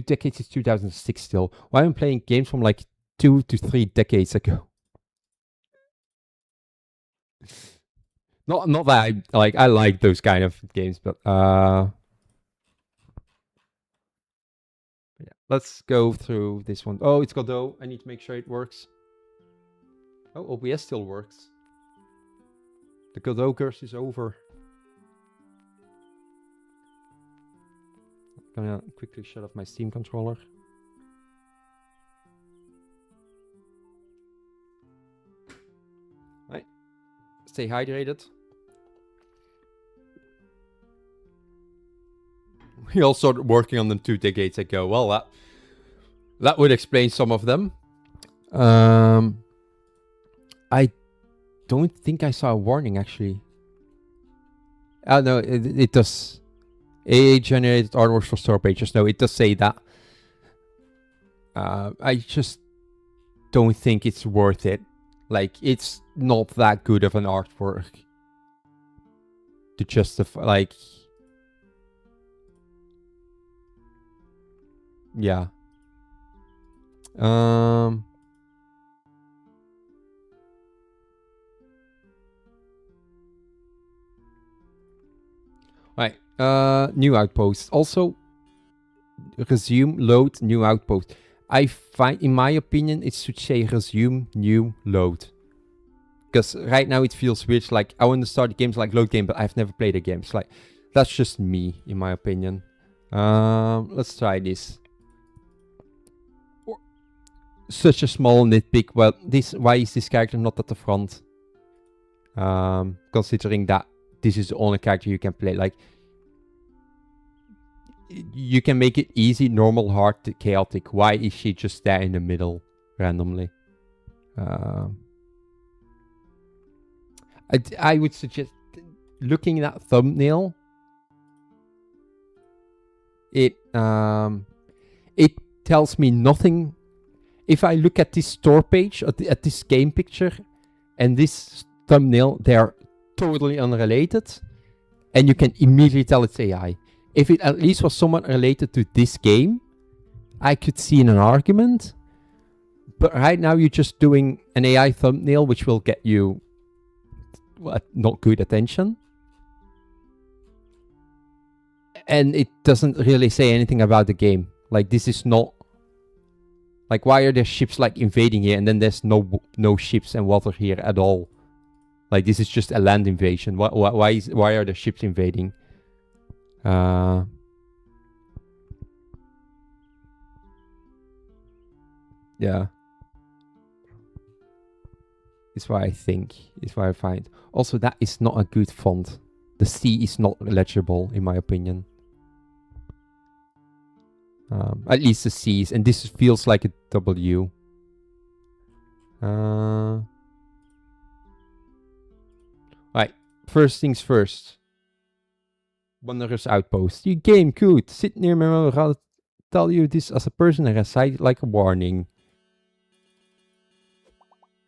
decades is 2006 still. Why am I playing games from like 2 to 3 decades ago? Not that I like those kind of games, but yeah, let's go through this one. Oh, it's Godot. I need to make sure it works. Oh, OBS still works. The Godot curse is over. I'm gonna quickly shut off my Steam controller. Right. Stay hydrated. We all started working on them 2 decades ago. Well, that would explain some of them. I don't think I saw a warning, actually. Oh, no, it does. AI generated artwork for store pages. No, it does say that. I just don't think it's worth it. Like, it's not that good of an artwork to justify, like... Yeah. Right. New outpost. Also, resume load new outpost. I find, in my opinion, it should say resume new load. Because right now it feels weird. Like I want to start games like load game, but I've never played a game. It's like that's just me, in my opinion. Let's try this. Such a small nitpick. Well, why is this character not at the front? Considering that this is the only character you can play. Like you can make it easy, normal, hard, chaotic. Why is she just there in the middle randomly? I would suggest looking at thumbnail. It tells me nothing. If I look at this store page, at this game picture, and this thumbnail, they are totally unrelated, and you can immediately tell it's AI. If it at least was somewhat related to this game, I could see an argument. But right now you're just doing an AI thumbnail, which will get you not good attention. And it doesn't really say anything about the game. Like this is not... Like why are there ships like invading here and then there's no ships and water here at all? Like this is just a land invasion. Why are the ships invading? Yeah. Is why I think. Is why I find. Also, that is not a good font. The C is not legible, in my opinion. At least the C's, and this feels like a W. Right. First things first. Wanderer's Outpost. You game good. Sit near me. I'll rather tell you this as a person and recite it like a warning.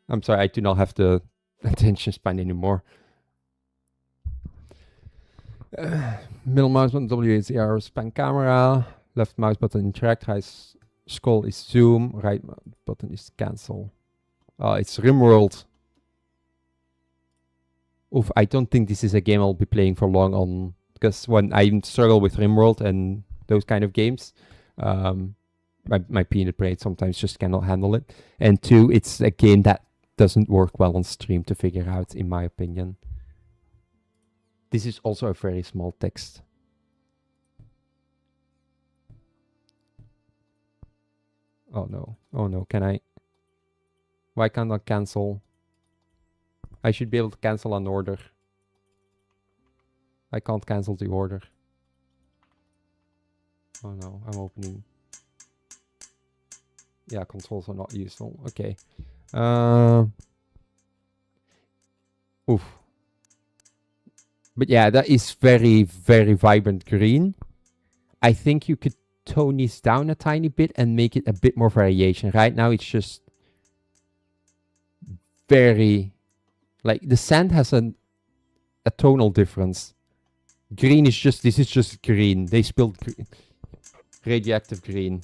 I'm sorry, I do not have the attention span anymore. Middle mouse button W is the arrow span camera. Left mouse button interact. Right scroll is zoom. Right button is cancel. It's RimWorld. Oof, I don't think this is a game I'll be playing for long on. Because when I struggle with RimWorld and those kind of games, my peanut brain sometimes just cannot handle it. And two, it's a game that doesn't work well on stream to figure out, in my opinion. This is also a very small text. Oh no, can I? Why can't I cancel? I should be able to cancel an order. I can't cancel the order. Oh no, I'm opening. Yeah, controls are not useful. Okay. Oof. But yeah, that is very, very vibrant green. I think you could tone this down a tiny bit and make it a bit more variation. Right now it's just very... Like, the sand has a tonal difference. Green is just... This is just green. They spilled radioactive green.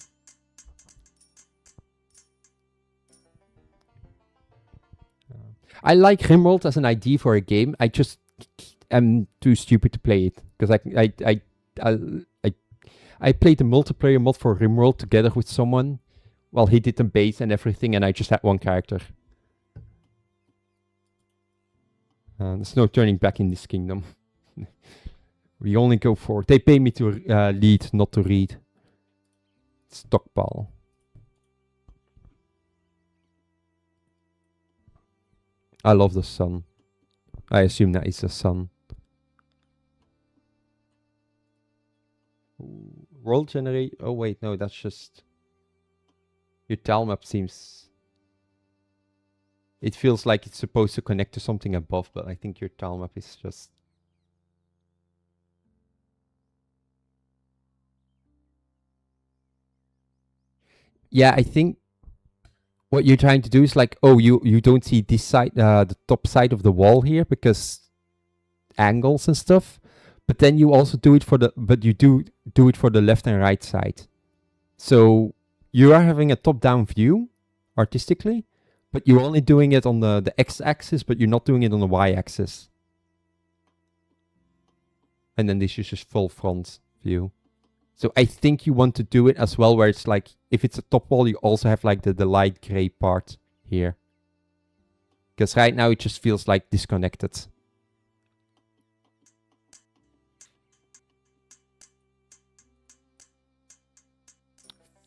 I like RimWorld as an idea for a game. I just am too stupid to play it. Because I played the multiplayer mod for RimWorld together with someone. Well, he did the base and everything, and I just had one character. There's no turning back in this kingdom. We only go forward. They pay me to lead, not to read. Stockpile. I love the sun. I assume that is the sun. World generate. Oh wait, no, that's just your tile map seems. It feels like it's supposed to connect to something above, but I think your tile map is just. Yeah, I think what you're trying to do is like, oh, you don't see this side, the top side of the wall here because angles and stuff. But then you also do it for the, but you do it for the left and right side. So you are having a top-down view artistically, but you're only doing it on the x-axis, but you're not doing it on the y-axis. And then this is just full front view. So I think you want to do it as well, where it's like, if it's a top wall, you also have like the light gray part here. Because right now it just feels like disconnected.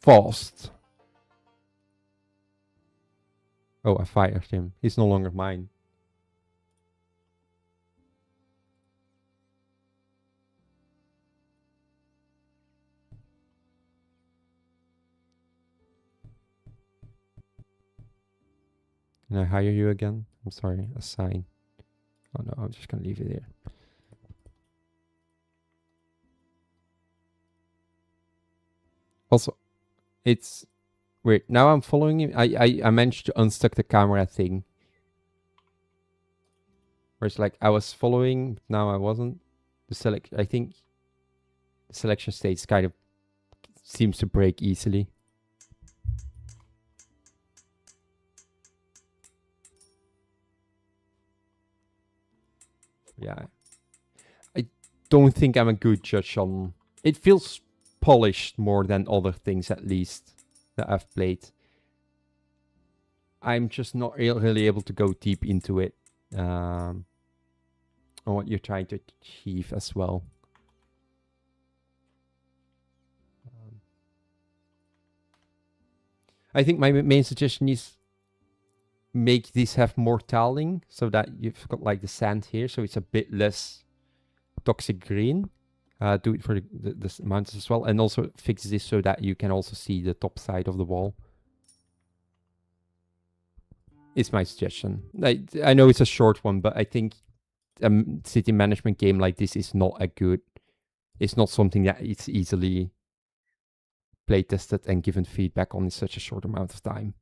Fast. Oh, I fired him. He's no longer mine. Can I hire you again? I'm sorry, assign. Oh no, I'm just gonna leave it here. Also, it's weird. Now I'm following him. I managed to unstuck the camera thing. Where it's like I was following, but now I wasn't. I think the selection states kind of seems to break easily. Yeah. I don't think I'm a good judge on... It feels polished more than other things, at least, that I've played. I'm just not really able to go deep into it. On what you're trying to achieve as well. I think my main suggestion is make this have more tiling so that you've got like the sand here, so it's a bit less toxic green. Do it for the mountains as well, and also fix this so that you can also see the top side of the wall. It's my suggestion. I know it's a short one, but I think a city management game like this is not a good... It's not something that it's easily play tested and given feedback on in such a short amount of time.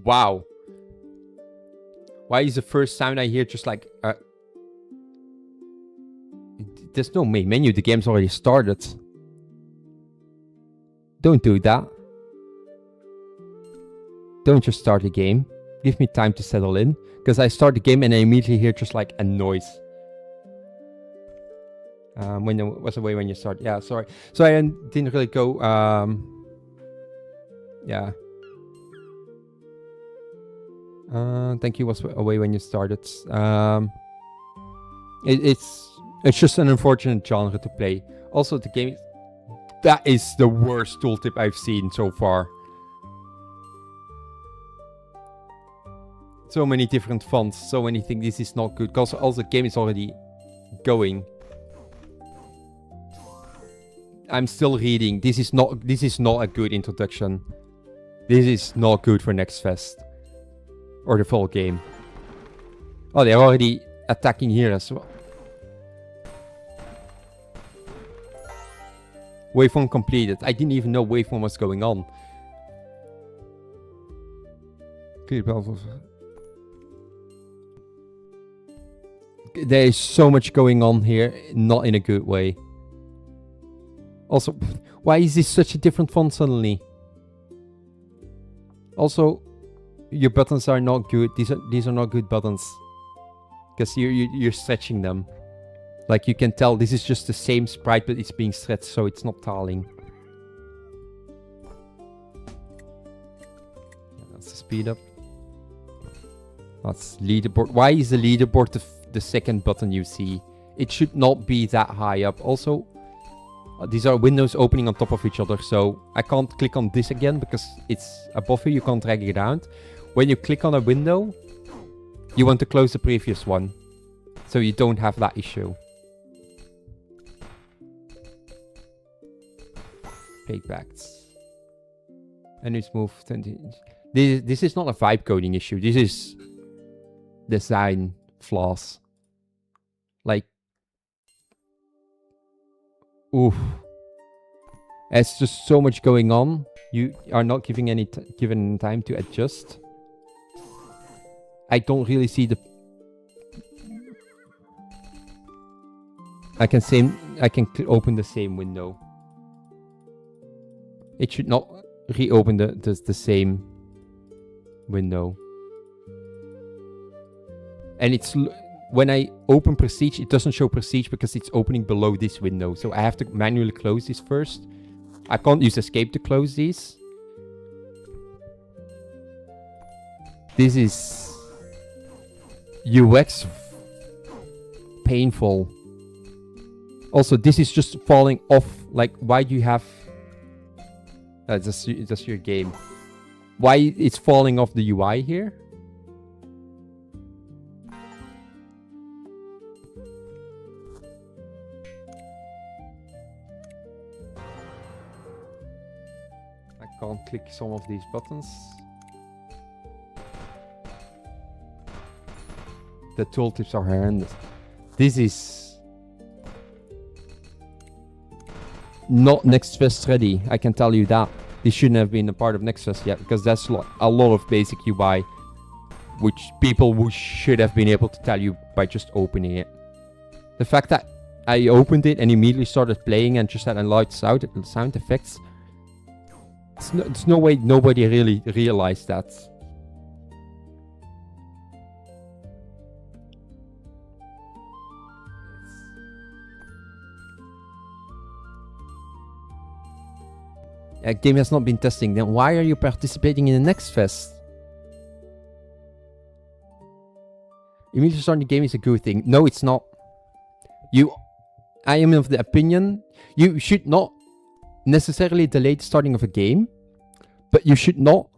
Wow. Why is the first sound I hear just like... There's no main menu, the game's already started. Don't do that. Don't just start the game. Give me time to settle in. Because I start the game and I immediately hear just like a noise. When it was away when you start. Yeah, sorry. So I didn't really go... yeah. Thank you was away when you started. It's just an unfortunate genre to play. Also, the game... That is the worst tooltip I've seen so far. So many different fonts, so many things. This is not good. Because also the game is already going. I'm still reading. This is not a good introduction. This is not good for Next Fest. Or the full game. Oh, they're already attacking here as well. Waveform completed. I didn't even know waveform was going on. There is so much going on here, not in a good way. Also, why is this such a different font suddenly? Also, your buttons are not good. These are not good buttons. Because you're stretching them. Like you can tell this is just the same sprite, but it's being stretched, so it's not tiling. That's the speed up. That's leaderboard. Why is the leaderboard the second button you see? It should not be that high up. Also, these are windows opening on top of each other, so I can't click on this again because it's above you. You can't drag it around. When you click on a window, you want to close the previous one, so you don't have that issue. Fake backs. And it's moved 20. This is not a vibe coding issue. This is design flaws. Like, oof. There's just so much going on. You are not giving any given time to adjust. I don't really see the... I can open the same window. It should not reopen the same window. And it's... When I open Prestige, it doesn't show Prestige because it's opening below this window. So I have to manually close this first. I can't use escape to close these. This is UX painful. Also, this is just falling off. Like, why do you have... That's your game. Why it's falling off the UI here? I can't click some of these buttons. The tooltips are horrendous. This is not NextFest ready, I can tell you that. This shouldn't have been a part of NextFest yet, because that's a lot of basic UI, which people should have been able to tell you by just opening it. The fact that I opened it and immediately started playing and just had a loud sound effects, there's no way nobody really realized that. A game has not been testing, then why are you participating in the next fest? Immediately starting the game is a good thing. No, it's not. I am of the opinion you should not necessarily delay the starting of a game, but you should not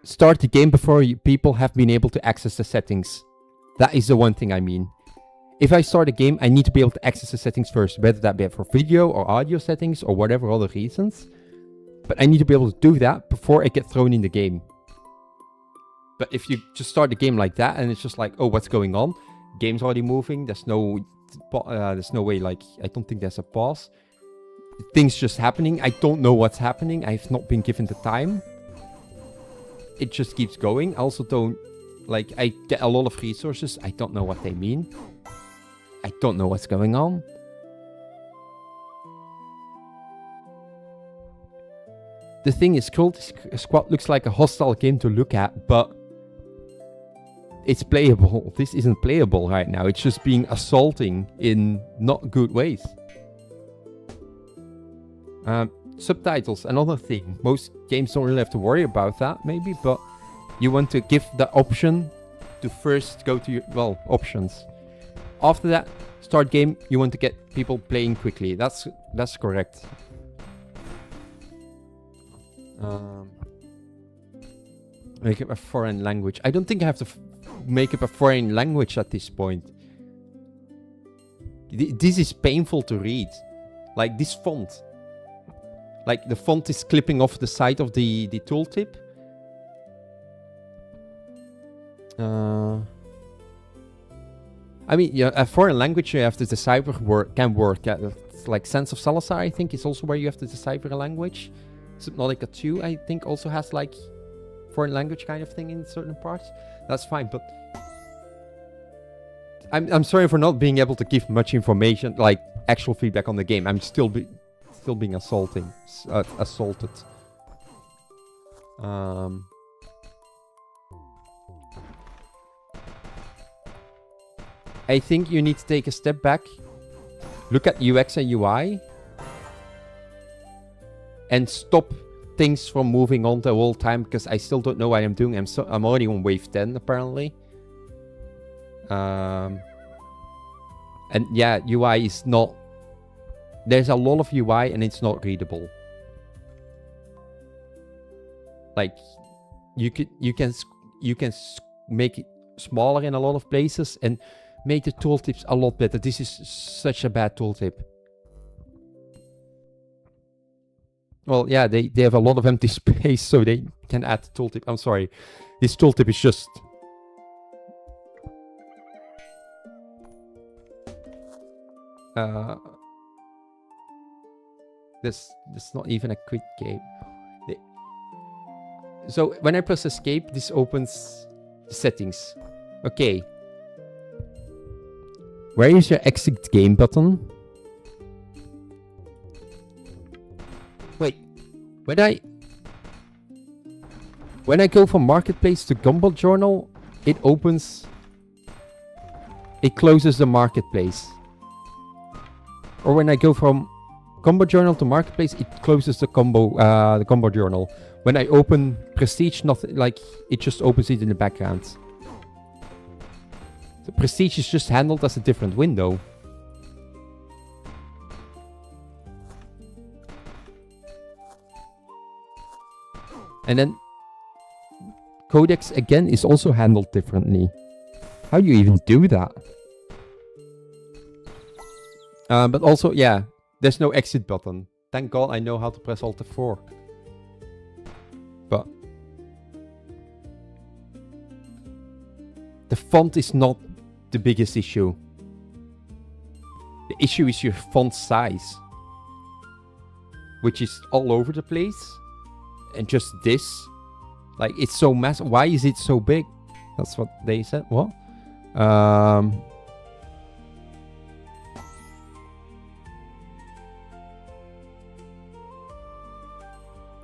start the game before people have been able to access the settings. That is the one thing I mean. If I start a game, I need to be able to access the settings first, whether that be for video or audio settings or whatever other reasons. But I need to be able to do that before I get thrown in the game. But if you just start the game like that and it's just like, oh, what's going on? Game's already moving. There's no way, like, I don't think there's a pause. Things just happening. I don't know what's happening. I've not been given the time. It just keeps going. I also don't, like, I get a lot of resources. I don't know what they mean. I don't know what's going on. The thing is, Cult Squad looks like a hostile game to look at, but it's playable. This isn't playable right now. It's just being assaulting in not good ways. Subtitles, another thing. Most games don't really have to worry about that, maybe, but you want to give the option to first go to your, well, options. After that, start game, you want to get people playing quickly. That's correct. Make it a foreign language. I don't think I have to make up a foreign language at this point. This is painful to read. Like this font. Like the font is clipping off the side of the tooltip. I mean, yeah, a foreign language you have to decipher can work. It's like Sense of Salazar, I think, is also where you have to decipher a language. Subnautica 2, I think, also has like foreign language kind of thing in certain parts. That's fine, but I'm sorry for not being able to give much information, like actual feedback on the game. I'm still being assaulted. I think you need to take a step back, look at UX and UI, and stop things from moving on the whole time, because I still don't know what I'm doing. I'm already on wave 10 apparently. And yeah, UI is not... There's a lot of UI and it's not readable. Like, you can make it smaller in a lot of places and make the tooltips a lot better. This is such a bad tooltip. Well, yeah, they have a lot of empty space, so they can add the tooltip. I'm sorry. This tooltip is just... This not even a quick game. So when I press escape, this opens the settings. Okay. Where is your exit game button? Wait, when I go from Marketplace to Gumball Journal, it closes the Marketplace. Or when I go from combo journal to marketplace, it closes the combo journal. When I open prestige, nothing, like it just opens it in the background. The prestige is just handled as a different window. And then Codex again is also handled differently. How do you even do that? But also, yeah, there's no exit button. Thank God I know how to press Alt F4. But the font is not the biggest issue. The issue is your font size, which is all over the place. And just this, like, it's so massive. Why is it so big? That's what they said. What?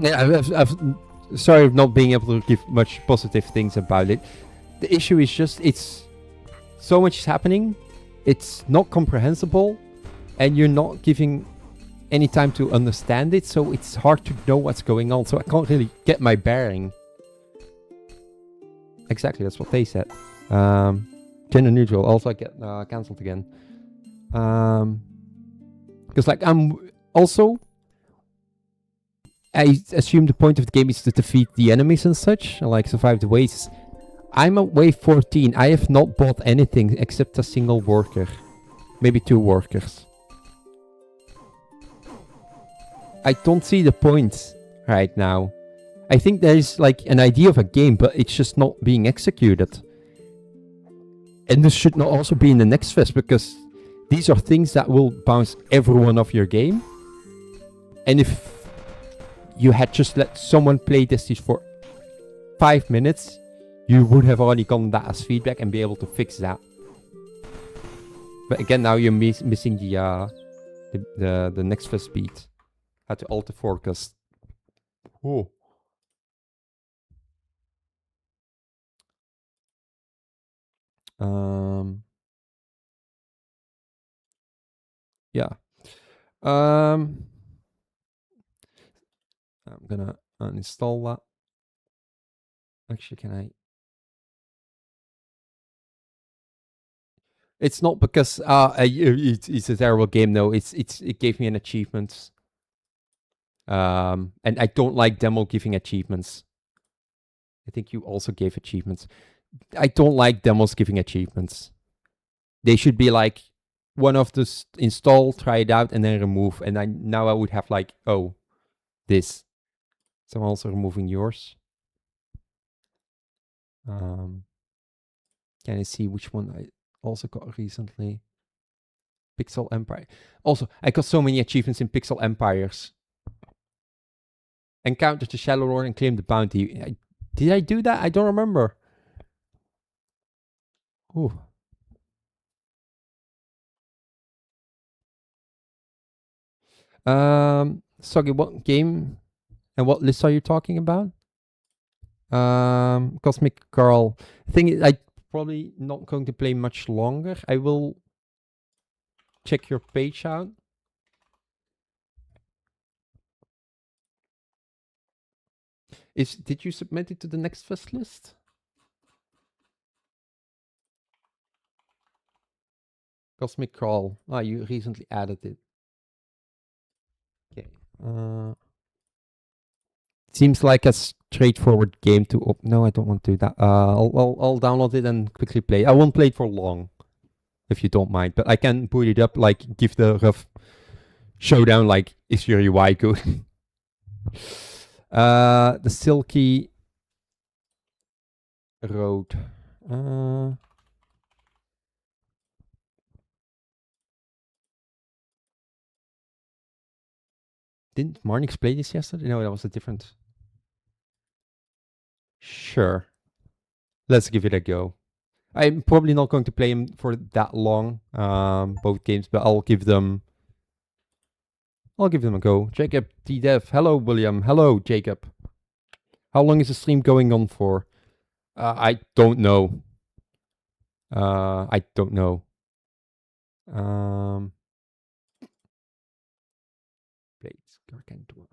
Yeah, sorry of not being able to give much positive things about it. The issue is just, it's so much is happening. It's not comprehensible, and you're not giving any time to understand it, so it's hard to know what's going on. So I can't really get my bearing. Exactly, that's what they said. Gender neutral. Also, I get cancelled again. Because like I'm also, I assume the point of the game is to defeat the enemies and such, and like survive the waves. I'm at wave 14. I have not bought anything except a single worker, maybe 2 workers. I don't see the point right now. I think there is like an idea of a game, but it's just not being executed. And this should not also be in the next fest, because these are things that will bounce everyone off your game. And if you had just let someone play this for 5 minutes, you would have already gotten that as feedback and be able to fix that. But again, now you're missing the next fest speed. Had to alter forecast. Oh. Yeah. I'm gonna uninstall that. Actually, can I? It's not because it's a terrible game. No, it gave me an achievement. And I don't like demo giving achievements. I think you also gave achievements. I don't like demos giving achievements. They should be like one of the install, try it out, and then remove. And now I would have like, oh, this. So I'm also removing yours. Can I see which one I also got recently? Pixel Empire. Also, I got so many achievements in Pixel Empires. Encounter the Shadow Lord and claim the bounty. Did I do that? I don't remember. Ooh. Sorry, what game and what list are you talking about? Cosmic Carl. Thing is, I'm probably not going to play much longer. I will check your page out. Did you submit it to the next fest list? Cosmic Crawl. Ah, you recently added it. Okay. Seems like a straightforward game to no, I don't want to do that. I'll download it and quickly play. I won't play it for long, if you don't mind. But I can boot it up, like give the rough showdown. Like, is your UI good? The Silky Road. Didn't Marnix play this yesterday? No, that was a different. Sure. Let's give it a go. I'm probably not going to play them for that long, both games, but I'll give them a go. Jacob D-Dev. Hello, William. Hello, Jacob. How long is the stream going on for? I don't know. I don't know. Gargantua.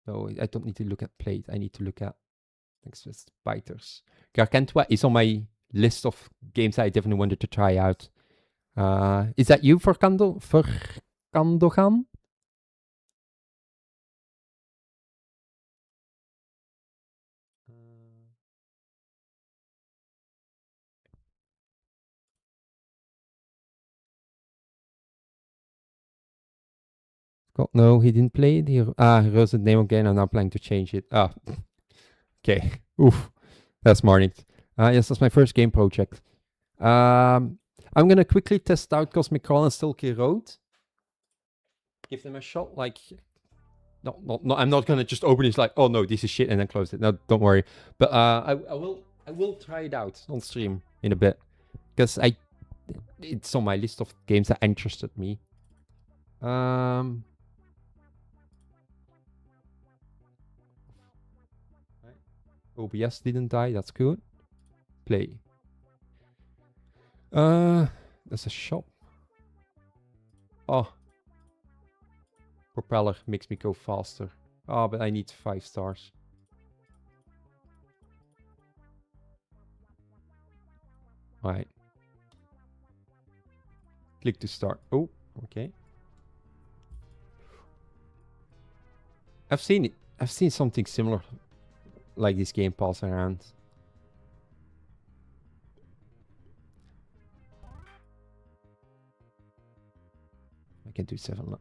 No, I don't need to look at plate. I need to look at Next Fest Biters. Gargantua is on my list of games I definitely wanted to try out. Is that you for Kandogan? God, no, he didn't play it. He wrote the name again. I'm now planning to change it. Okay. Oof. That's morning. Yes, that's my first game project. I'm gonna quickly test out Cosmic Crawl and Stilky Road. Give them a shot. Like, no, I'm not gonna just open it like, oh no, this is shit, and then close it. No, don't worry. But I will try it out on stream in a bit because it's on my list of games that interested me. OBS didn't die. That's good. Play. There's a shop. Oh. Propeller makes me go faster. Oh, but I need 5 stars. Alright. Click to start. Oh, okay. I've seen it. I've seen something similar like this game pass around. I can do 7.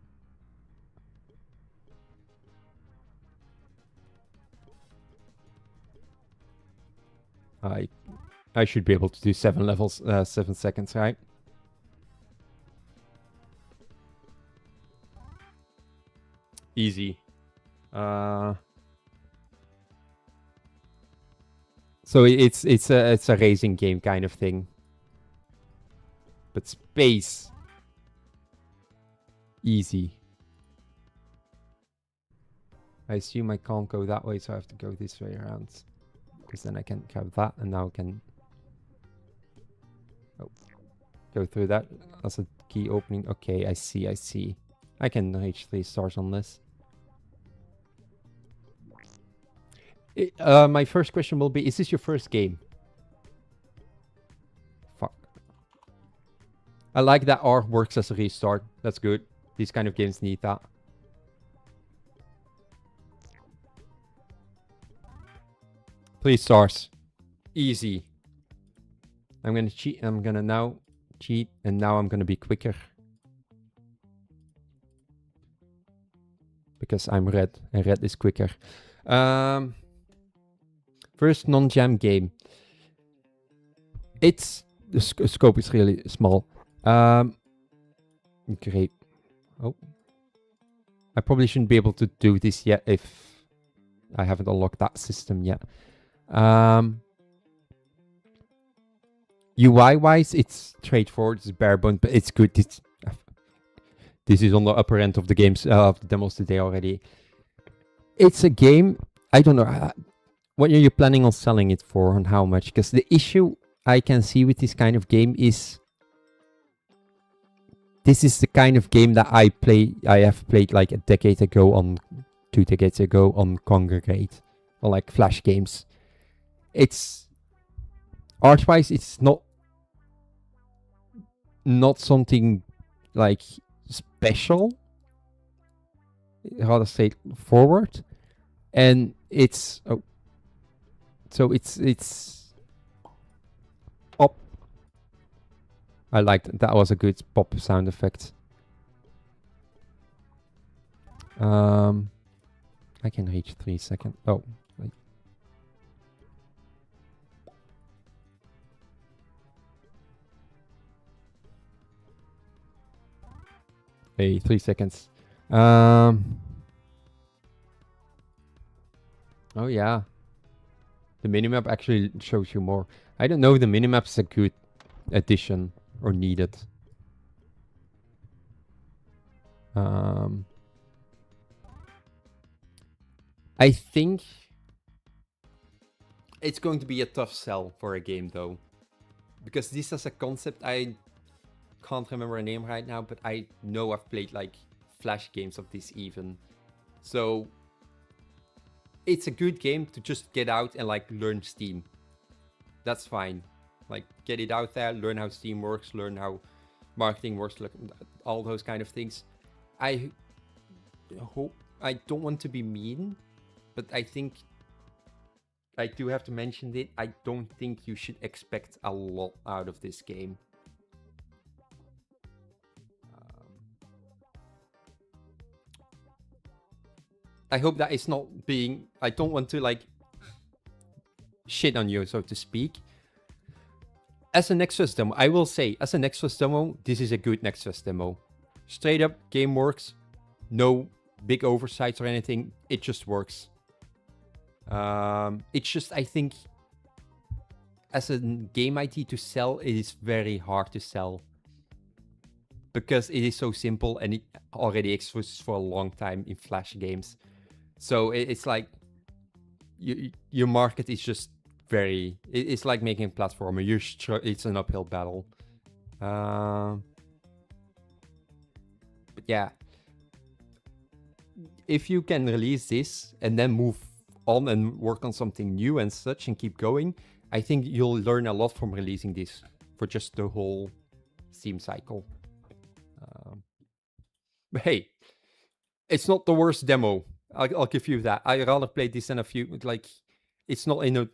I should be able to do 7 levels, 7 seconds, right? Easy. So it's a racing game kind of thing. But space. Easy. I assume I can't go that way, so I have to go this way around. Because then I can grab that, and now I can go through that. That's a key opening. Okay, I see. I can reach 3 stars on this. My first question will be, is this your first game? Fuck. I like that R works as a restart. That's good. These kind of games need that. Please, stars. Easy. I'm gonna cheat. I'm gonna now cheat, and now I'm gonna be quicker. Because I'm red, and red is quicker. First non-jam game. The scope is really small. Great. Oh. I probably shouldn't be able to do this yet if I haven't unlocked that system yet. UI-wise, it's straightforward. It's bare bones, but it's good. This is on the upper end of the games, of the demos today already. It's a game. I don't know. What are you planning on selling it for and how much? Because the issue I can see with this kind of game is this is the kind of game that I have played like 2 decades ago on Congregate, or like Flash games. It's art-wise, it's not something like special, rather straightforward, and it's so it's pop. I liked that. Was a good pop sound effect. I can reach 3 seconds. Oh, wait. Hey, 3 seconds. Oh yeah. The minimap actually shows you more. I don't know if the minimap is a good addition or needed. I think it's going to be a tough sell for a game though. Because this as a concept, I can't remember a name right now, but I know I've played like Flash games of this even. So it's a good game to just get out and like learn Steam. That's fine. Like get it out there, learn how Steam works, learn how marketing works, like all those kind of things. I hope, I don't want to be mean, but I think I do have to mention it. I don't think you should expect a lot out of this game. I hope that it's not being, I don't want to like shit on you, so to speak. As a Nexus demo, I will say, as a Nexus demo, this is a good Nexus demo. Straight up, game works. No big oversights or anything. It just works. It's just, I think, as a game ID to sell, it is very hard to sell. Because it is so simple and it already exists for a long time in Flash games. So it's like, your market is just very, it's like making a platformer. It's an uphill battle. But yeah, if you can release this and then move on and work on something new and such and keep going, I think you'll learn a lot from releasing this for just the whole Steam cycle. But hey, it's not the worst demo. I'll give you that. I rather play this than a few, like, it's not in a...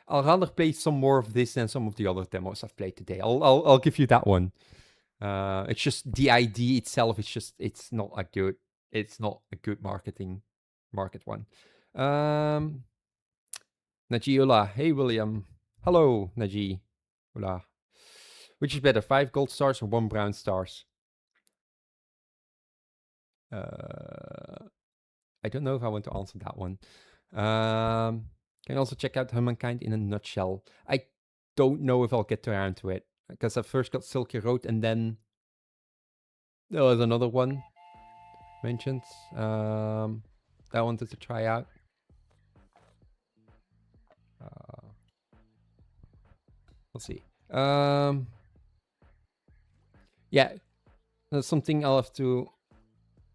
I'll rather play some more of this than some of the other demos I've played today. I'll give you that one. It's just the ID itself. It's not a good market one. Naji Ula. Hey William. Hello Naji Ula. Which is better, 5 gold stars or 1 brown stars? I don't know if I want to answer that one. Can also check out Humankind in a nutshell. I don't know if I'll get around to it, because I first got Silky Road and then there was another one mentioned that I wanted to try out. We'll see. Yeah, that's something I'll have to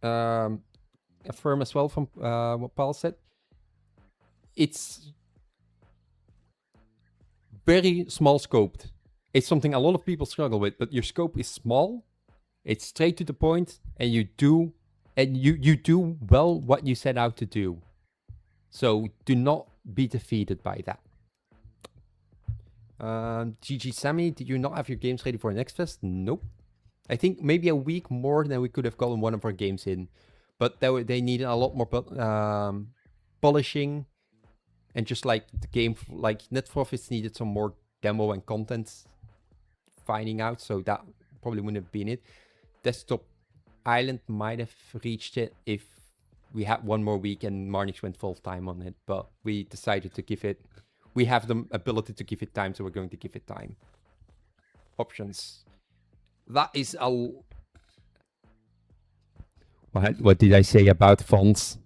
affirm as well from what Paul said. It's very small scoped. It's something a lot of people struggle with, but your scope is small, it's straight to the point, and you do well what you set out to do. So do not be defeated by that. GG Sammy, did you not have your games ready for Next Fest? Nope. I think maybe a week more than we could have gotten one of our games in, but they needed a lot more polishing, and just like the game, like NetProfits needed some more demo and content finding out, so that probably wouldn't have been it. Desktop Island might have reached it if we had one more week and Marnix went full time on it, but we decided to give it, we have the ability to give it time, so we're going to give it time. Options. That is a... What did I say about fonts?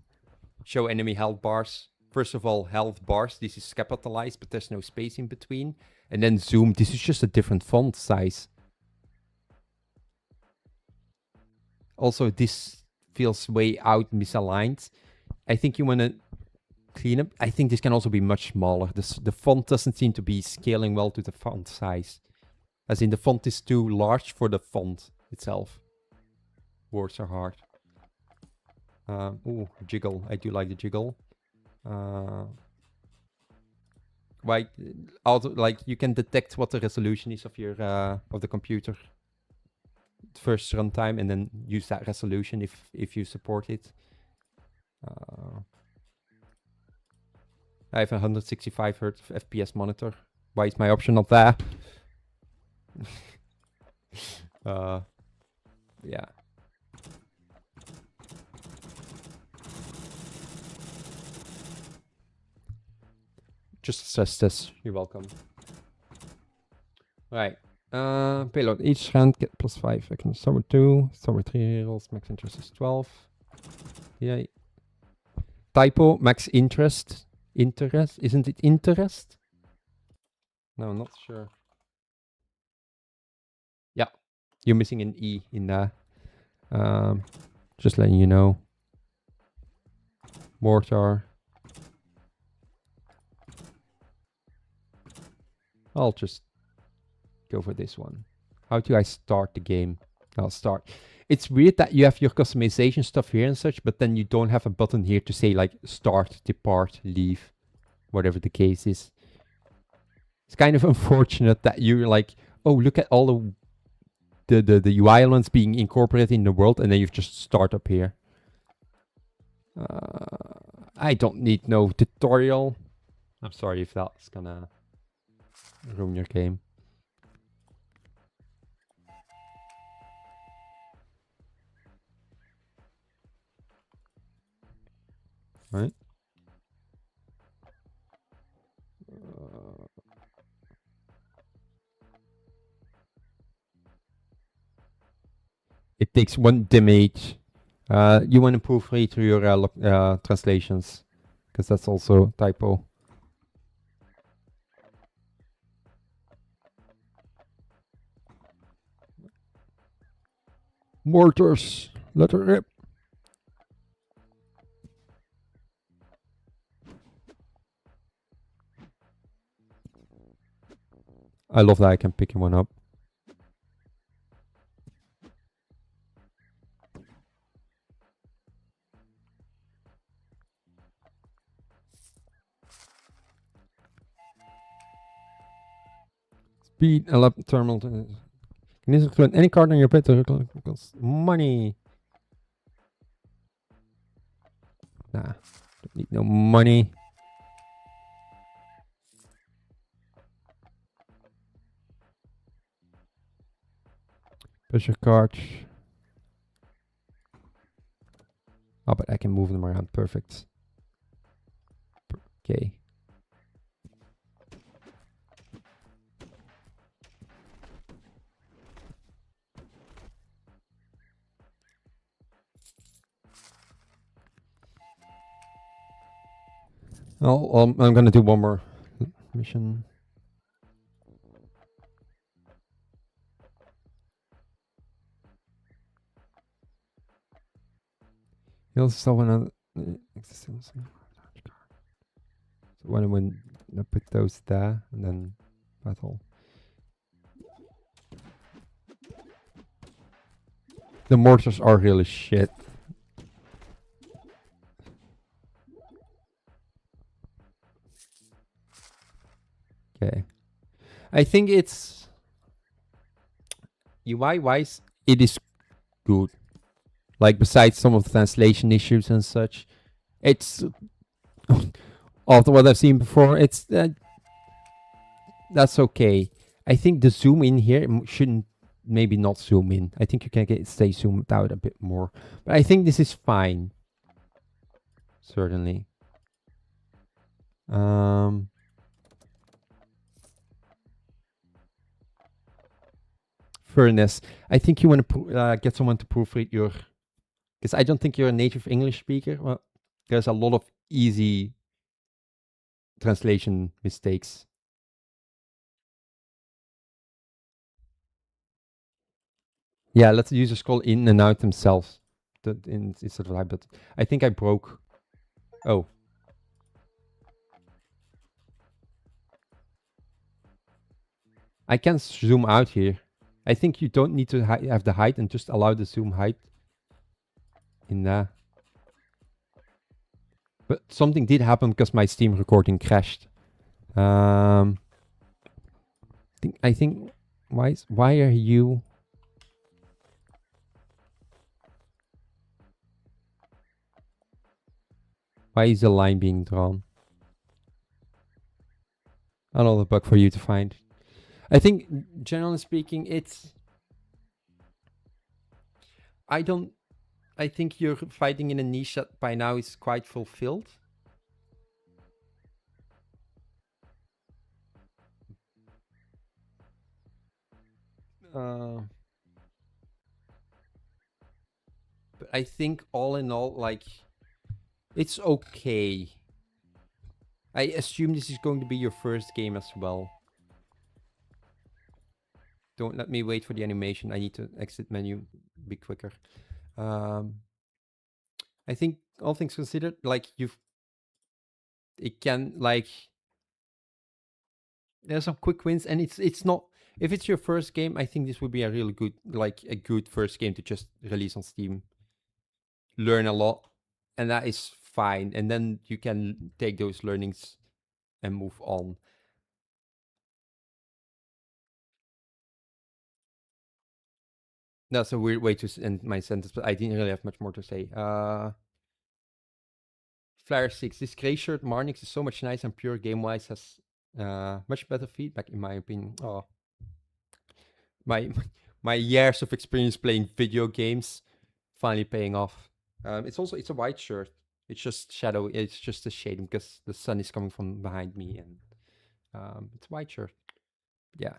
Show enemy health bars. First of all, health bars. This is capitalized, but there's no space in between. And then zoom. This is just a different font size. Also, this feels way out misaligned. I think you want to clean up. I think this can also be much smaller. The font doesn't seem to be scaling well to the font size. As in, the font is too large for the font itself. Words are hard. Ooh, jiggle. I do like the jiggle. Like, you can detect what the resolution is of your of the computer first runtime, and then use that resolution if you support it. I have a 165 Hz FPS monitor. Why is my option not there? Yeah. Just assess this. You're welcome. Right. Payload. Each round get +5. I can start with 2. Start with 3 rolls. Max interest is 12. Yay. Typo. Max interest. Interest. Isn't it interest? No, not sure. Yeah. You're missing an E in there. Just letting you know. Mortar. I'll just go for this one. How do I start the game? I'll start. It's weird that you have your customization stuff here and such, but then you don't have a button here to say like start, depart, leave, whatever the case is. It's kind of unfortunate that you're like, oh, look at all the UI elements being incorporated in the world, and then you just start up here. I don't need no tutorial. I'm sorry if that's gonna ruin your game. Right? It takes 1 damage. You want to proofread through your translations, because that's also typo. Mortars, let her rip. I love that I can pick one up. Speed, 11 terminal. You need to include any card on your pet equals money. Nah, don't need no money. Pressure card. Oh, but I can move them around. Perfect. Okay. Oh, I'm gonna do one more mission. You also saw one so when I put those there and then battle. The mortars are really shit. Okay. I think it's UI wise, it is good. Like besides some of the translation issues and such, it's after what I've seen before, it's that's okay. I think the zoom in here shouldn't maybe not zoom in. I think you can stay zoomed out a bit more, but I think this is fine. Certainly. Furnace. I think you want to get someone to proofread your, because I don't think you're a native English speaker. Well, there's a lot of easy translation mistakes. Yeah, let's users scroll in and out themselves instead of like, but I think I broke. Oh. I can zoom out here. I think you don't need to have the height and just allow the zoom height in there. But something did happen because my Steam recording crashed. I think why are you? Why is the line being drawn? Another bug for you to find. I think, generally speaking, it's. I think you're fighting in a niche that by now is quite fulfilled. But I think all in all, like, it's okay. I assume this is going to be your first game as well. Don't let me wait for the animation. I need to exit menu, be quicker. I think all things considered, like it can like there's some quick wins, and it's not. If it's your first game, I think this would be a really good, like a good first game to just release on Steam. Learn a lot, and that is fine. And then you can take those learnings and move on. That's a weird way to end my sentence, but I didn't really have much more to say. Flare 6, this gray shirt Marnix is so much nice and pure game-wise, has much better feedback in my opinion. Oh, my years of experience playing video games finally paying off. It's a white shirt. It's just shadow. It's just a shade because the sun is coming from behind me, and it's a white shirt. Yeah.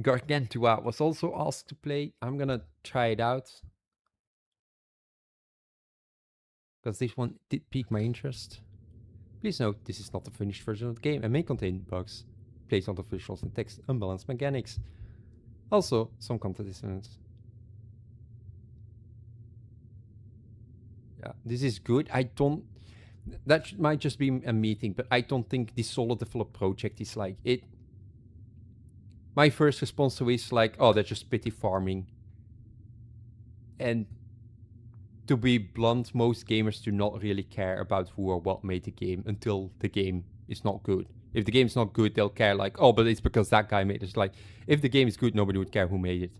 Gargantua was also asked to play. I'm gonna try it out because this one did pique my interest. Please note, this is not the finished version of the game and may contain bugs, placed on visuals and text, unbalanced mechanics. Also, some content dissonance. Yeah, this is good. That might just be a meeting, but I don't think this solo develop project is like it. My first response to it is like, oh, they're just pity farming. And to be blunt, most gamers do not really care about who or what made the game until the game is not good. If the game's not good, they'll care like, oh, but it's because that guy made it. It's like, if the game is good, nobody would care who made it.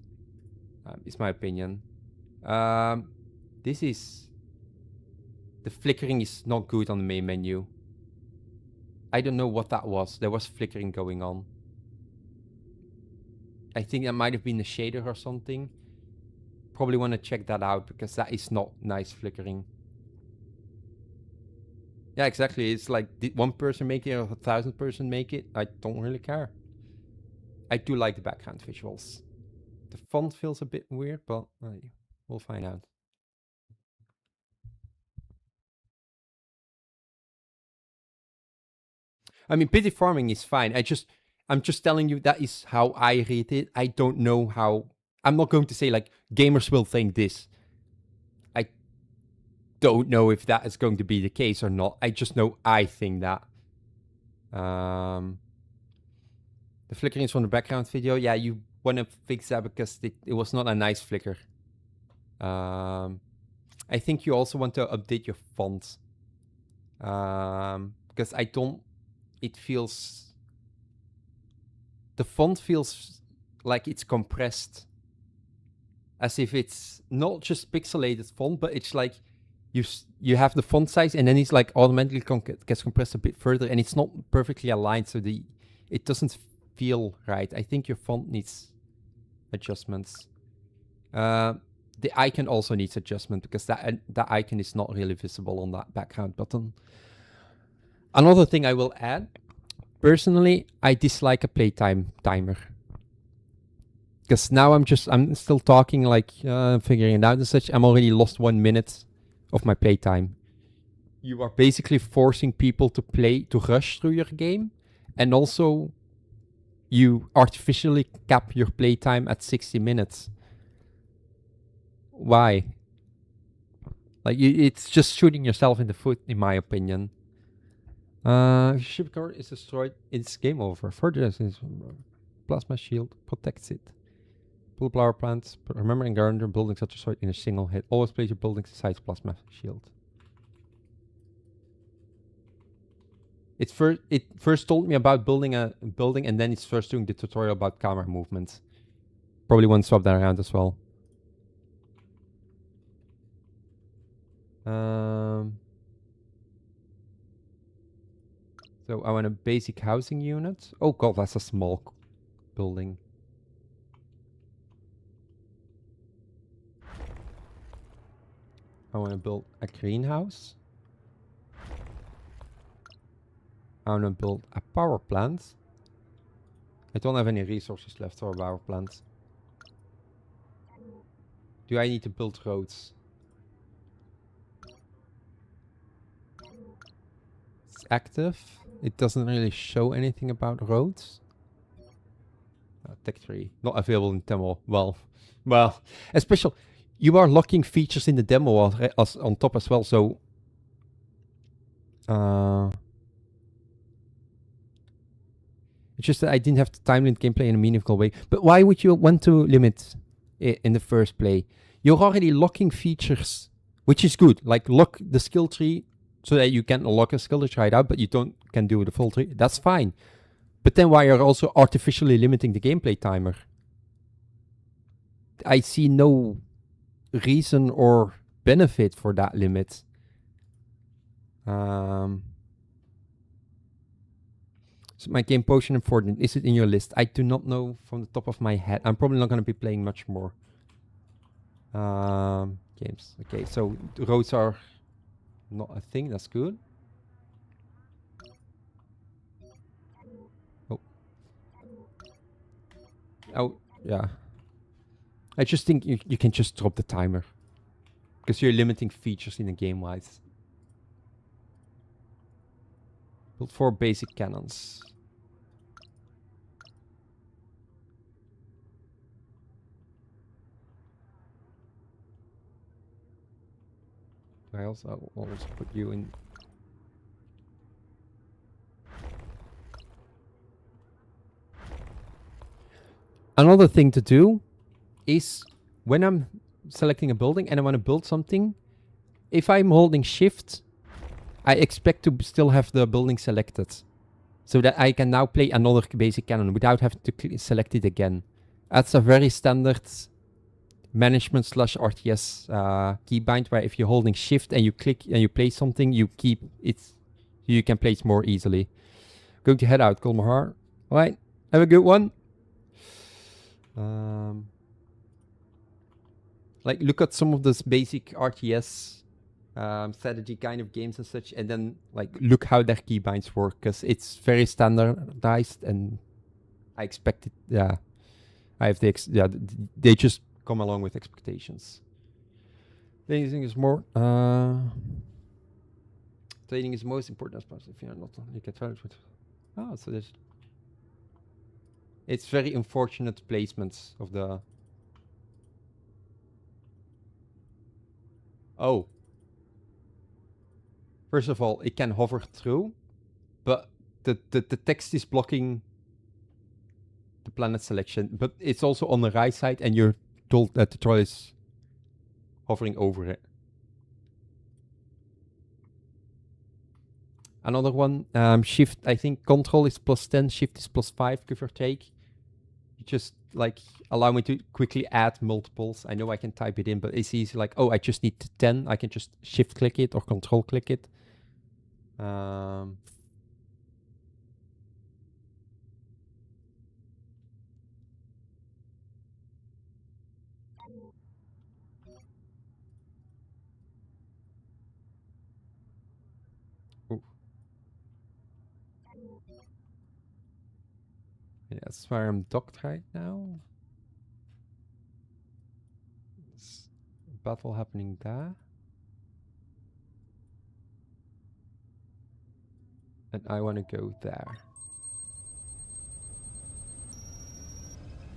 It's my opinion. This is... The flickering is not good on the main menu. I don't know what that was. There was flickering going on. I think that might have been a shader or something. Probably want to check that out because that is not nice flickering. Yeah, exactly. It's like, did one person make it or 1,000 person make it? I don't really care. I do like the background visuals. The font feels a bit weird, but we'll find out. I mean, pity farming is fine. I'm just telling you that is how I read it. I don't know how... I'm not going to say like gamers will think this. I don't know if that is going to be the case or not. I just know I think that. The flickering is from the background video. Yeah, you want to fix that because it was not a nice flicker. I think you also want to update your font. Because I don't... It feels... The font feels like it's compressed. As if it's not just pixelated font, but it's like you have the font size and then it's like automatically gets compressed a bit further and it's not perfectly aligned, so it doesn't feel right. I think your font needs adjustments. The icon also needs adjustment because that icon is not really visible on that background button. Another thing I will add, personally, I dislike a playtime timer. Because now I'm still talking like figuring it out and such. I'm already lost 1 minute of my playtime. You are basically forcing people to rush through your game, and also you artificially cap your playtime at 60 minutes. Why? Like it's just shooting yourself in the foot, in my opinion. If ship core is destroyed, it's game over. Further plasma shield protects it. Pull power plants. Remember in Garden, buildings are destroyed in a single hit. Always place your buildings besides plasma shield. It first told me about building a building, and then it's first doing the tutorial about camera movements. Probably want to swap that around as well. So I want a basic housing unit. Oh god, that's a small building. I want to build a greenhouse. I want to build a power plant. I don't have any resources left for a power plant. Do I need to build roads? It's active. It doesn't really show anything about roads. Tech 3. Not available in demo. Well, especially... you are locking features in the demo as on top as well. So it's just that I didn't have the time limit gameplay in a meaningful way. But why would you want to limit it in the first play? You're already locking features, which is good. Like lock the skill tree so that you can unlock a skill to try it out, but you can do the full tree. That's fine. But then why are you also artificially limiting the gameplay timer? I see no reason or benefit for that limit. So my game Potion and Fortnite, is it in your list? I do not know from the top of my head. I'm probably not going to be playing much more games. Okay, so roads are not a thing. That's good. Oh, yeah. I just think you can just drop the timer. Because you're limiting features in the game-wise. Build 4 basic cannons. I also always put you in. Another thing to do is when I'm selecting a building and I want to build something, if I'm holding shift, I expect to still have the building selected so that I can now play another basic cannon without having to select it again. That's a very standard management / RTS keybind where if you're holding shift and you click and you play something, you keep it, you can place more easily. Going to head out, Colmar. Alright, have a good one. Like look at some of those basic RTS strategy kind of games and such, and then like look how their keybinds work, because it's very standardized and I expect it. Yeah, I have the they just come along with expectations. Training is more. Training is most important as if you're not. You can try it with. Oh, so there's. It's very unfortunate placements of the. Oh. First of all, it can hover through, but the text is blocking the planet selection. But it's also on the right side, and you're told that the troll is hovering over it. Another one, shift, I think control is +10, shift is +5, give or take. You just like allow me to quickly add multiples. I know I can type it in, but it's easy like, oh, I just need 10. I can just shift click it or control click it. Yeah, that's where I'm docked right now. There's a battle happening there. And I want to go there.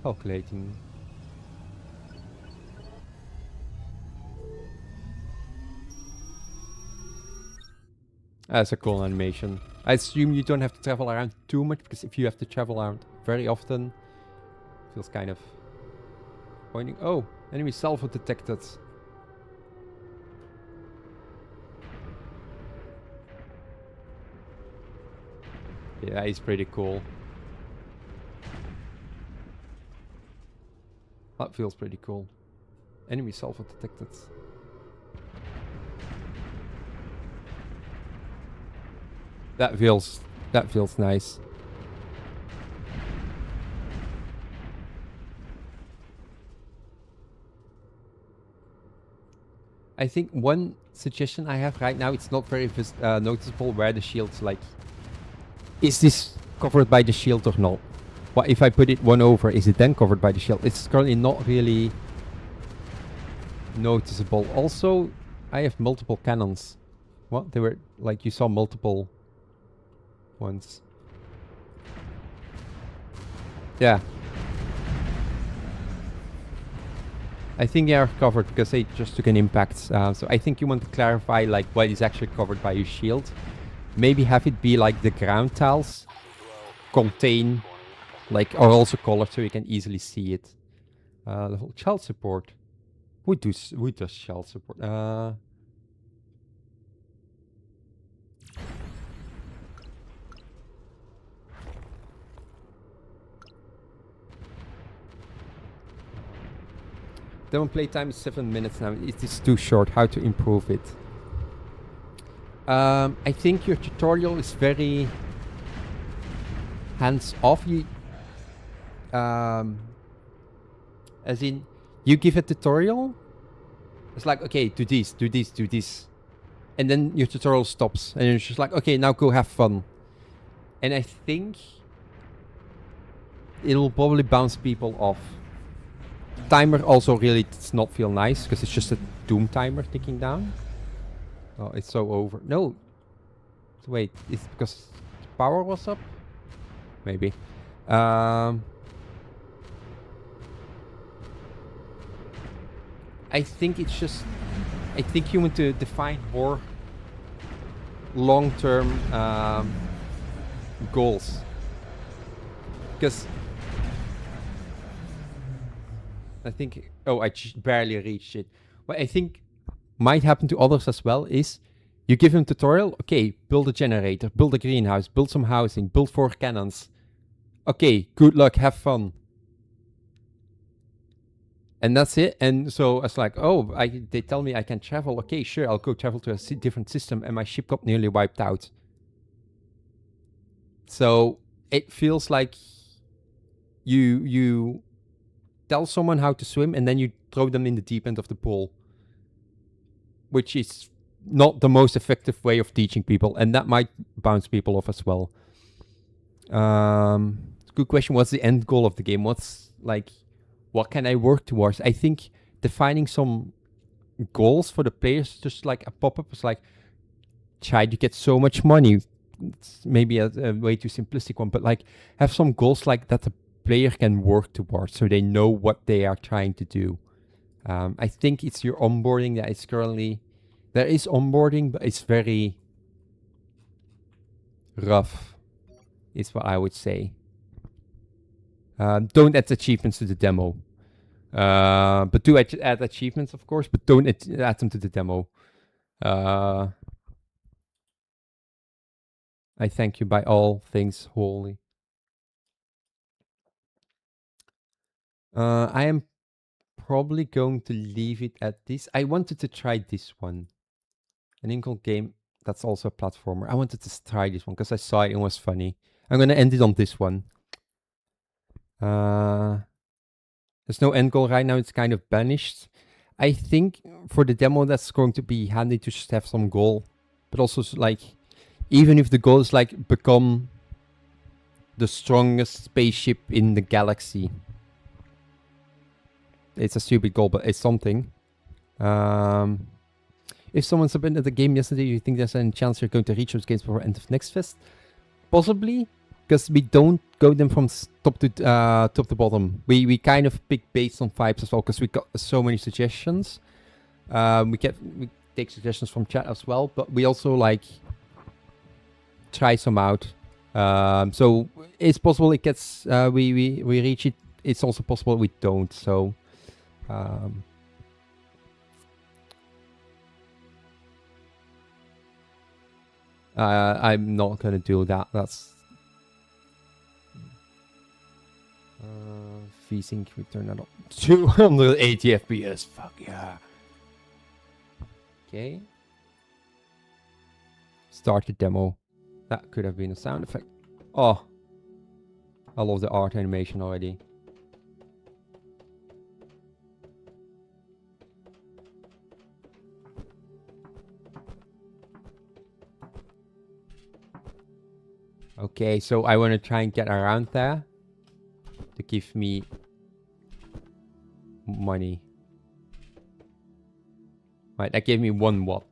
Calculating. That's a cool animation. I assume you don't have to travel around too much, because if you have to travel around very often, it feels kind of pointing. Oh, enemy salvo detected. Yeah, he's pretty cool. That feels pretty cool. Enemy salvo detected. That feels nice. I think one suggestion I have right now, it's not very noticeable where the shield's like. Is this covered by the shield or not? What if I put it one over, is it then covered by the shield? It's currently not really noticeable. Also, I have multiple cannons. What? They were like, you saw multiple ones. Yeah. I think they are covered because they just took an impact. So I think you want to clarify like what is actually covered by your shield. Maybe have it be like the ground tiles contain, like, are also colored so you can easily see it. The whole child support. Who does child support? Demo playtime is 7 minutes now. It is too short. How to improve it? I think your tutorial is very hands-off. As in, you give a tutorial. It's like, okay, do this, do this, do this, and then your tutorial stops, and it's just like, okay, now go have fun. And I think it'll probably bounce people off. Timer also really does not feel nice because it's just a doom timer ticking down. Oh, it's so over. No. Wait, it's because the power was up? Maybe. I think it's just... I think you want to define more long-term goals. Because... I think... Oh, I barely reached it. What I think might happen to others as well is you give them tutorial. Okay, build a generator, build a greenhouse, build some housing, build 4 cannons. Okay, good luck, have fun. And that's it. And so it's like, oh, they tell me I can travel. Okay, sure, I'll go travel to a different system, and my ship got nearly wiped out. So it feels like you tell someone how to swim, and then you throw them in the deep end of the pool, which is not the most effective way of teaching people, and that might bounce people off as well. Good question. What's the end goal of the game? What's like, what can I work towards? I think defining some goals for the players, just like a pop-up, is like, try to get so much money. It's maybe a way too simplistic one, but like have some goals like that the player can work towards, so they know what they are trying to do. I think it's your onboarding that is currently... There is onboarding, but it's very rough, is what I would say. Don't add achievements to the demo. But do add achievements, of course, but don't add them to the demo. I thank you by all things holy. I am probably going to leave it at this. I wanted to try this one. An Inkle game that's also a platformer. I wanted to try this one because I saw it and it was funny. I'm going to end it on this one. There's no end goal right now. It's kind of banished. I think for the demo that's going to be handy to just have some goal. But also like, even if the goal is like become the strongest spaceship in the galaxy. It's a stupid goal, but it's something. If someone submitted the game yesterday, you think there's any chance you're going to reach those games before end of next fest? Possibly, because we don't go them from top to bottom. We kind of pick based on vibes as well, because we got so many suggestions. We take suggestions from chat as well, but we also like try some out. So it's possible it gets we reach it. It's also possible we don't. So. I'm not gonna do that. That's VSync. We turn that on 280 FPS. Fuck yeah. Okay. Start the demo. That could have been a sound effect. Oh, I love the art animation already. Okay, so I want to try and get around there to give me money. Right, that gave me 1 watt.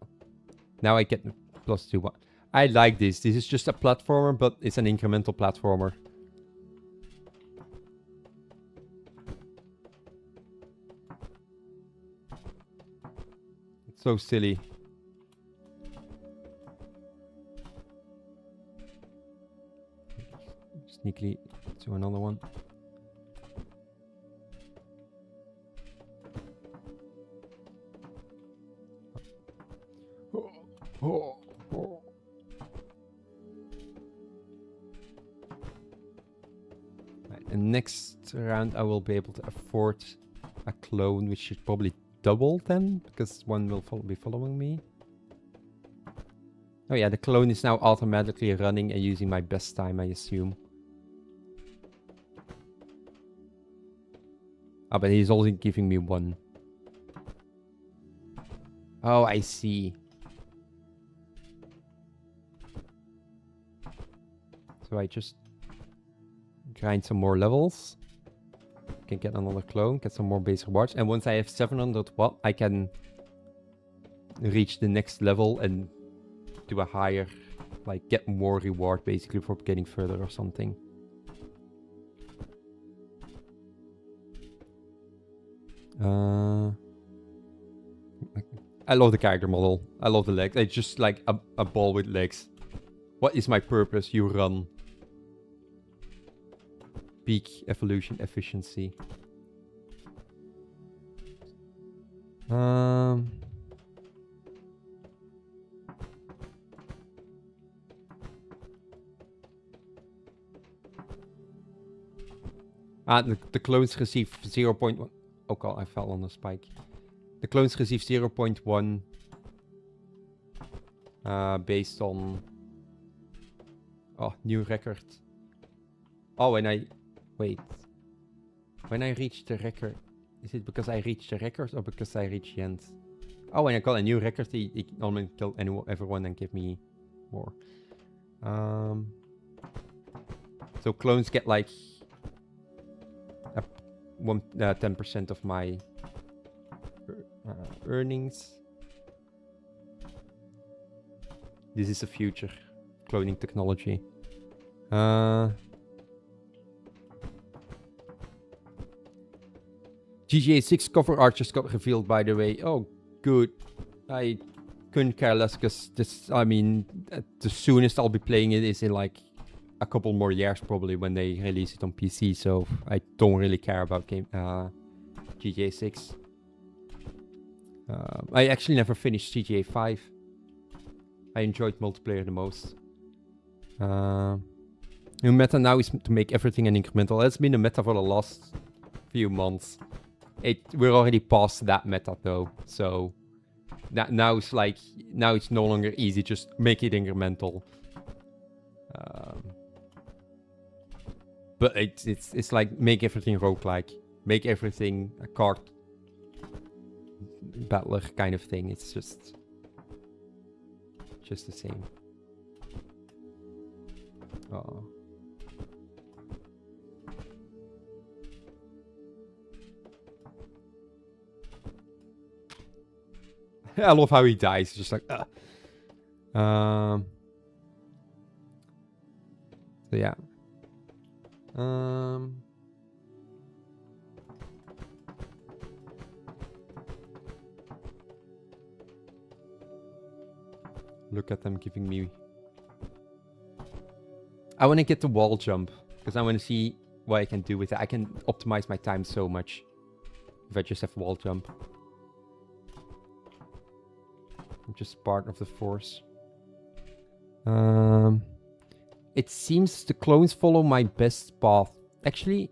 Now I get plus 2 watt. I like this. This is just a platformer, but it's an incremental platformer. So silly. Sneakily to another one. Right, and next round I will be able to afford a clone, which should probably double then, because one will be following me. Oh yeah, the clone is now automatically running and using my best time, I assume. Oh, but he's only giving me one. Oh, I see. So I just grind some more levels. Can get another clone, get some more base rewards. And once I have 700 watt, I can reach the next level and do a higher, like get more reward basically for getting further or something. I love the character model. I love the legs. It's just like a ball with legs. What is my purpose? You run. Peak evolution efficiency. The clones receive 0.1. Oh god, I fell on the spike. The clones receive 0.1 based on... Oh, new record. Oh, when I... Wait. When I reach the record... Is it because I reached the record or because I reached the end? Oh, when I got a new record, he normally kill everyone and give me more. So clones get like... 10% of my earnings. This is the future. Cloning technology. GTA 6 cover art just got revealed, by the way. Oh, good. I couldn't care less because this, I mean, the soonest I'll be playing it is in like a couple more years probably when they release it on PC. So I don't really care about GTA 6. I actually never finished GTA 5. I enjoyed multiplayer the most. The meta now is to make everything an incremental. That's been the meta for the last few months. We're already past that meta though, so now it's like it's no longer easy. Just make it incremental. But it's like make everything roguelike, make everything a card battler kind of thing. It's just the same. Oh. I love how he dies. Just like, so yeah. Look at them giving me... I want to get the wall jump because I want to see what I can do with it. I can optimize my time so much if I just have wall jump. I'm just part of the force. It seems the clones follow my best path. Actually,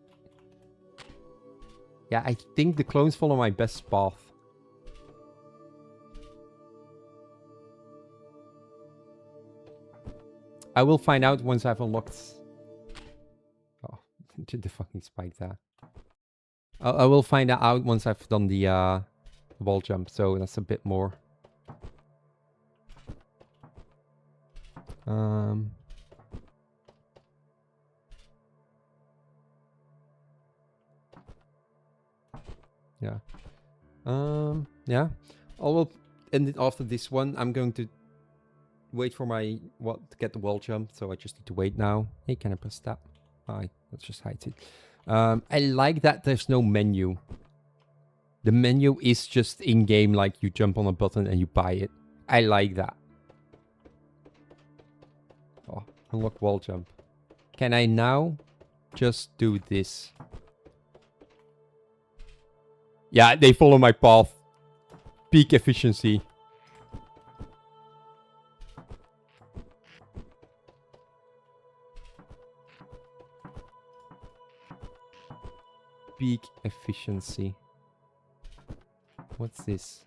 yeah, I think the clones follow my best path. I will find out once I've unlocked... Oh, the fucking spike there. I will find out once I've done the wall jump, so that's a bit more. Yeah. Yeah. I will end it after this one. I'm going to wait for my to get the wall jump, so I just need to wait now. Hey, can I press that? Let's just hide it. I like that there's no menu. The menu is just in-game, like you jump on a button and you buy it. I like that. Oh, unlock wall jump. Can I now just do this? Yeah, they follow my path. Peak efficiency. Peak efficiency. What's this?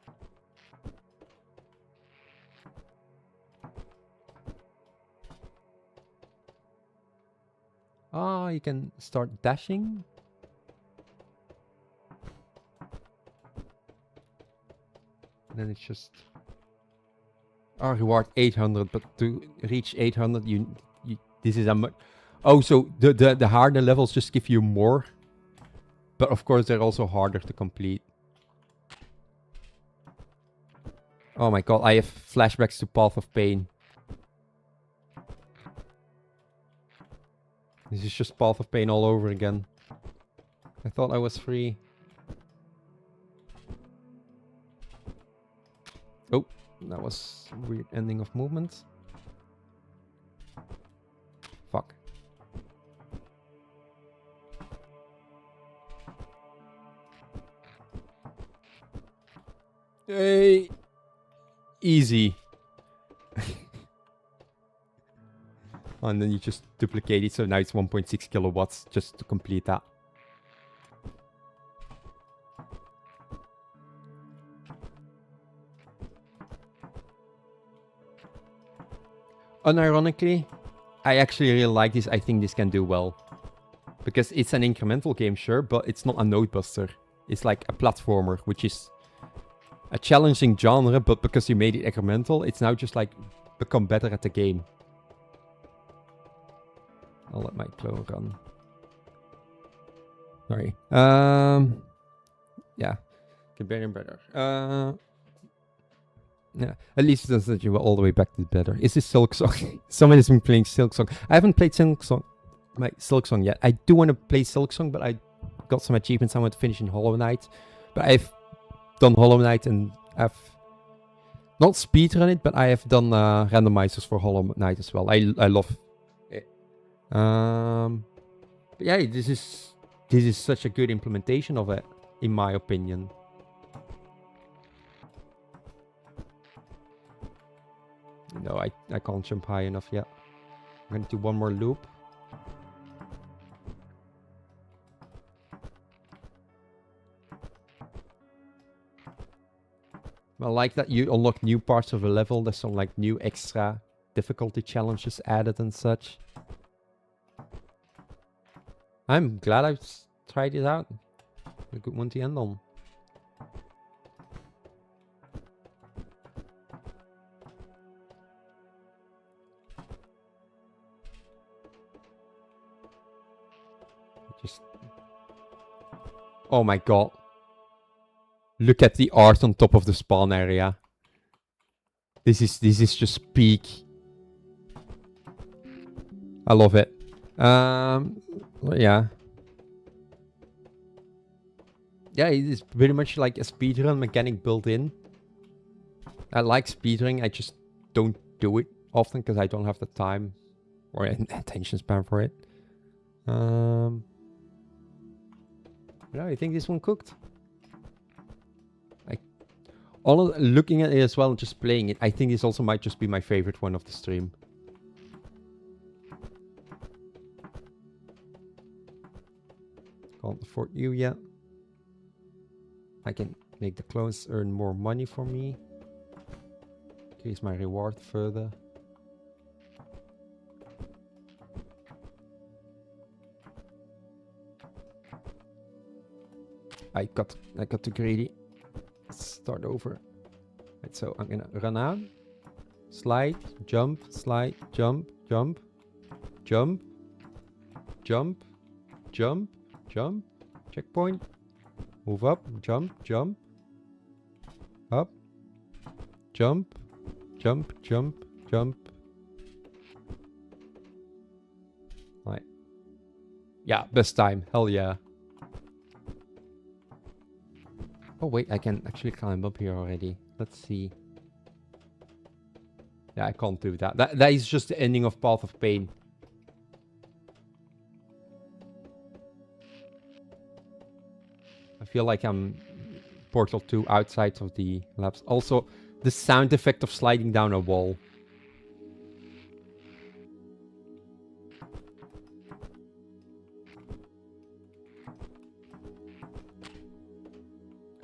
Ah, you can start dashing. And then it's just... Oh, reward 800, but to reach 800, you this is a much... Oh, so the harder levels just give you more. But of course, they're also harder to complete. Oh my god, I have flashbacks to Path of Pain. This is just Path of Pain all over again. I thought I was free. Oh, that was a weird ending of movement. Fuck. Hey! Easy. And then you just duplicate it, so now it's 1.6 kilowatts just to complete that. Unironically, I actually really like this. I think this can do well. Because it's an incremental game, sure, but it's not a node buster. It's like a platformer, which is a challenging genre, but because you made it incremental, it's now just like become better at the game. I'll let my clone run. Sorry. Yeah. Get better and better. Yeah. At least it doesn't you all the way back to better. Is this Silksong? Someone has been playing Silksong. I haven't played Silksong yet. I do want to play Silksong, but I got some achievements I want to finish in Hollow Knight. But I've done Hollow Knight and I've not speedrun it, but I have done randomizers for Hollow Knight as well. I love it. But yeah, this is such a good implementation of it, in my opinion. No, I can't jump high enough yet. I'm gonna do one more loop. I like that you unlock new parts of the level. There's some like new extra difficulty challenges added and such. I'm glad I've tried it out. A good one to end on. Just... Oh my god. Look at the art on top of the spawn area. This is just peak. I love it. Yeah. Yeah, it is pretty much like a speedrun mechanic built in. I like speedrunning, I just don't do it often because I don't have the time or attention span for it. Yeah, I think this one cooked. Looking at it as well and just playing it, I think this also might just be my favorite one of the stream. Can't afford you yet. I can make the clones earn more money for me. Increase my reward further. I got too greedy. Let's start over. Right, so I'm gonna run out. Slide, jump, slide, jump, jump, jump, jump, jump, jump, checkpoint. Move up, jump, jump, up, jump, jump, jump, jump. Right. Yeah, best time. Hell yeah. Oh wait, I can actually climb up here already. Let's see. Yeah, I can't do that. That is just the ending of Path of Pain. I feel like I'm Portal 2 outside of the labs. Also, the sound effect of sliding down a wall.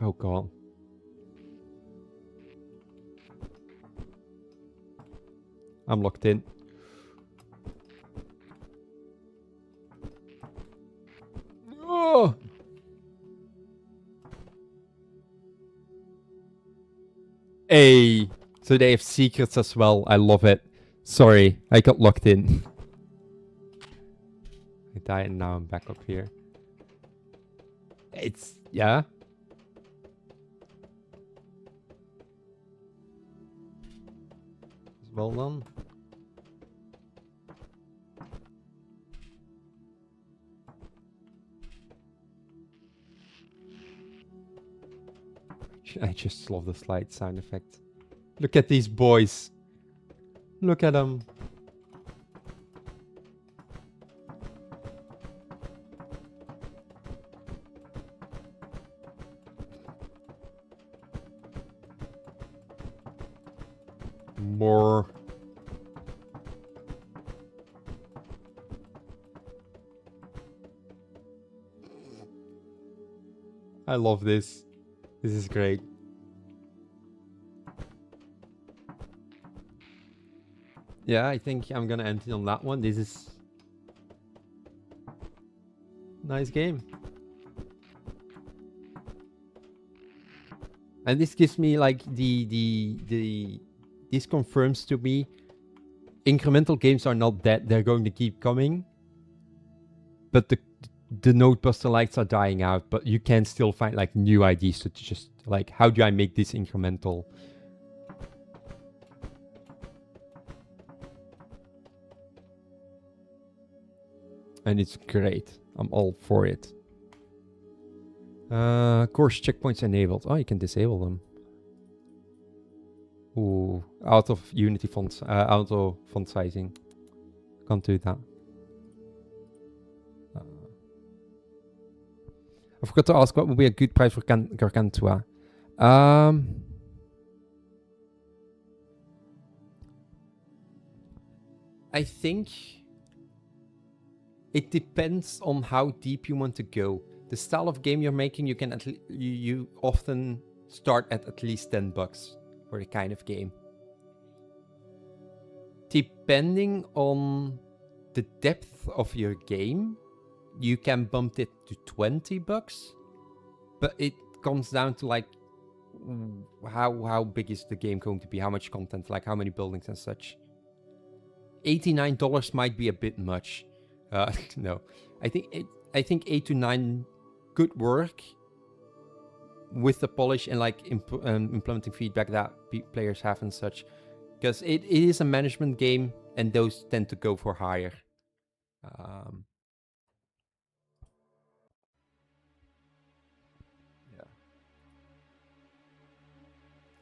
Oh god. I'm locked in. Oh! Hey! So they have secrets as well. I love it. Sorry, I got locked in. I died and now I'm back up here. It's... yeah? It's well done. I just love the slide sound effect. Look at these boys. Look at them. More. I love this. This is great. Yeah, I think I'm gonna end it on that one. This is nice game. And this gives me like this confirms to me incremental games are not dead. They're going to keep coming. But the Nodebuster likes are dying out, but you can still find like new ideas to just like, how do I make this incremental? And it's great. I'm all for it. Course checkpoints enabled. Oh, you can disable them. Ooh, out of Unity font, auto font sizing. Can't do that. I forgot to ask what would be a good price for Gargantua. I think it depends on how deep you want to go. The style of game you're making, you can you often start at least $10 for the kind of game. Depending on the depth of your game, you can bump it to $20, but it comes down to like how big is the game going to be, how much content, like how many buildings and such. $89 might be a bit much. No, I think $8 to $9 could work with the polish and like implementing feedback that players have and such, because it is a management game and those tend to go for higher. Yeah.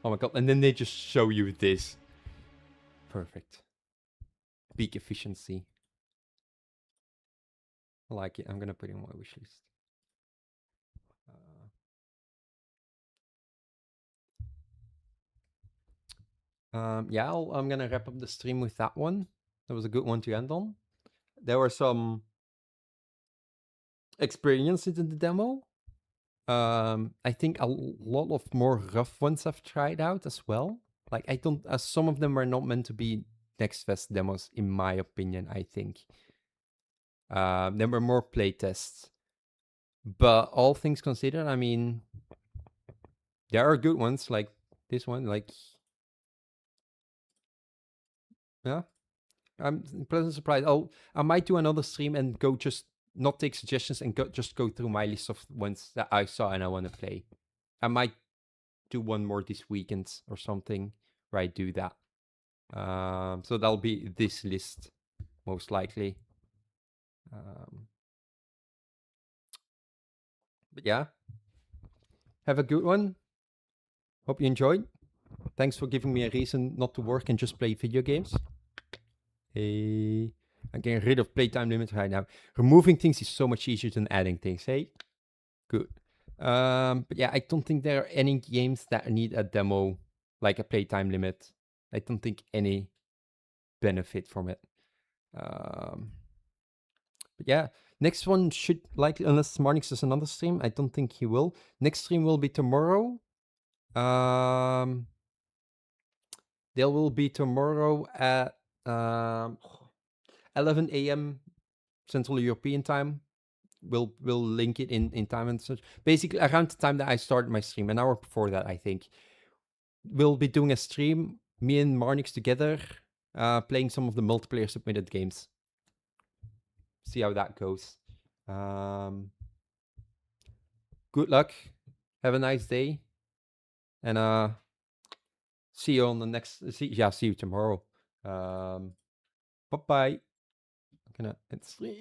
Oh my god! And then they just show you this. Perfect. Peak efficiency. I like it. I'm gonna put it on my wish list. Yeah, I'm gonna wrap up the stream with that one. That was a good one to end on. There were some experiences in the demo. I think a lot of more rough ones I've tried out as well. Like some of them were not meant to be Next Fest demos, in my opinion. I think there were more playtests, but all things considered, I mean, there are good ones like this one. Like, yeah, I'm pleasantly surprised. I might do another stream and go just not take suggestions and just go through my list of ones that I saw and I want to play. I might do one more this weekend or something where I do that. So that'll be this list most likely. But yeah, Have a good one. Hope you enjoyed. Thanks for giving me a reason not to work and just play video games. Hey, I'm getting rid of playtime limits right now. Removing things is so much easier than adding things. Hey, good. But yeah, I don't think there are any games that need a demo, like a playtime limit. I don't think any benefit from it. But yeah, next one should likely, unless Marnix does another stream, I don't think he will. Next stream will be tomorrow. They will be tomorrow at 11 a.m. Central European time. We'll link it in time and such. Basically, around the time that I started my stream, an hour before that, I think. We'll be doing a stream, me and Marnix together, playing some of the multiplayer submitted games. See how that goes. Good luck. Have a nice day. And see you on the next. See you tomorrow. Bye bye. I'm gonna end stream.